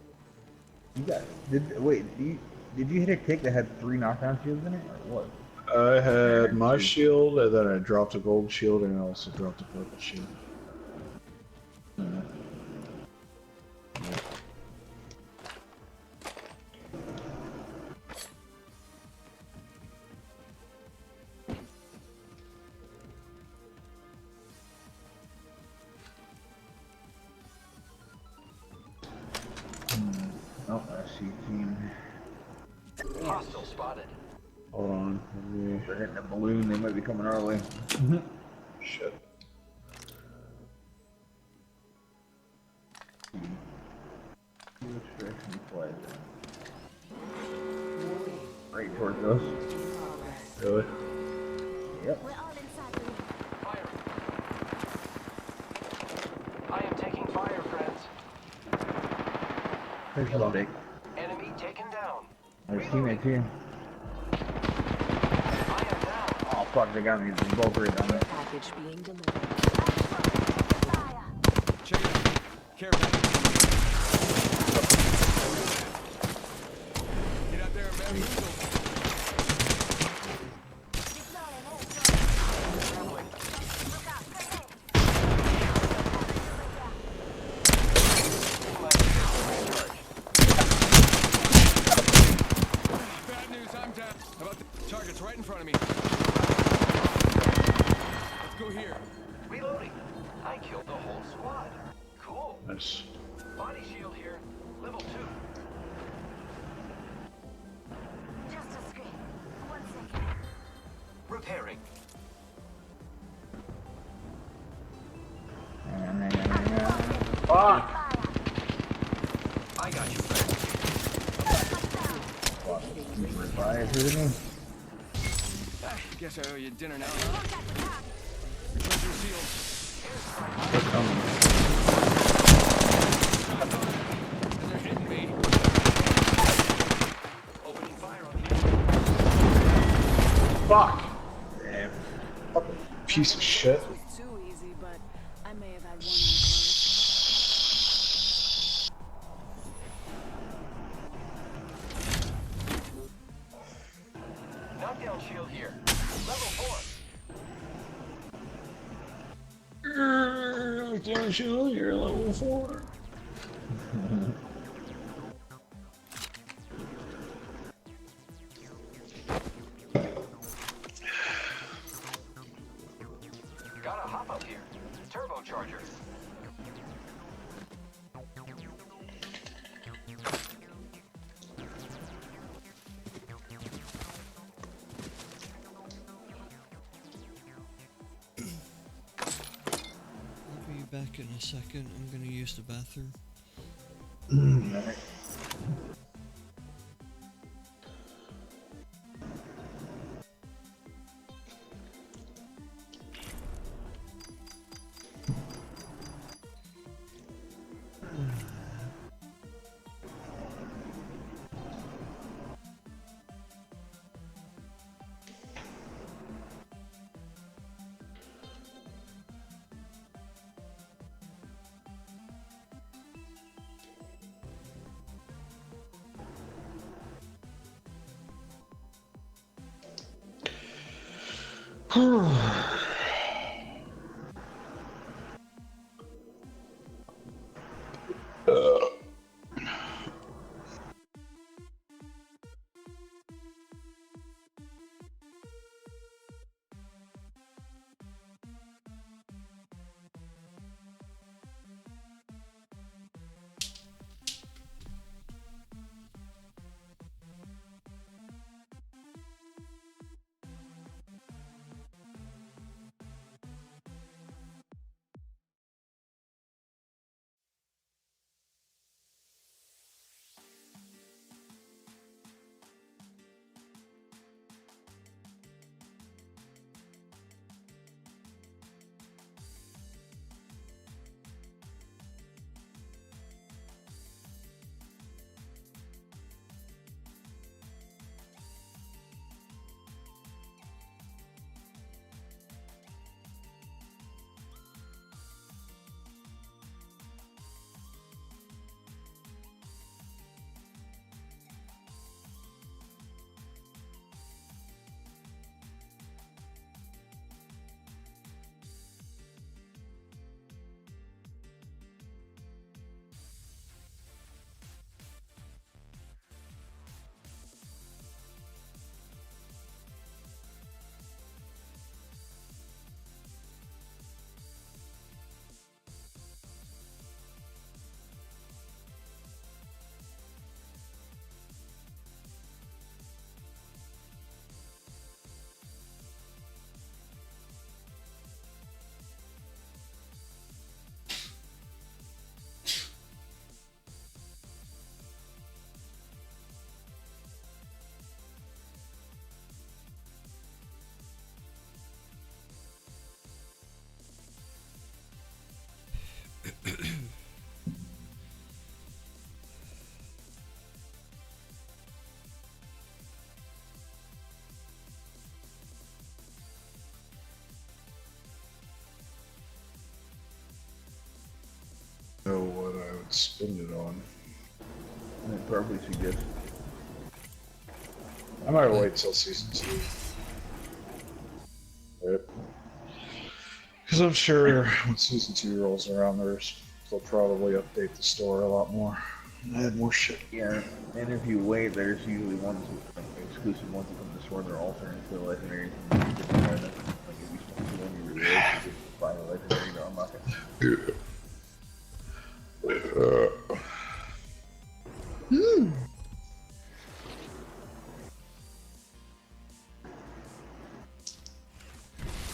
You got did you hit a kick that had 3 knockdown shields in it or what? I had my shield, and then I dropped a gold shield, and I also dropped a purple shield. Oh, I see team. Hostile spotted. Hold on. They're hitting a balloon. They might be coming our way. Shit. Which direction he flies in? Right towards us. Really? Yep. We're all inside the ring. Fire. I am taking fire, friends. There's a mistake. Enemy taken down. There's teammates here. I am down. Oh fuck, they got me. They're both right on it. Package being delivered. Fire. Check it out. Care package. Get out there and bamboozle. Scrambling. Look out. Grenade. Bad news, I'm down. How about the target's right in front of me? Let's go here. Reloading. I killed the whole squad. Cool. Nice. Body shield here. Level 2. Just a screen. 1 second. Repairing. Fuck! I got you, friend. Fire through me. Guess I owe you dinner now. Return to your shield. They're coming. And they're hitting me. Opening fire on Fuck! Damn. Fucking piece of shit. This was too easy, but I may have had one you. Knockdown shield here. Level 4. Knockdown shield, you're level 4. back in a second. I'm gonna use the bathroom. Alright. Know what I would spend it on. I'd probably suggest. I might wait till season 2. Yep. Because I'm sure when season 2 rolls around, they'll probably update the story a lot more and add more shit. Yeah, and if you wait, there's usually ones like exclusive ones that come to Sword that are alternate to legendary. Like if you spend too long in your race, you just buy a legendary to unlock it.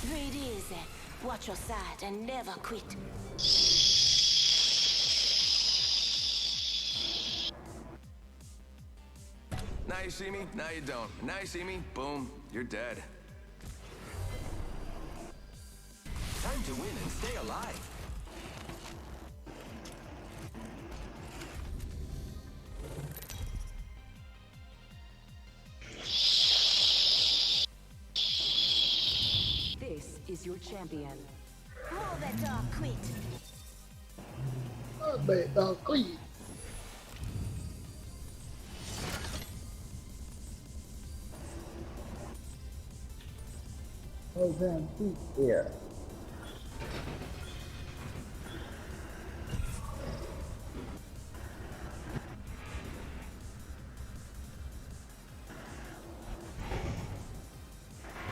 Breathe easy, watch your side, and never quit. Now you see me, now you don't. Now you see me, boom, you're dead. Time to win and stay alive. This is your champion. Roll that dog quit. I bet I'll quit. Oh, damn, yeah.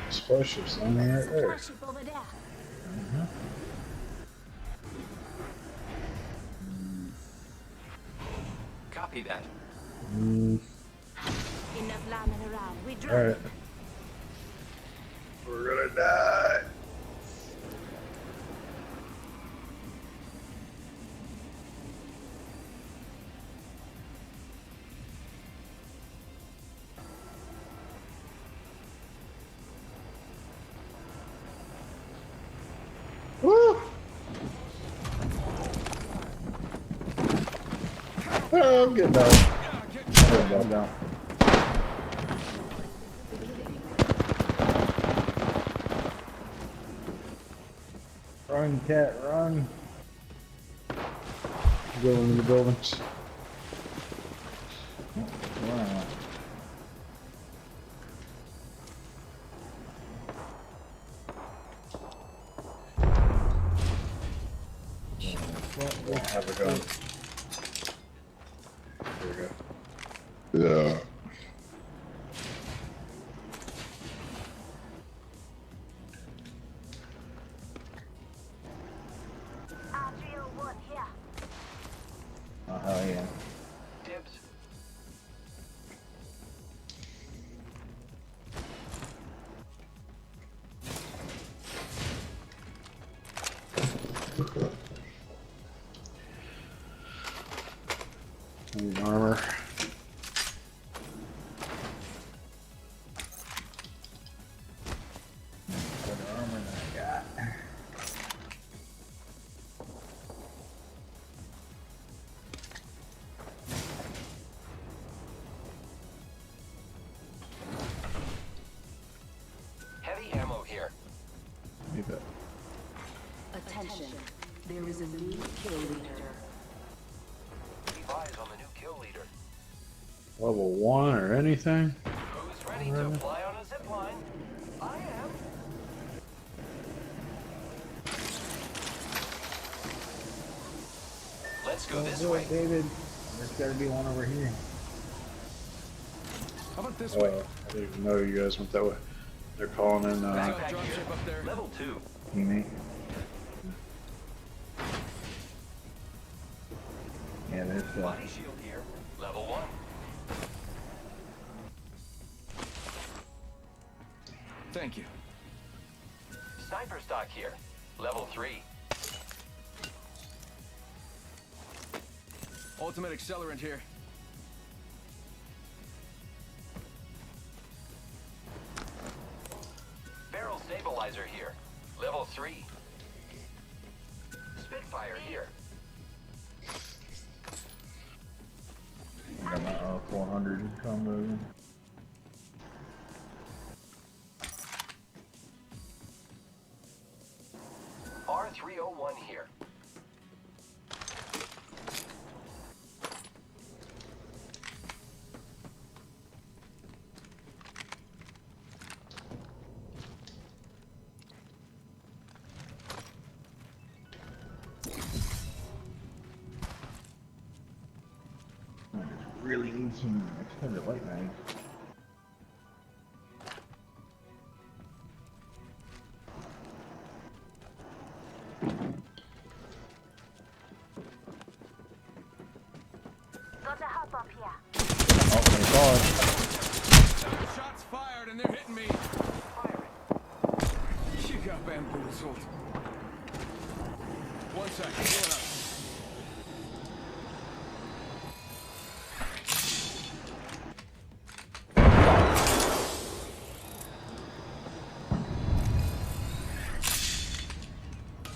Supply ship's landing right there. Ship over there. Copy that. Enough lambing around. We drop. Alright. We're gonna die. Oh, good dog. Good dog. Run, cat, run. Go into the buildings. Wow. Don't have a gun. There we go. Yeah. Oh, hell yeah. Dibs. Need armor. What armor I got? Heavy ammo here. Need that. Attention. There is a new kill leader. Keep eyes on the new kill leader. Level 1 or anything? Who's ready to fly on a zip line? I am. Let's go this way. David. There's gotta be one over here. How about this Oh, way? I didn't even know you guys went that way. They're calling in, Backpack here. Up there. Level 2. Teammate. Yeah, there's Body shield here. Level 1. Thank you. Sniper stock here. Level 3. Ultimate accelerant here. Barrel stabilizer here. Level 3. Spitfire here. I got my 400 combo. R301 here. I just really need some extended light mags. Got a hop up here. Oh, my God. Shots fired and they're hitting me. You got bamboozled. 1 second. Healing up.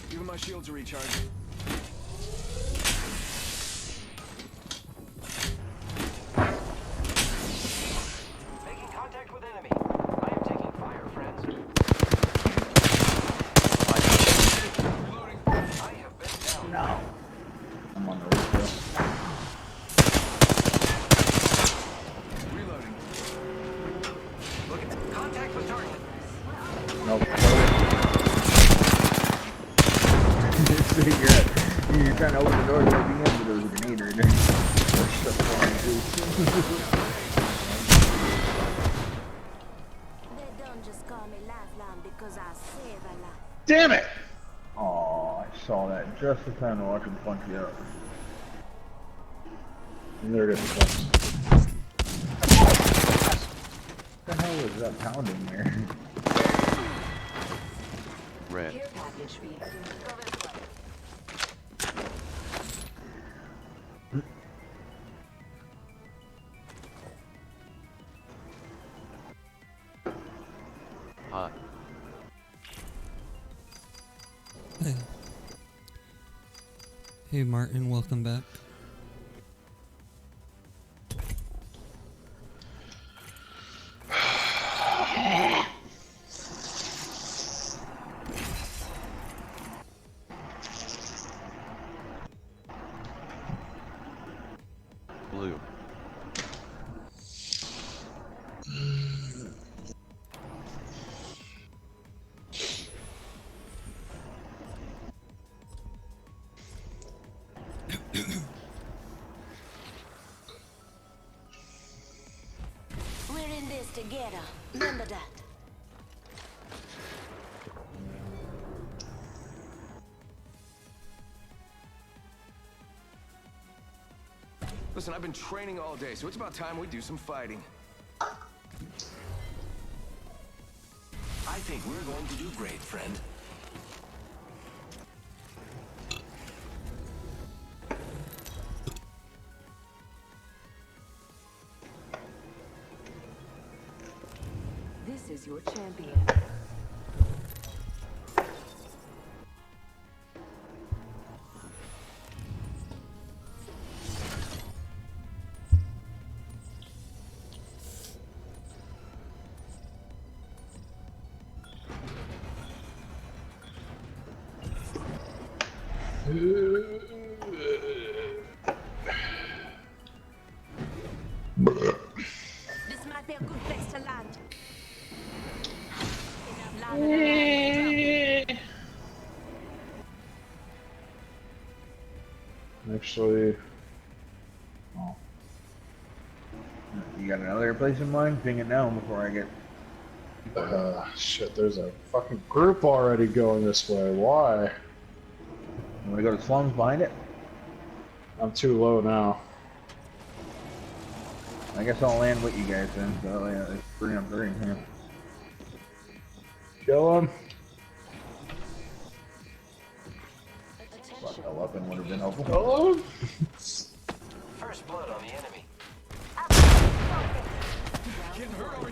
Giving my shields a recharge. Making contact with enemy. I am taking fire, friends. Reloading. I have been down. No. I'm on the roof. Reloading. Look at contact with target. Nope. You're trying to open the door to let me in, but there was a grenade right there. Shut the door, They don't just call me Lifeline because I save a lot. Damn it! Oh, I saw that just the time to watch him punch you out. And there it is. What the hell was that pounding there? Red. Care package being Hot. Hey Martin, welcome back. together. Remember that. Listen, I've been training all day, so it's about time we do some fighting. I think we're going to do great, friend. This is your champion. This might be a good place to land. Actually, Oh. You got another place in mind? Ping it down before I get. shit, there's a fucking group already going this way. Why? You want to go to slums behind it? I'm too low now. I guess I'll land with you guys then. So yeah, it's 3 on 3 here. Kill him. Fuck, a weapon would have been helpful. Kill him. First blood on the enemy. I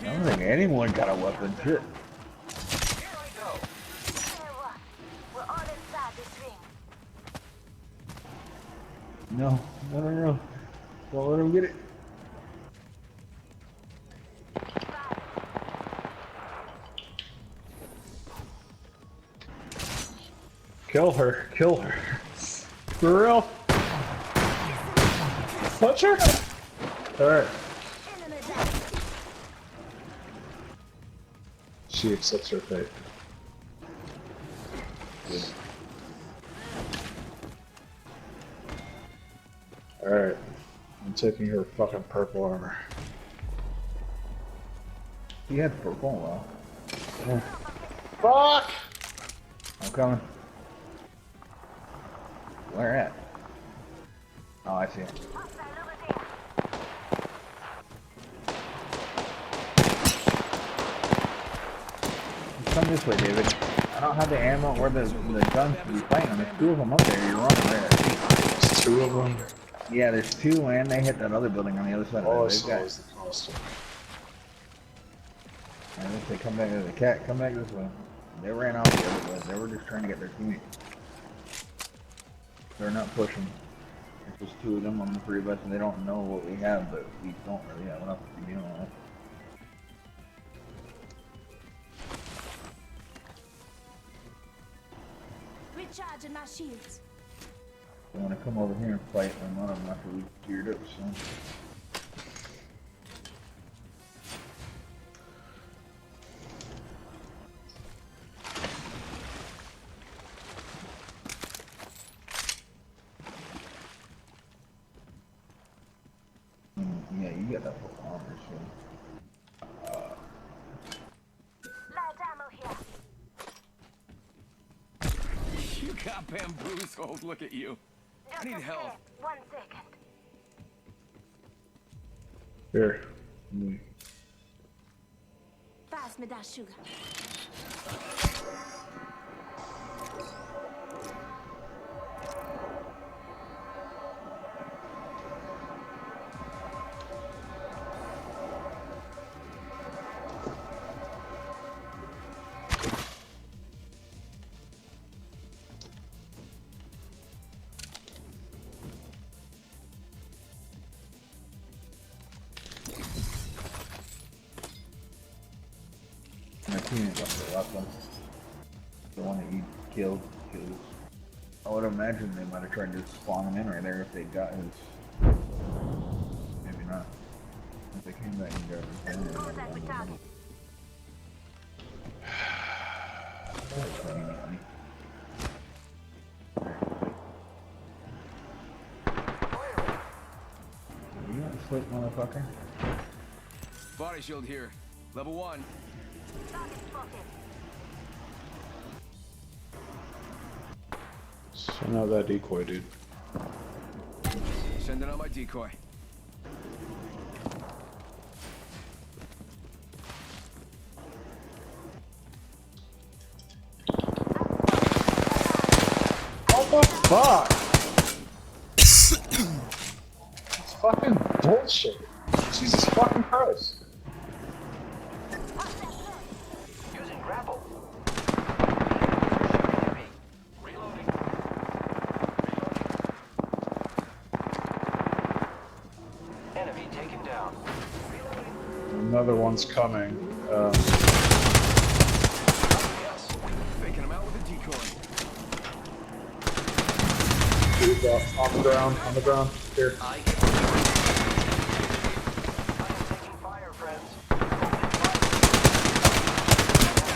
don't think anyone got a weapon. Shit. We're all inside this ring. No. Don't let him get it. Kill her. Kill her. For real. Punch her. Alright. She accepts her fate. Alright. I'm taking her fucking purple armor. He had purple, well. Fuck! I'm coming. Where at? Oh, I see it. Come this way, David. I don't have the ammo or the guns to be fighting them. There's 2 of them up there. You're running right at me. There's 2 of them? Yeah, there's 2 and they hit that other building on the other side All I of it. saw was the costume. I guess they come back to the cat. Come back this way. They ran off the other way. They were just trying to get their teammate. They're not pushing. It's just 2 of them on the 3 of us, and they don't know what we have, but we don't really have enough to begin with. Recharging my shields. They want to come over here and fight them on them after we geared up, so. Yeah, you got that full armor, so. Light ammo here. You got bamboozled. Look at you. I need help. 1 second. Here. Pass me that sugar. My teammate got the weapon. The one that you killed. I would imagine they might have tried to spawn him in right there if they got his. Maybe not. If they came back and grabbed his gun, they might have done it. You want to sleep, motherfucker? Body shield here. Level 1. Send out that decoy, dude. Sending out my decoy. What the fuck? It's fucking bullshit. Jesus fucking Christ. Using grapple. Reloading. Enemy taken down. Another one's coming. Faking him out with a decoy. Dude, on the ground, Here.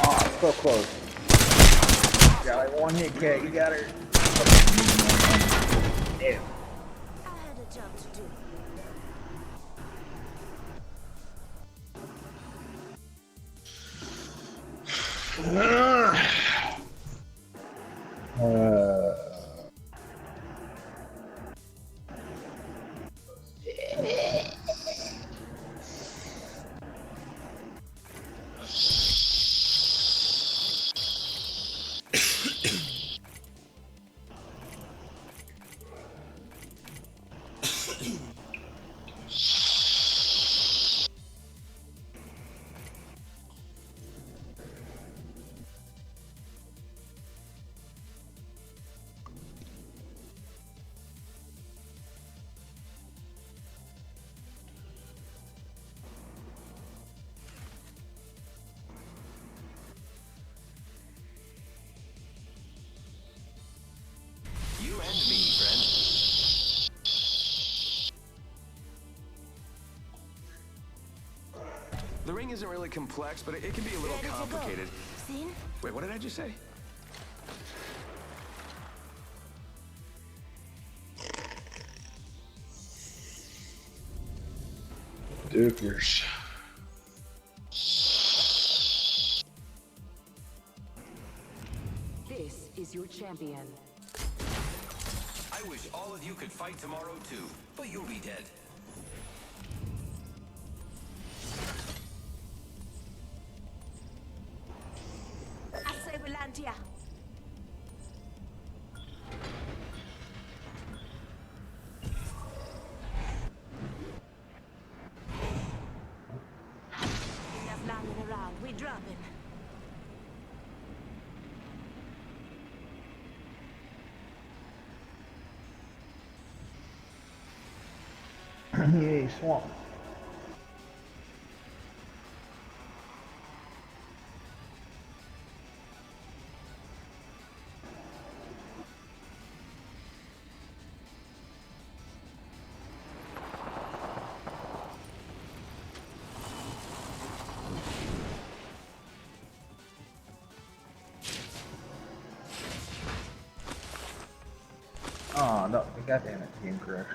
Oh, so close. Got like one hit, Cat. You got her. Damn. I had a job to do. You and me, friend. The ring isn't really complex, but it can be a little complicated. Seen? Wait, what did I just say? Dukers. This is your champion. I wish all of you could fight tomorrow too, but you'll be dead. Asegulantia. Enough lying around. We drop him. Yay, swamp. Oh, no, goddamn it, game crash.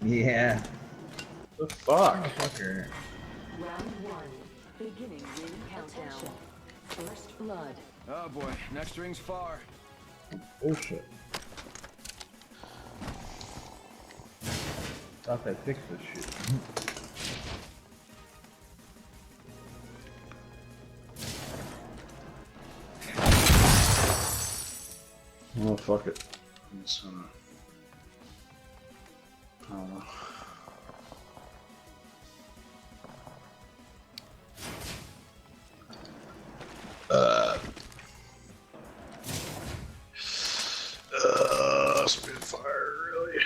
Yeah. The fuck? Motherfucker. Round 1. Beginning ring countdown. First blood. Oh boy, next ring's far. Bullshit. Thought they fixed this shit. Oh, fuck it. I'm just gonna... I don't know. Spitfire, really?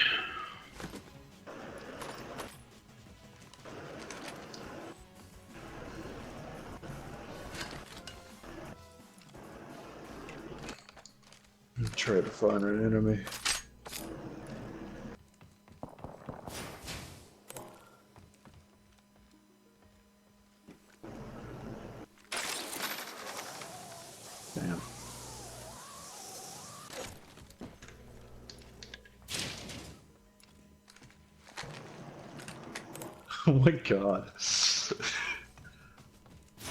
Try to find an enemy. Damn. Oh my god.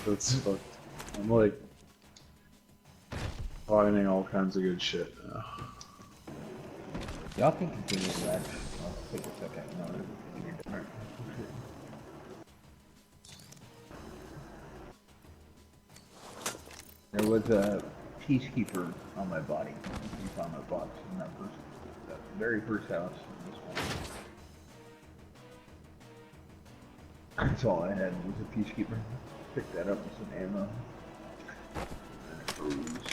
That's fucked. I'm like finding all kinds of good shit now. Y'all can continue the match. I'll take a second. No, you're different. There was a peacekeeper on my body. He found my box in that very first house. In this one. That's all I had was a peacekeeper. Picked that up with some ammo. And a cruise.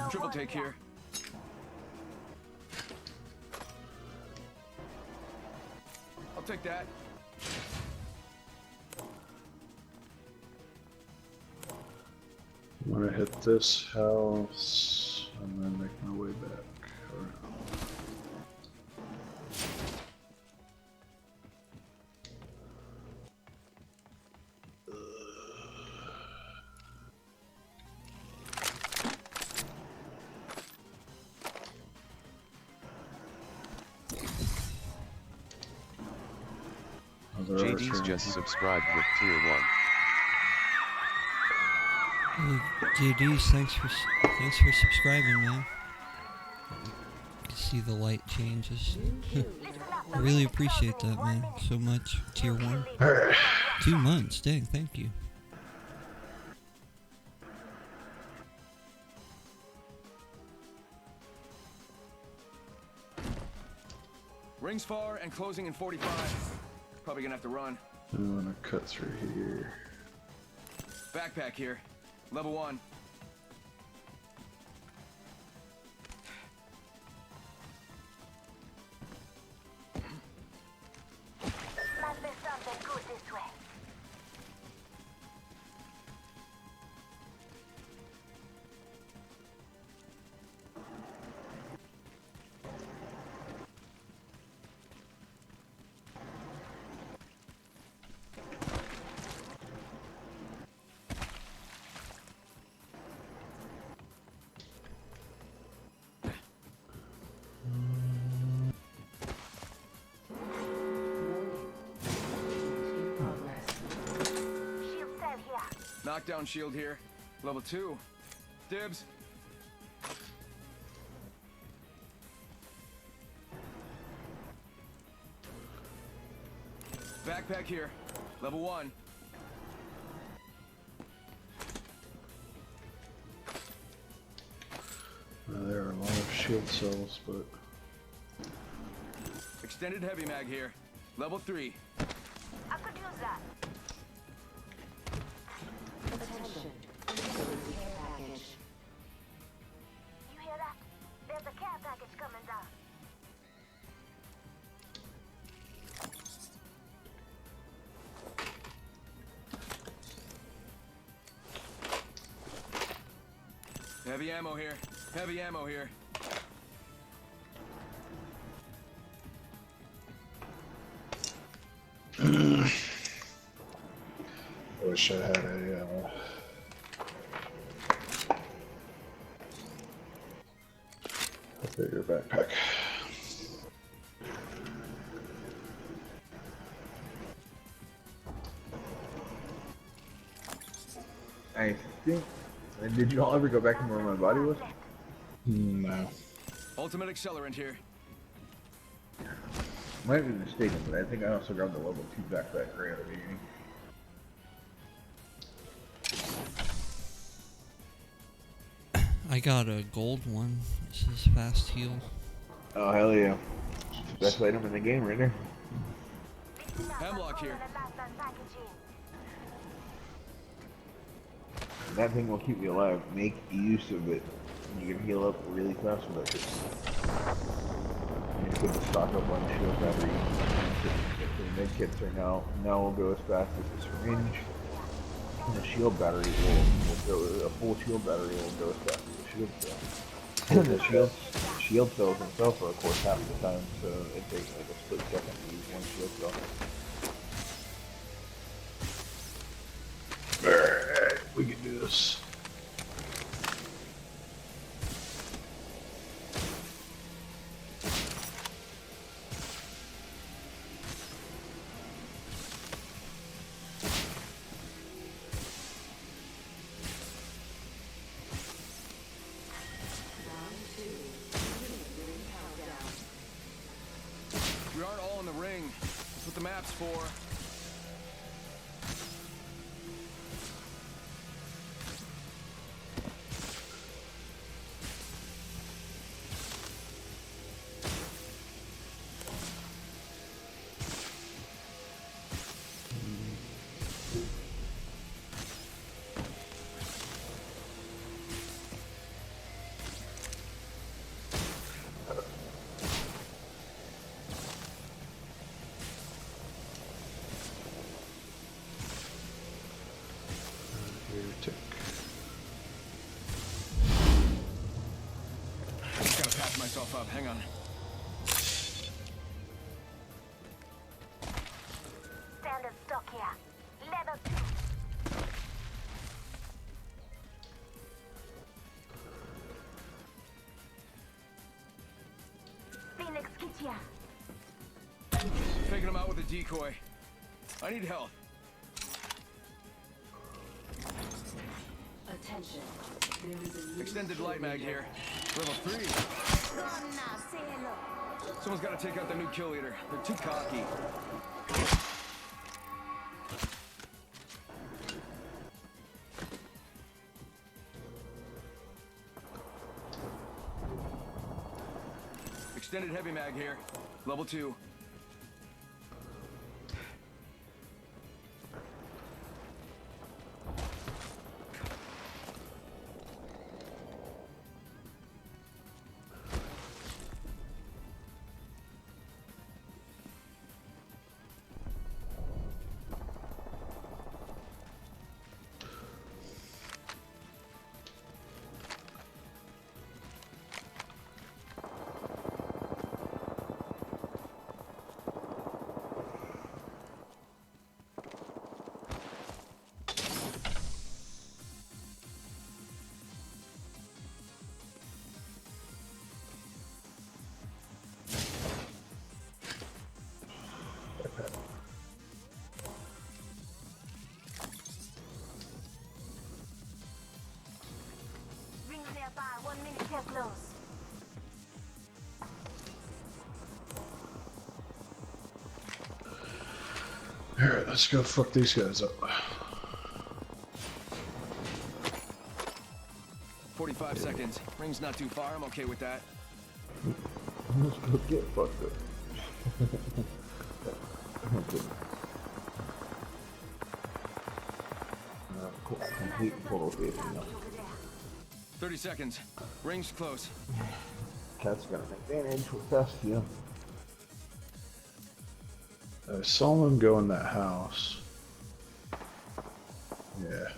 Triple take here. I'll take that. I'm gonna hit this house and then make my way back around. JD's just subscribed with tier 1. Hey, JD's, thanks for subscribing, man. You can see the light changes. I really appreciate that, man, so much. Tier 1. 2 months, dang, thank you. Rings far and closing in 45. Probably gonna have to run. I'm gonna cut through here. Backpack here. Level 1. Must be something good this way. Knockdown shield here. Level 2. Dibs. Backpack here. Level 1. There are a lot of shield cells, but... Extended heavy mag here. Level 3. I could use that. Attention. Care package. You hear that? There's a care package coming down. Heavy ammo here. Heavy ammo here. I wish I had a bigger backpack. I think. Did you all ever go back to where my body was? No. Ultimate accelerant here. Might be mistaken, but I think I also grabbed the level 2 backpack right at the beginning. I got a gold one. This is fast heal. Oh, hell yeah. Best item in the game right there. Hemlock here. That thing will keep you alive. Make use of it. You can heal up really fast with it. You can stock up on shield battery. The med kits are now will go as fast as the syringe. And the shield battery will go. A full shield battery will go as fast as the shield cell. The shield cells themselves are of course half the time, so it takes like a split second to use one shield cell. Alright, we can do this. We aren't all in the ring. That's what the map's for. I just gotta patch myself up. Hang on. Standard stock here. Level 2. Phoenix kit here. Taking him out with a decoy. I need help. Attention. There is a new Extended light mag here. Level 3. Someone's gotta take out the new kill leader. They're too cocky. Extended heavy mag here. Level 2. Rings nearby. 1 minute till close. Alright, let's go fuck these guys up. 45 seconds. Ring's not too far. I'm okay with that. Let's go get fucked up. Complete total faith in them. 30 seconds. Ring's close. Cat's got an advantage with best, yeah. I saw them go in that house. Yeah.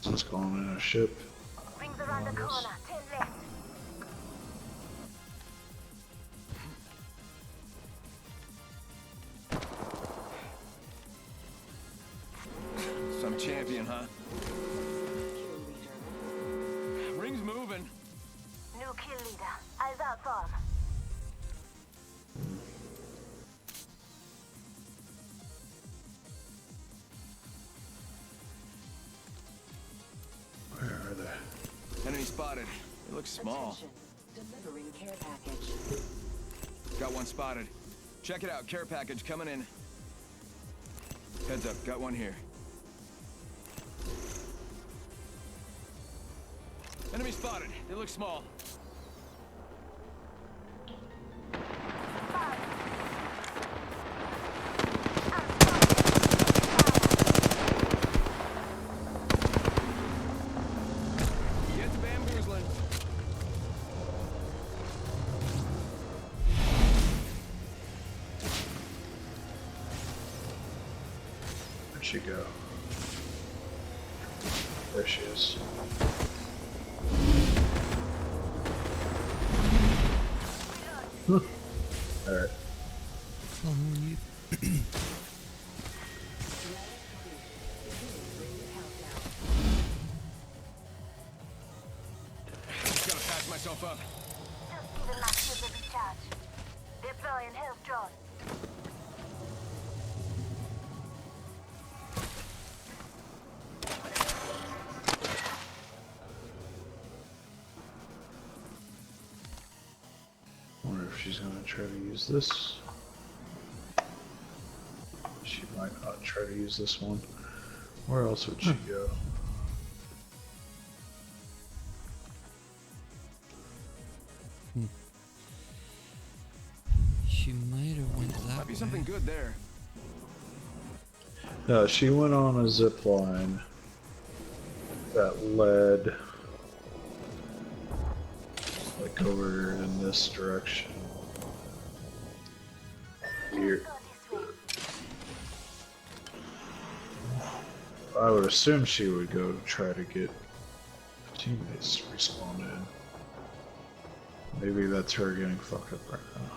Let's call in a ship. Rings around the corner. 10 left. Some champion, huh? Ring's moving. New kill leader. Eyes out for him. Where are they? Enemy spotted. It looks small. Attention. Delivering care package. Got one spotted. Check it out. Care package coming in. Heads up. Got one here. Enemy spotted. They look small. Get the bamboozling. Where'd she go? There she is. Alright. Following you. Just gotta patch myself up. Just giving my shield a recharge. Deploying health drone. Wonder if she's gonna try to use this. She might not try to use this one. Where else would she go? She might have went that Might be way. something good there. No, she went on a zip line that led like over in this direction. Here. I would assume she would go to try to get teammates to respawn in. Maybe that's her getting fucked up right now.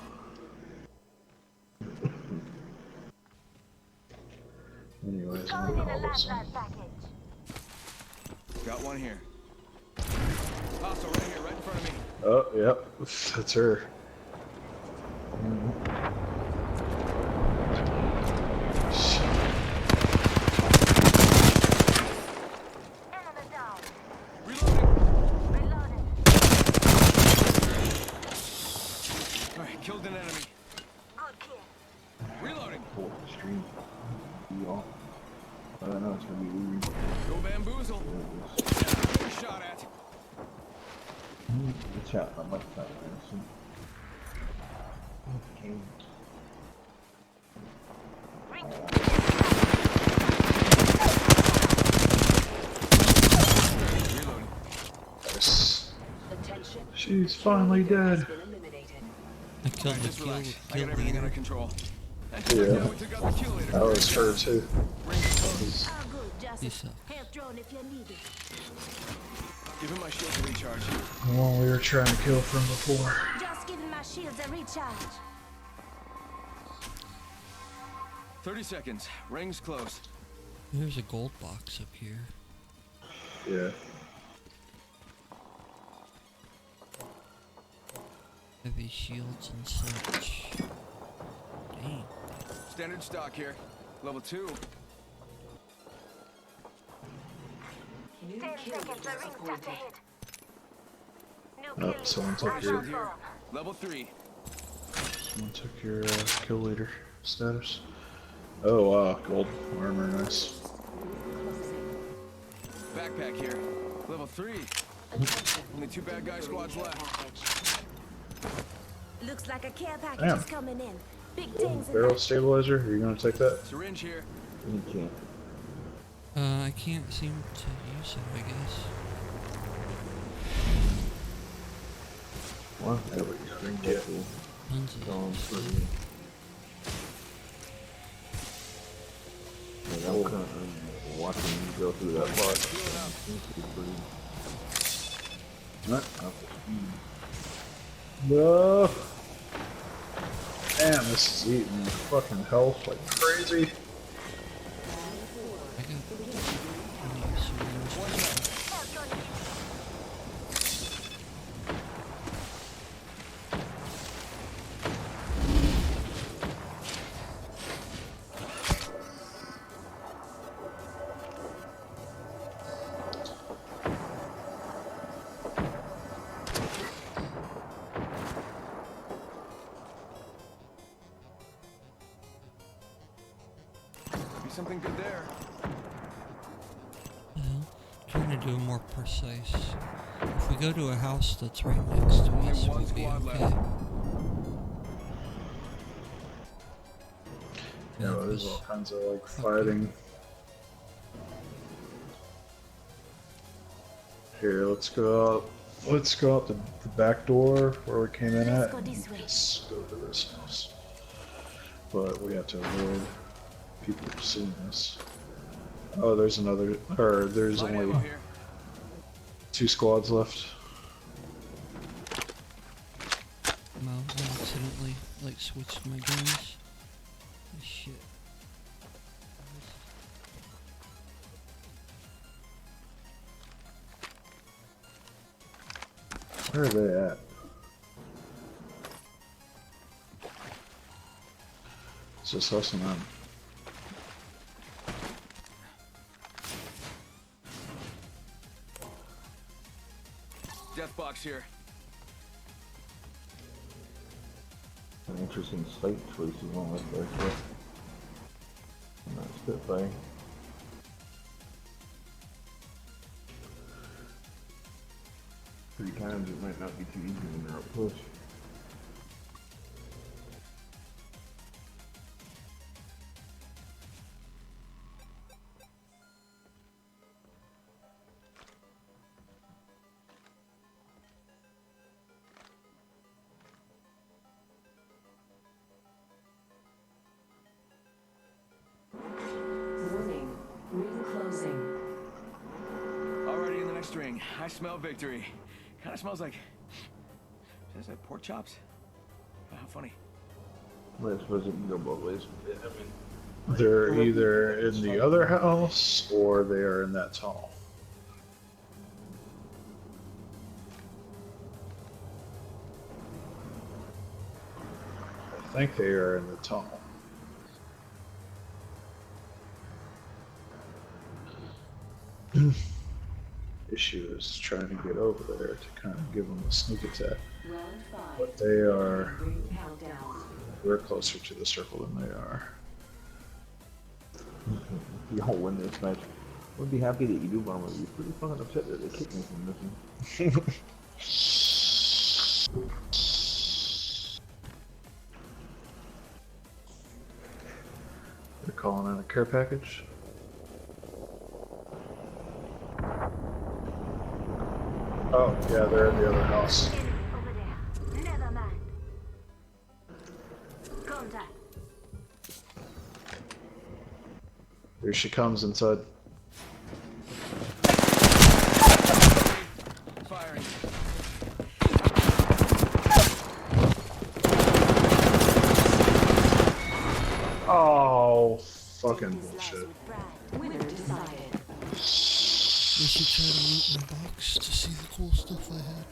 Anyways, I'm gonna call this one. Got one here. Hostile right here, right in front of me. Oh, yep, that's her. Alright, killed an enemy. Reloading. Stream. I don't know, it's gonna be weird. Go bamboozle. Good shot at. Good shot, I like that. Okay. Nice. She's finally dead. I killed the Just relax. I got kill everything under leader. control. Yeah, that was her too. You suck. Health drone if you need it. Give him my shield to recharge. The one we were trying to kill from before. Just giving my shields a recharge. 30 seconds. Ring's close. There's a gold box up here. Yeah. Heavy shields and such. Dang. Standard stock here. Level 2. 10 seconds, the ring's just ahead. Oh, someone took your Level 3. someone took your kill leader status. Oh wow, gold armor, nice. Backpack here. Level 3. Only 2 bad guy squads left. Looks like a care package Damn. is coming in. Big things in Barrel that. stabilizer, are you gonna take that? Syringe here. You can't. I can't seem to use it, I guess. Well, there we go. Yeah. Tons of Going stuff. through. Yeah, I'm kind of watching you go through that part. Seems to be pretty. Not up to speed. No. Damn, this is eating fucking health like crazy. I got plenty of syringe. Be something good there. Well, trying to do it more precise. If we go to a house that's right next to Only us, one we'll be squad okay. left. Yeah, well, there's all kinds of like fighting. Here, let's go out. Let's go out the back door where we came in Let's at. go and this way. Let's go to this house. But we have to avoid people seeing us. Oh, there's another. Or there's Light only ammo here. 2 squads left. Well, I accidentally like switched my guns. Oh, shit. Where are they at? It's just us and them. Death box here. An interesting site choice you went with there, too. Not Spitfire. 3 times it might not be too easy when they're up close. Warning. Ring closing. Already in the next ring. I smell victory. Kind of smells like. Is that pork chops? How funny. Well, I suppose it can go both ways. I mean, They're either in the other house or they are in that tunnel. I think they are in the tunnel. Issue is trying to get over there to kind of give them a sneak attack. But they are. We're closer to the circle than they are. y'all win this match. I would be happy that you do, but I'm gonna be pretty fucking upset that they kicked me from this one. They're calling in a care package. Oh, yeah, they're in the other house. Over there. Never mind. Contact. Here she comes inside. Firing. Oh, fucking bullshit. Winner decided. We should try to loot my box to see the cool stuff I had.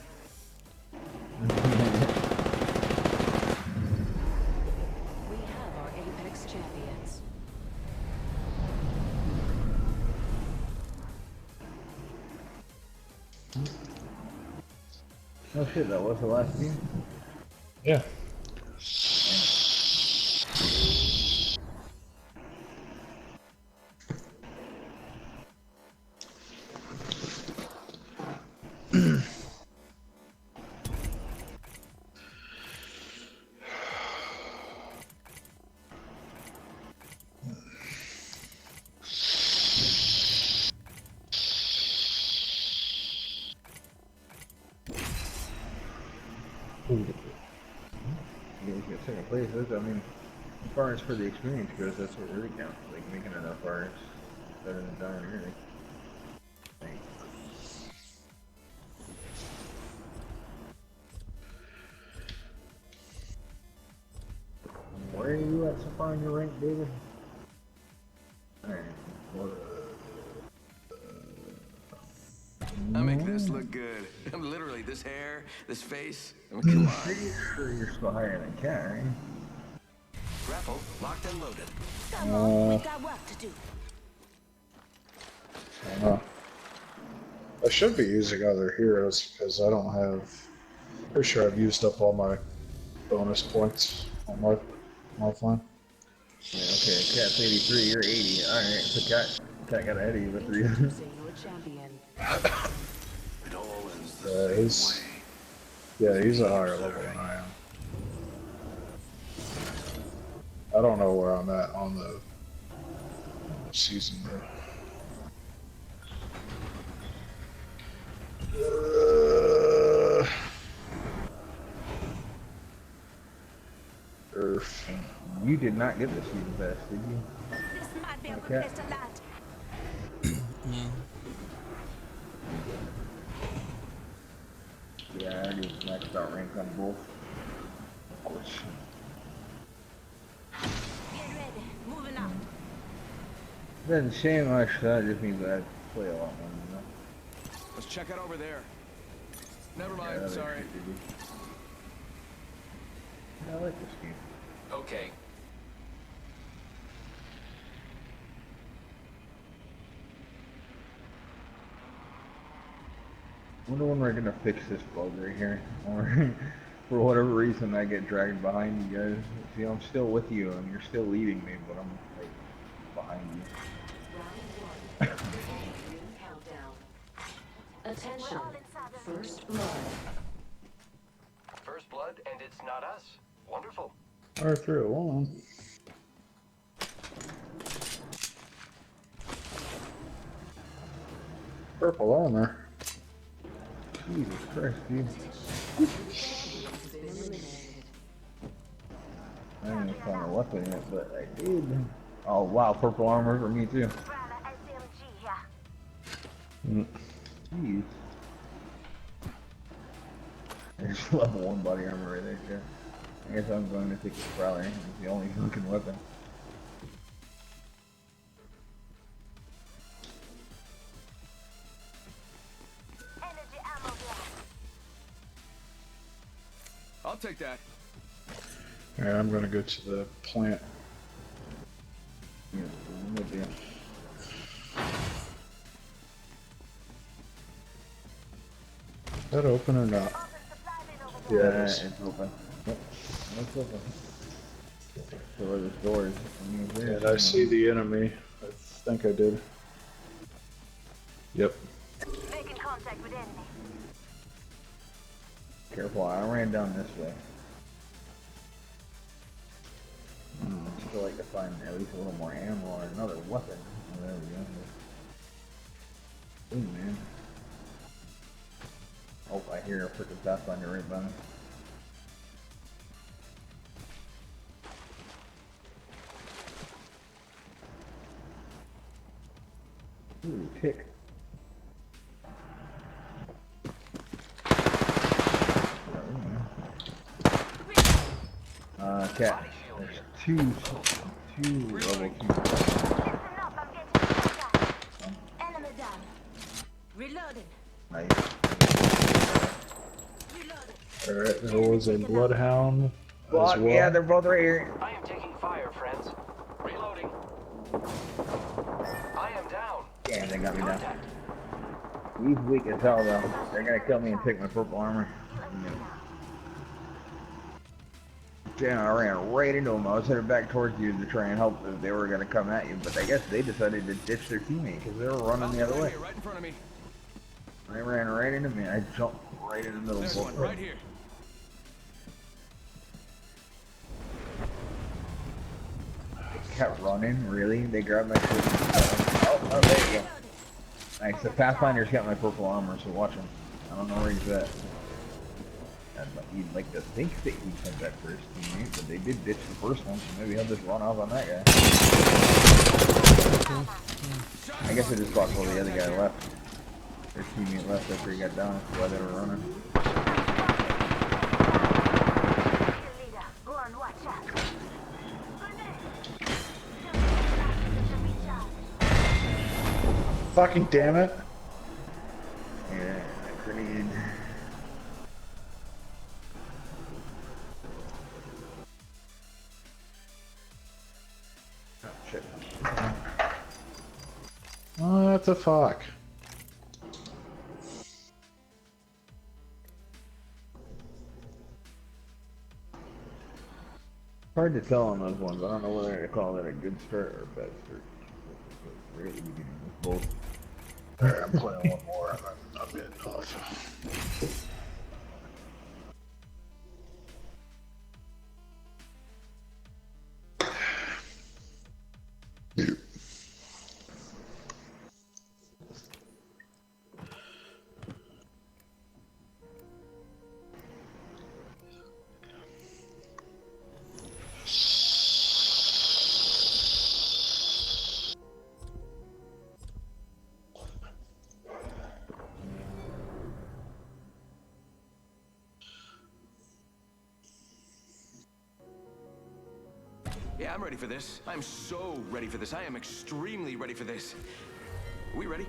We have our Apex champions. Oh shit, that was the last game? Yeah. Get second place. I mean, as far as for the experience goes, that's what really counts. Like making enough bars better than dying early. Where are you at so far in your rank, David? Alright. I make this look good. Literally, this hair, this face. I mean, come on. Pretty sure you're still higher than Cat, right? Grapple locked and loaded. Come on, we got work to do. I should be using other heroes because I don't have. Pretty sure I've used up all my bonus points on my fine. Yeah, okay, Cat's 83, you're 80. Alright, so Cat got ahead of you with 3. He's a higher level than I am. I don't know where I'm at on the season though. Earth. You did not get the season pass, did you? This might be a good Okay. place to land. No. maxed out rank on both. Of course. Get ready. Moving up. Doesn't seem much, that just means I play a lot more, you know? Let's check out over there. Never Yeah, mind, that sorry. makes it easy. I like this game. Okay. I wonder when we're gonna fix this bug right here. Or for whatever reason I get dragged behind you guys. See, I'm still with you and you're still leading me, but I'm like behind you. Attention. First blood. First blood, and it's not us. Wonderful. R301. Purple armor. Jesus Christ, dude. I didn't even find a weapon yet, but I did. Oh wow, purple armor for me too. Jeez. There's level 1 body armor right there, too. I guess I'm going to take the Prowler. It's the only looking weapon. I'll take that. Alright, I'm gonna go to the plant. Yeah, I'm with you. Is that open or not? Yeah, it is. It's open. Yep, it's open. So where the doors? And I see the enemy. I think I did. Yep. Making contact with enemy. Careful, I ran down this way. I'd still like to find at least a little more ammo or another weapon. Oh, there we go. Ooh, man. Oh, I hear a freaking Pathfinder right by me. Ooh, tick. Cat. There's two level 2. Enemy down. Reloading. Nice. Alright, there was a bloodhound as well. Yeah, they're both right here. I am taking fire, friends. Reloading. I am down. Yeah, they got me down. He's weak as hell though. They're gonna kill me and take my purple armor. Damn, I ran right into them. I was headed back towards you to try and help if they were gonna come at you, but I guess they decided to ditch their teammate because they were running the other way. Right in front of me. They ran right into me. I jumped right in the middle of There's both one right here. They kept running, really? They grabbed my purple. Oh, there you go. Nice, the Pathfinder's got my purple armor, so watch him. I don't know where he's at. You'd like to think that he sent that first teammate, but they did ditch the first one, so maybe he'll just run off on that guy. I guess it just thought while the other guy left. Their teammate left after he got down, that's why they were running. Fucking damn it. Yeah, grenade. Oh, shit. What the fuck? Hard to tell on those ones. I don't know whether to call that a good start or a bad start. Really beginning with both. Alright, I'm playing one more. I'm getting off. Yeah, I'm ready for this. I'm so ready for this. I am extremely ready for this. We ready?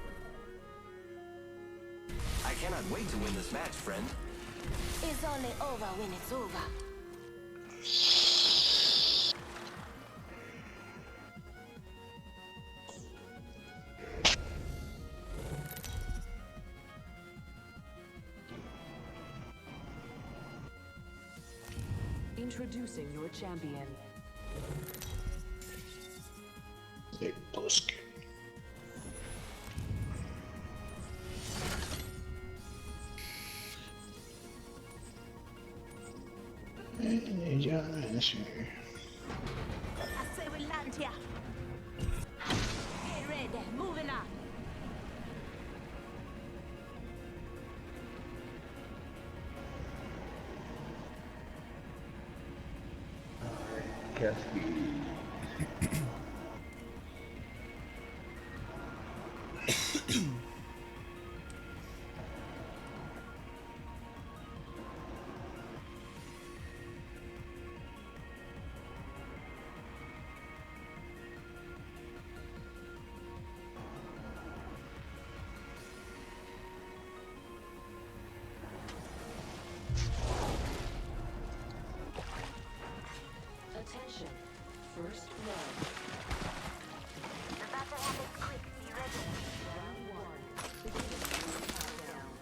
I cannot wait to win this match, friend. It's only over when it's over. Introducing your champion. Hey, Busk. Yeah, that's here. I say we land here. Get ready, moving on. Cascade. Attention. First round. The battle happens quick. Be ready. Round one. Beginning countdown.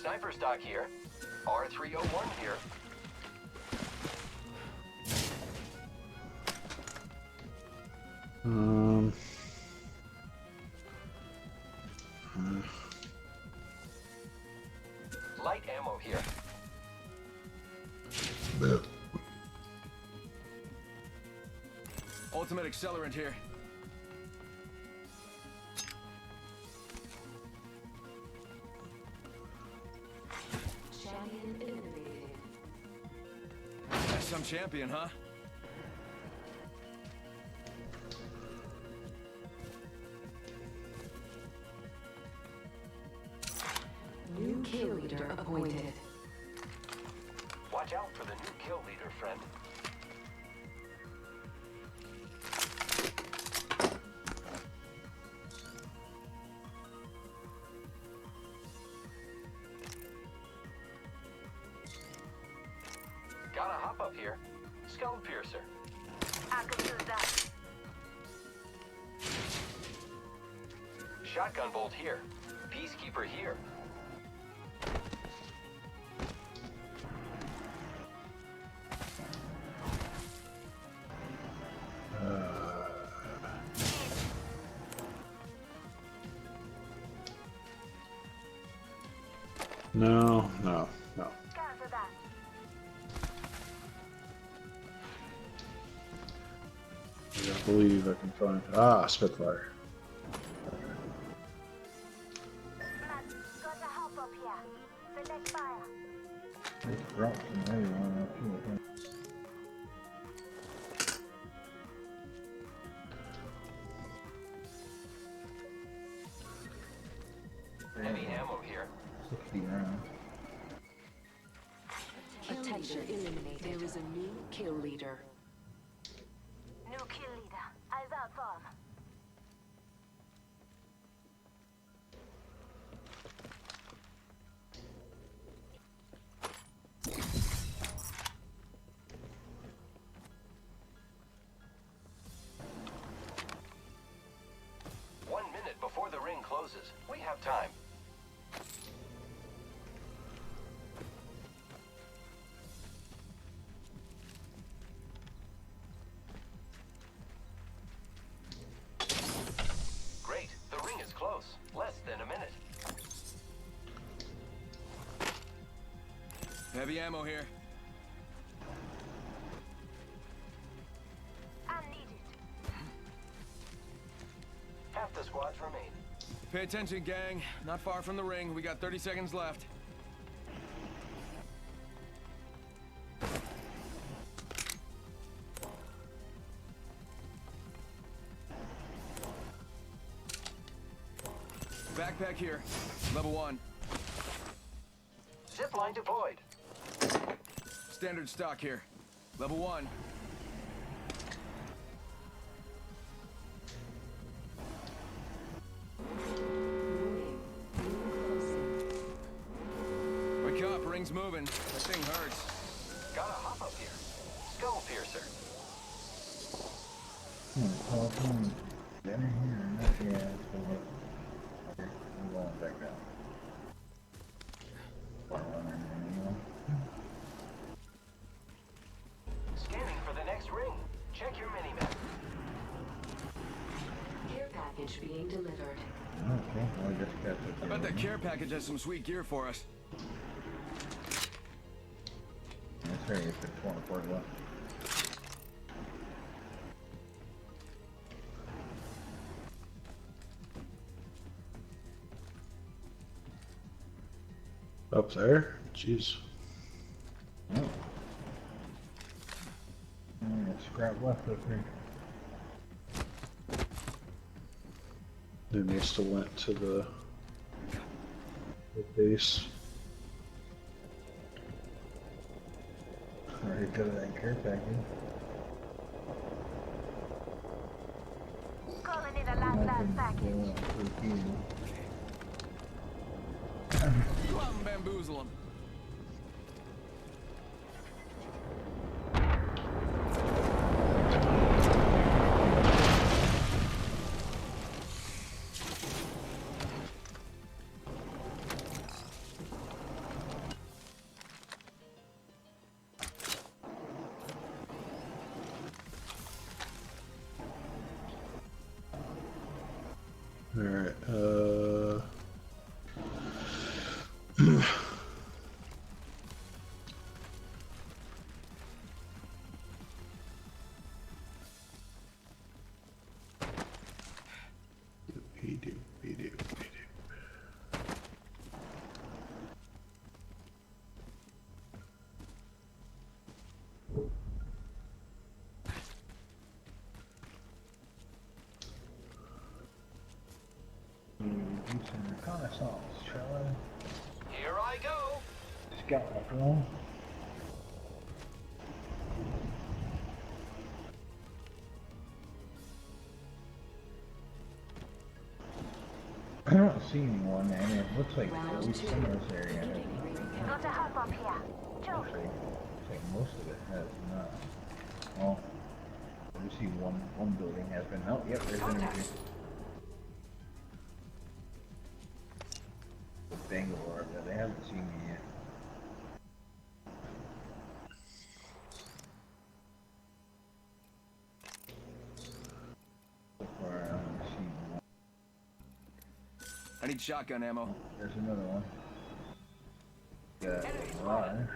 Sniper stock here. R301 here. Um. Light ammo here. Ultimate accelerant here. Champion eliminated. That's some champion, huh? New kill leader appointed. Watch out for the new kill leader, friend. Gotta hop up here. Skull piercer. I could use that. Shotgun bolt here. Peacekeeper here. No, no, no. Cancel that. I believe I can find. Ah, Spitfire. Matt, got a hop up here. Select fire. It's dropped some heavy one up too, I think. Heavy ammo here. 60 rounds. Attention. Eliminated. There is a new kill leader. New kill leader. Eyes out for him. One minute before the ring closes. We have time. Great. The ring is close. Less than a minute. Heavy ammo here. I need it. Pay attention, gang. Not far from the ring. We got 30 seconds left. Backpack here. Level 1. Zipline deployed. Standard stock here. Level 1. Wake up, ring's moving. That thing hurts. Gotta hop up here. Skull piercer. Dinner here, yeah, it's cool. Okay, I'm going back down. Scanning for the next ring. Check your minimap. Care package being delivered. Okay, well, I just got it. I bet that care package has some sweet gear for us. That's right, it's been 24 left. Up there? Jeez. Oh. Scrap left up here. They must have went to the base. Already go to that care package. Calling in a last package. Go out and bamboozle them. Alright, we do. Do some reconnaissance, shall I? Here I go. Scout rifle. I don't see anyone, and it looks like at least some of this area. Got to hop up here. Actually, looks like most of it has not. Well, I just see one building has been. Oh, yep, there's an entry. Bangalore, but they haven't seen me yet. So far, I haven't seen one. I need shotgun ammo. There's another one. Got a garage.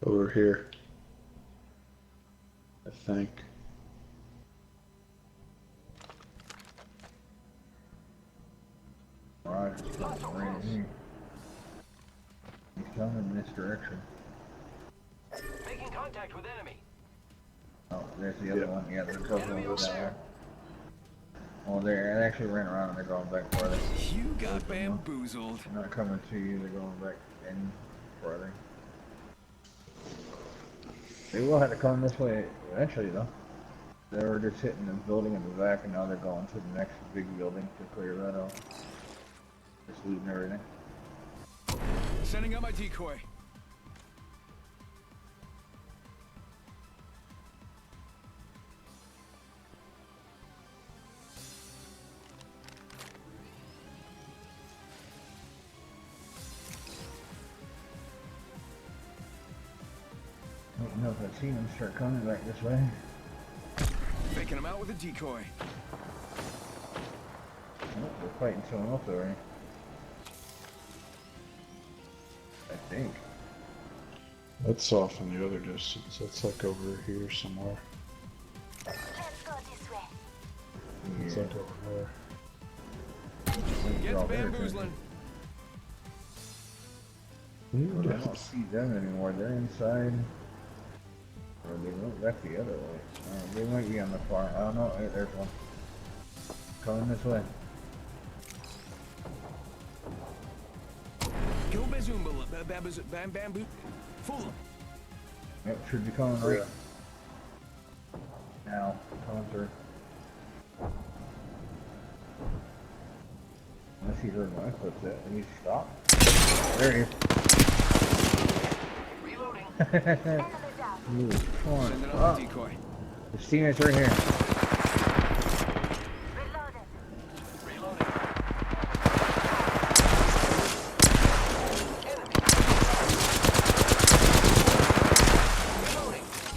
Over here. I think. Garage is coming right in here. He's coming in this direction. Making contact with enemy. Oh, there's the other one. Yeah, there's both of them down. Oh, they actually ran around and they're going back farther. You got bamboozled. They're not coming to you, they're going back in farther. They will have to come this way eventually, though. They were just hitting the building in the back, and now they're going to the next big building to clear that out. Just looting everything. Sending out my decoy. I don't know if I've seen them start coming back this way. Faking them out with a decoy. Oh, they're fighting someone else already. I think. That's off in the other distance. That's like over here somewhere. Let's go this way. It's Yeah. up over there. They're Get all there, bamboozling. I don't see them anymore. They're inside. Or they went back the other way. They might be on the far. I don't know. Hey, there's one. Coming this way. Go bazoomba, bamboo. Fool. Yep, should be coming right now. Coming through. Unless he heard my footstep and he stopped. There he is. Reloading. Move. Come on. Send it Oh. on the decoy. His teammate's right here.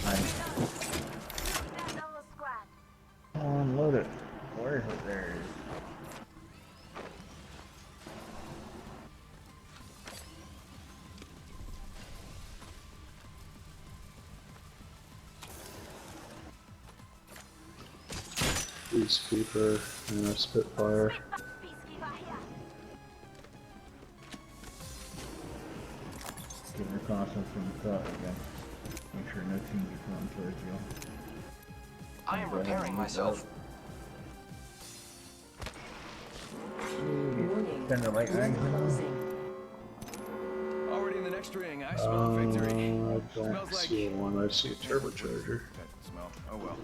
Nice. Come on, load it. Where is it? There it is. Peacekeeper and a Spitfire. Get reconnaissance from the top again. Make sure no team is coming towards you. I am repairing myself. Send the light mag. Already in the next ring. I smell victory. I don't Smells like see one. I see a turbocharger. that smell. Oh well.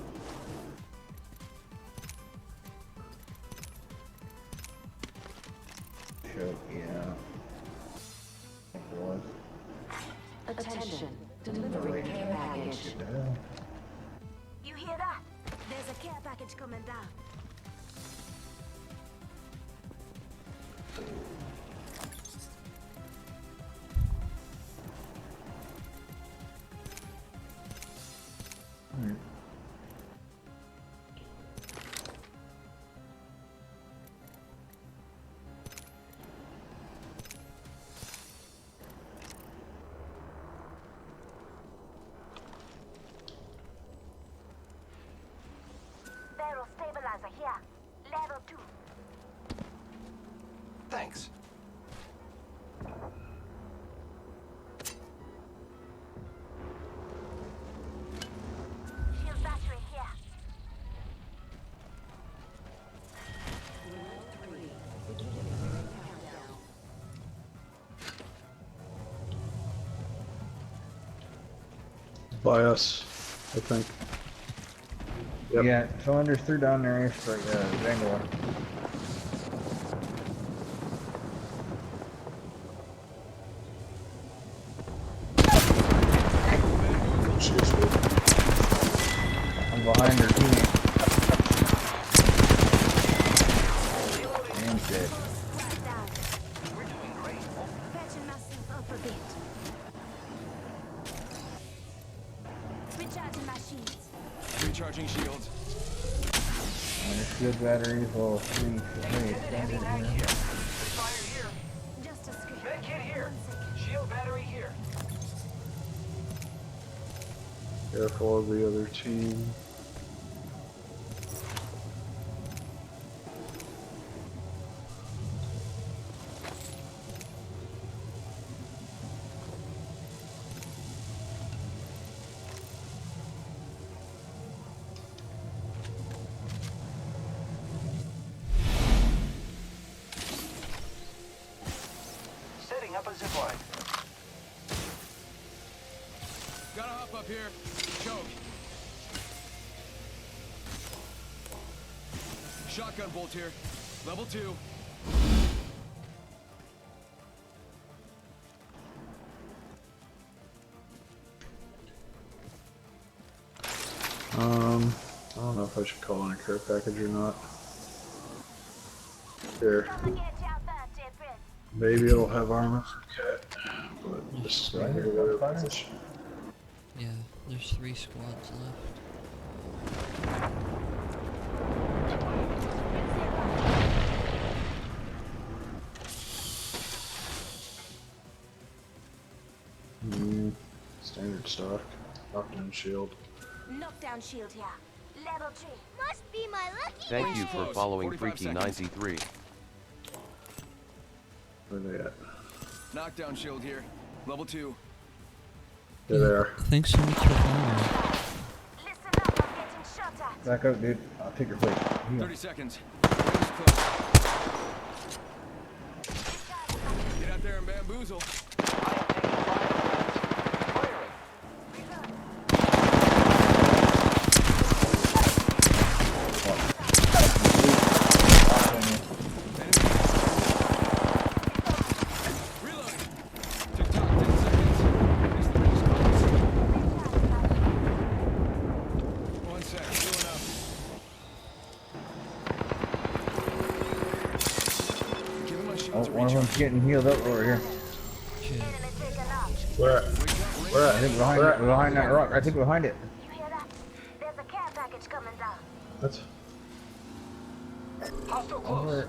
Choke, yeah. I think it was. Attention. Delivering care package. What the hell? You hear that? There's a care package coming down. Alright. Barrel stabilizer here. Level 2. Thanks. Shield battery here. By us, I think. Yep. Yeah, cylinders through down there is for Bangalore. I'm behind her teammate. And dead. Patching myself up a bit. Recharging my shields. Recharging shields. And the shield batteries will free. Hey, standard here. Fire here. Just a script. Med kit here. Shield battery here. Careful of the other team. Setting up a zipline. Gotta hop up here. Choke. Shotgun bolt here. Level 2. I don't know if I should call in a care package or not. Here. Maybe it'll have armor for Cat, but this is gonna be a really position. Yeah, there's 3 squads left. Standard stock. Knockdown shield. Knockdown shield here. Level 3. Must be my lucky Thank you day. for following Freaky93. Where they at? Knockdown shield here. Level 2. There they are. Thanks so much for following. Listen up, I'm getting shot at. Back up, dude. I'll take your plate. 30 seconds. Rings close. Get out there and bamboozle. Oh, one of them's getting healed up over here. Where at? Where at? I think behind that rock. I think behind it. You hear that? There's a care package coming down. That's Over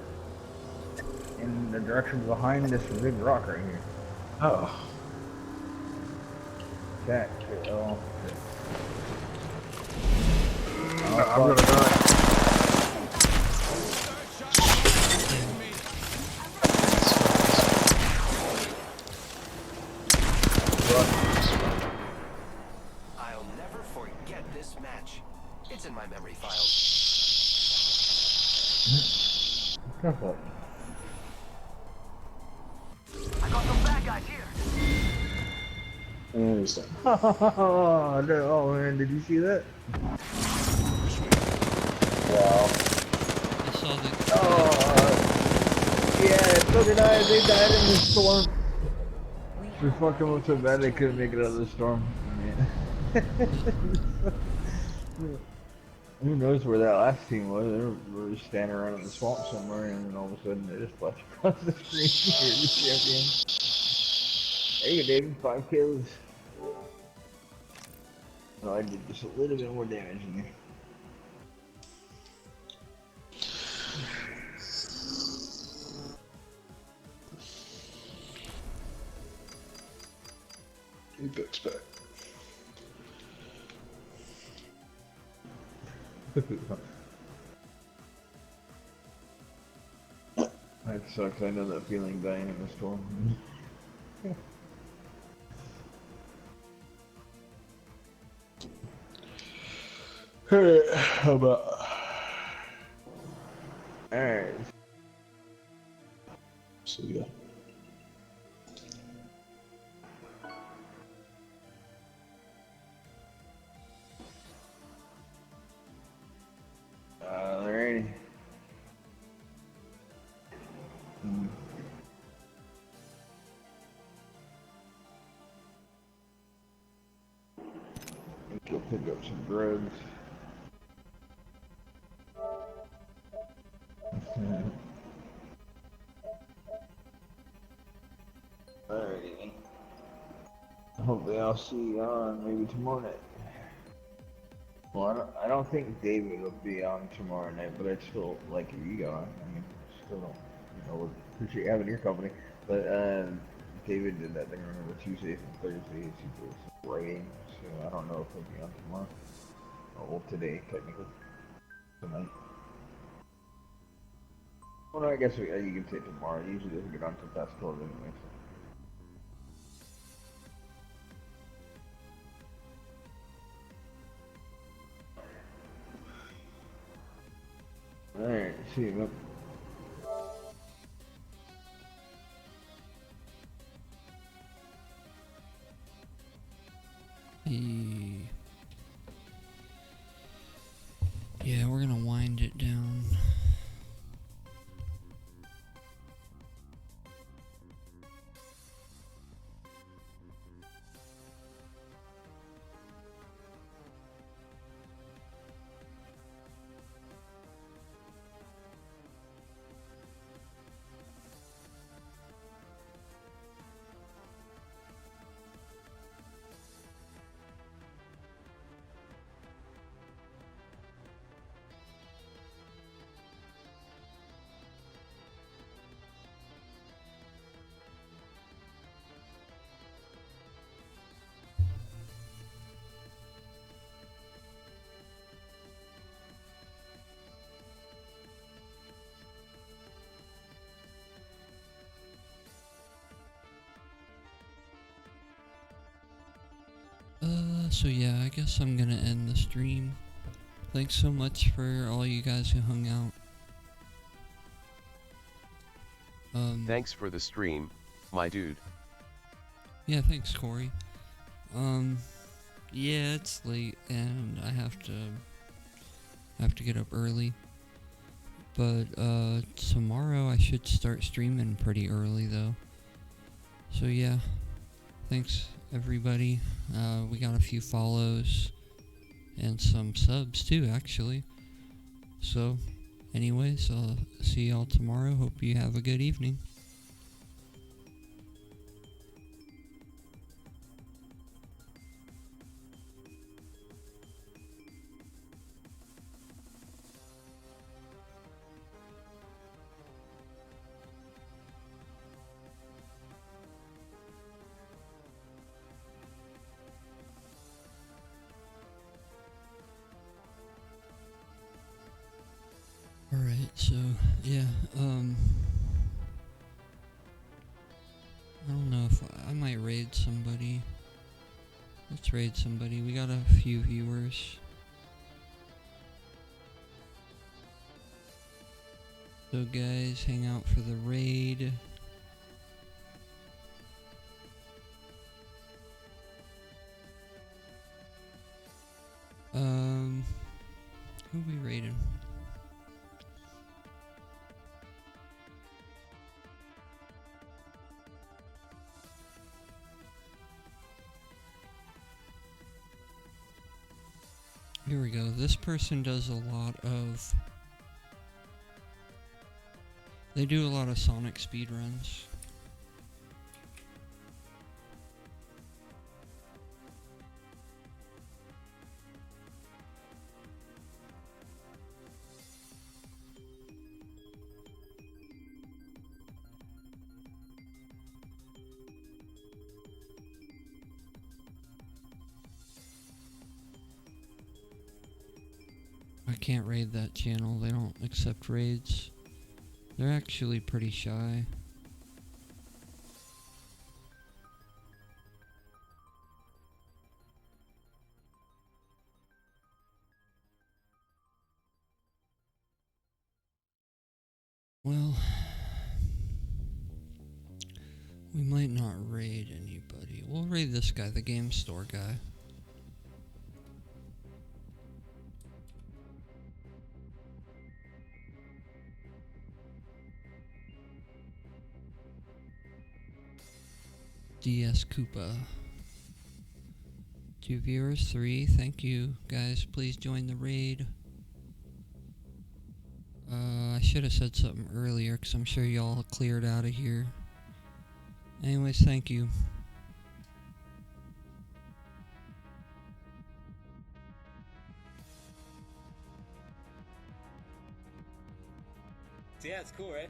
in the direction behind this big rock right here. oh. Cat kill. I'm gonna die. I'll never forget this match. It's in my memory files. Careful. I got some bad guys here. And he's done. Oh man, did you see that? Wow. I saw the. Oh, yeah, so did I. They died in the storm. We fucked them up so bad they couldn't make it out of the storm. Man. Who knows where that last team was? They were just standing around in the swamp somewhere, and then all of a sudden they just flashed across the screen. You're the champion. There you go, David. 5 kills. No, I did just a little bit more damage in there. Apex back. That sucks. I know that feeling dying in the storm. Alright, how about? Alright. So yeah. Alrighty. Go pick up some drugs. Alrighty. Hopefully I'll see you on maybe tomorrow night. Well, I don't think David will be on tomorrow night, but I'd still like if you go on. I mean, still don't, would appreciate having your company. But David did that thing, remember, Tuesdays and Thursdays, he did some writing, so I don't know if he'll be on tomorrow. Oh, well, today, technically. Tonight. Well, no, I guess you can say tomorrow. He usually doesn't get on till past 12 anyway, so. Alright, see you, man. Yeah, we're gonna wind it down. So yeah, I guess I'm gonna end the stream. Thanks so much for all you guys who hung out. Thanks for the stream, my dude. Yeah, thanks, Corey. Yeah, it's late and I have to get up early. But tomorrow I should start streaming pretty early though. So yeah, thanks everybody. We got a few follows and some subs too, actually. So, anyways, I'll see y'all tomorrow. Hope you have a good evening. Alright, so, yeah, I don't know if I might raid somebody. Let's raid somebody. We got a few viewers. So guys, hang out for the raid. Who we raiding? Here we go. This person does a lot of... They do a lot of Sonic speedruns. I can't raid that channel. They don't accept raids. They're actually pretty shy. Well, we might not raid anybody. We'll raid this guy, the game store guy. DS Koopa. 2 viewers, 3. Thank you, guys. Please join the raid. I should have said something earlier because I'm sure y'all cleared out of here. Anyways, thank you. So yeah, it's cool, right?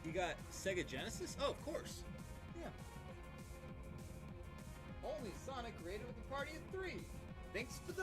You got Sega Genesis? Oh, of course. Yeah. Only Sonic created with a party of 3. Thanks for the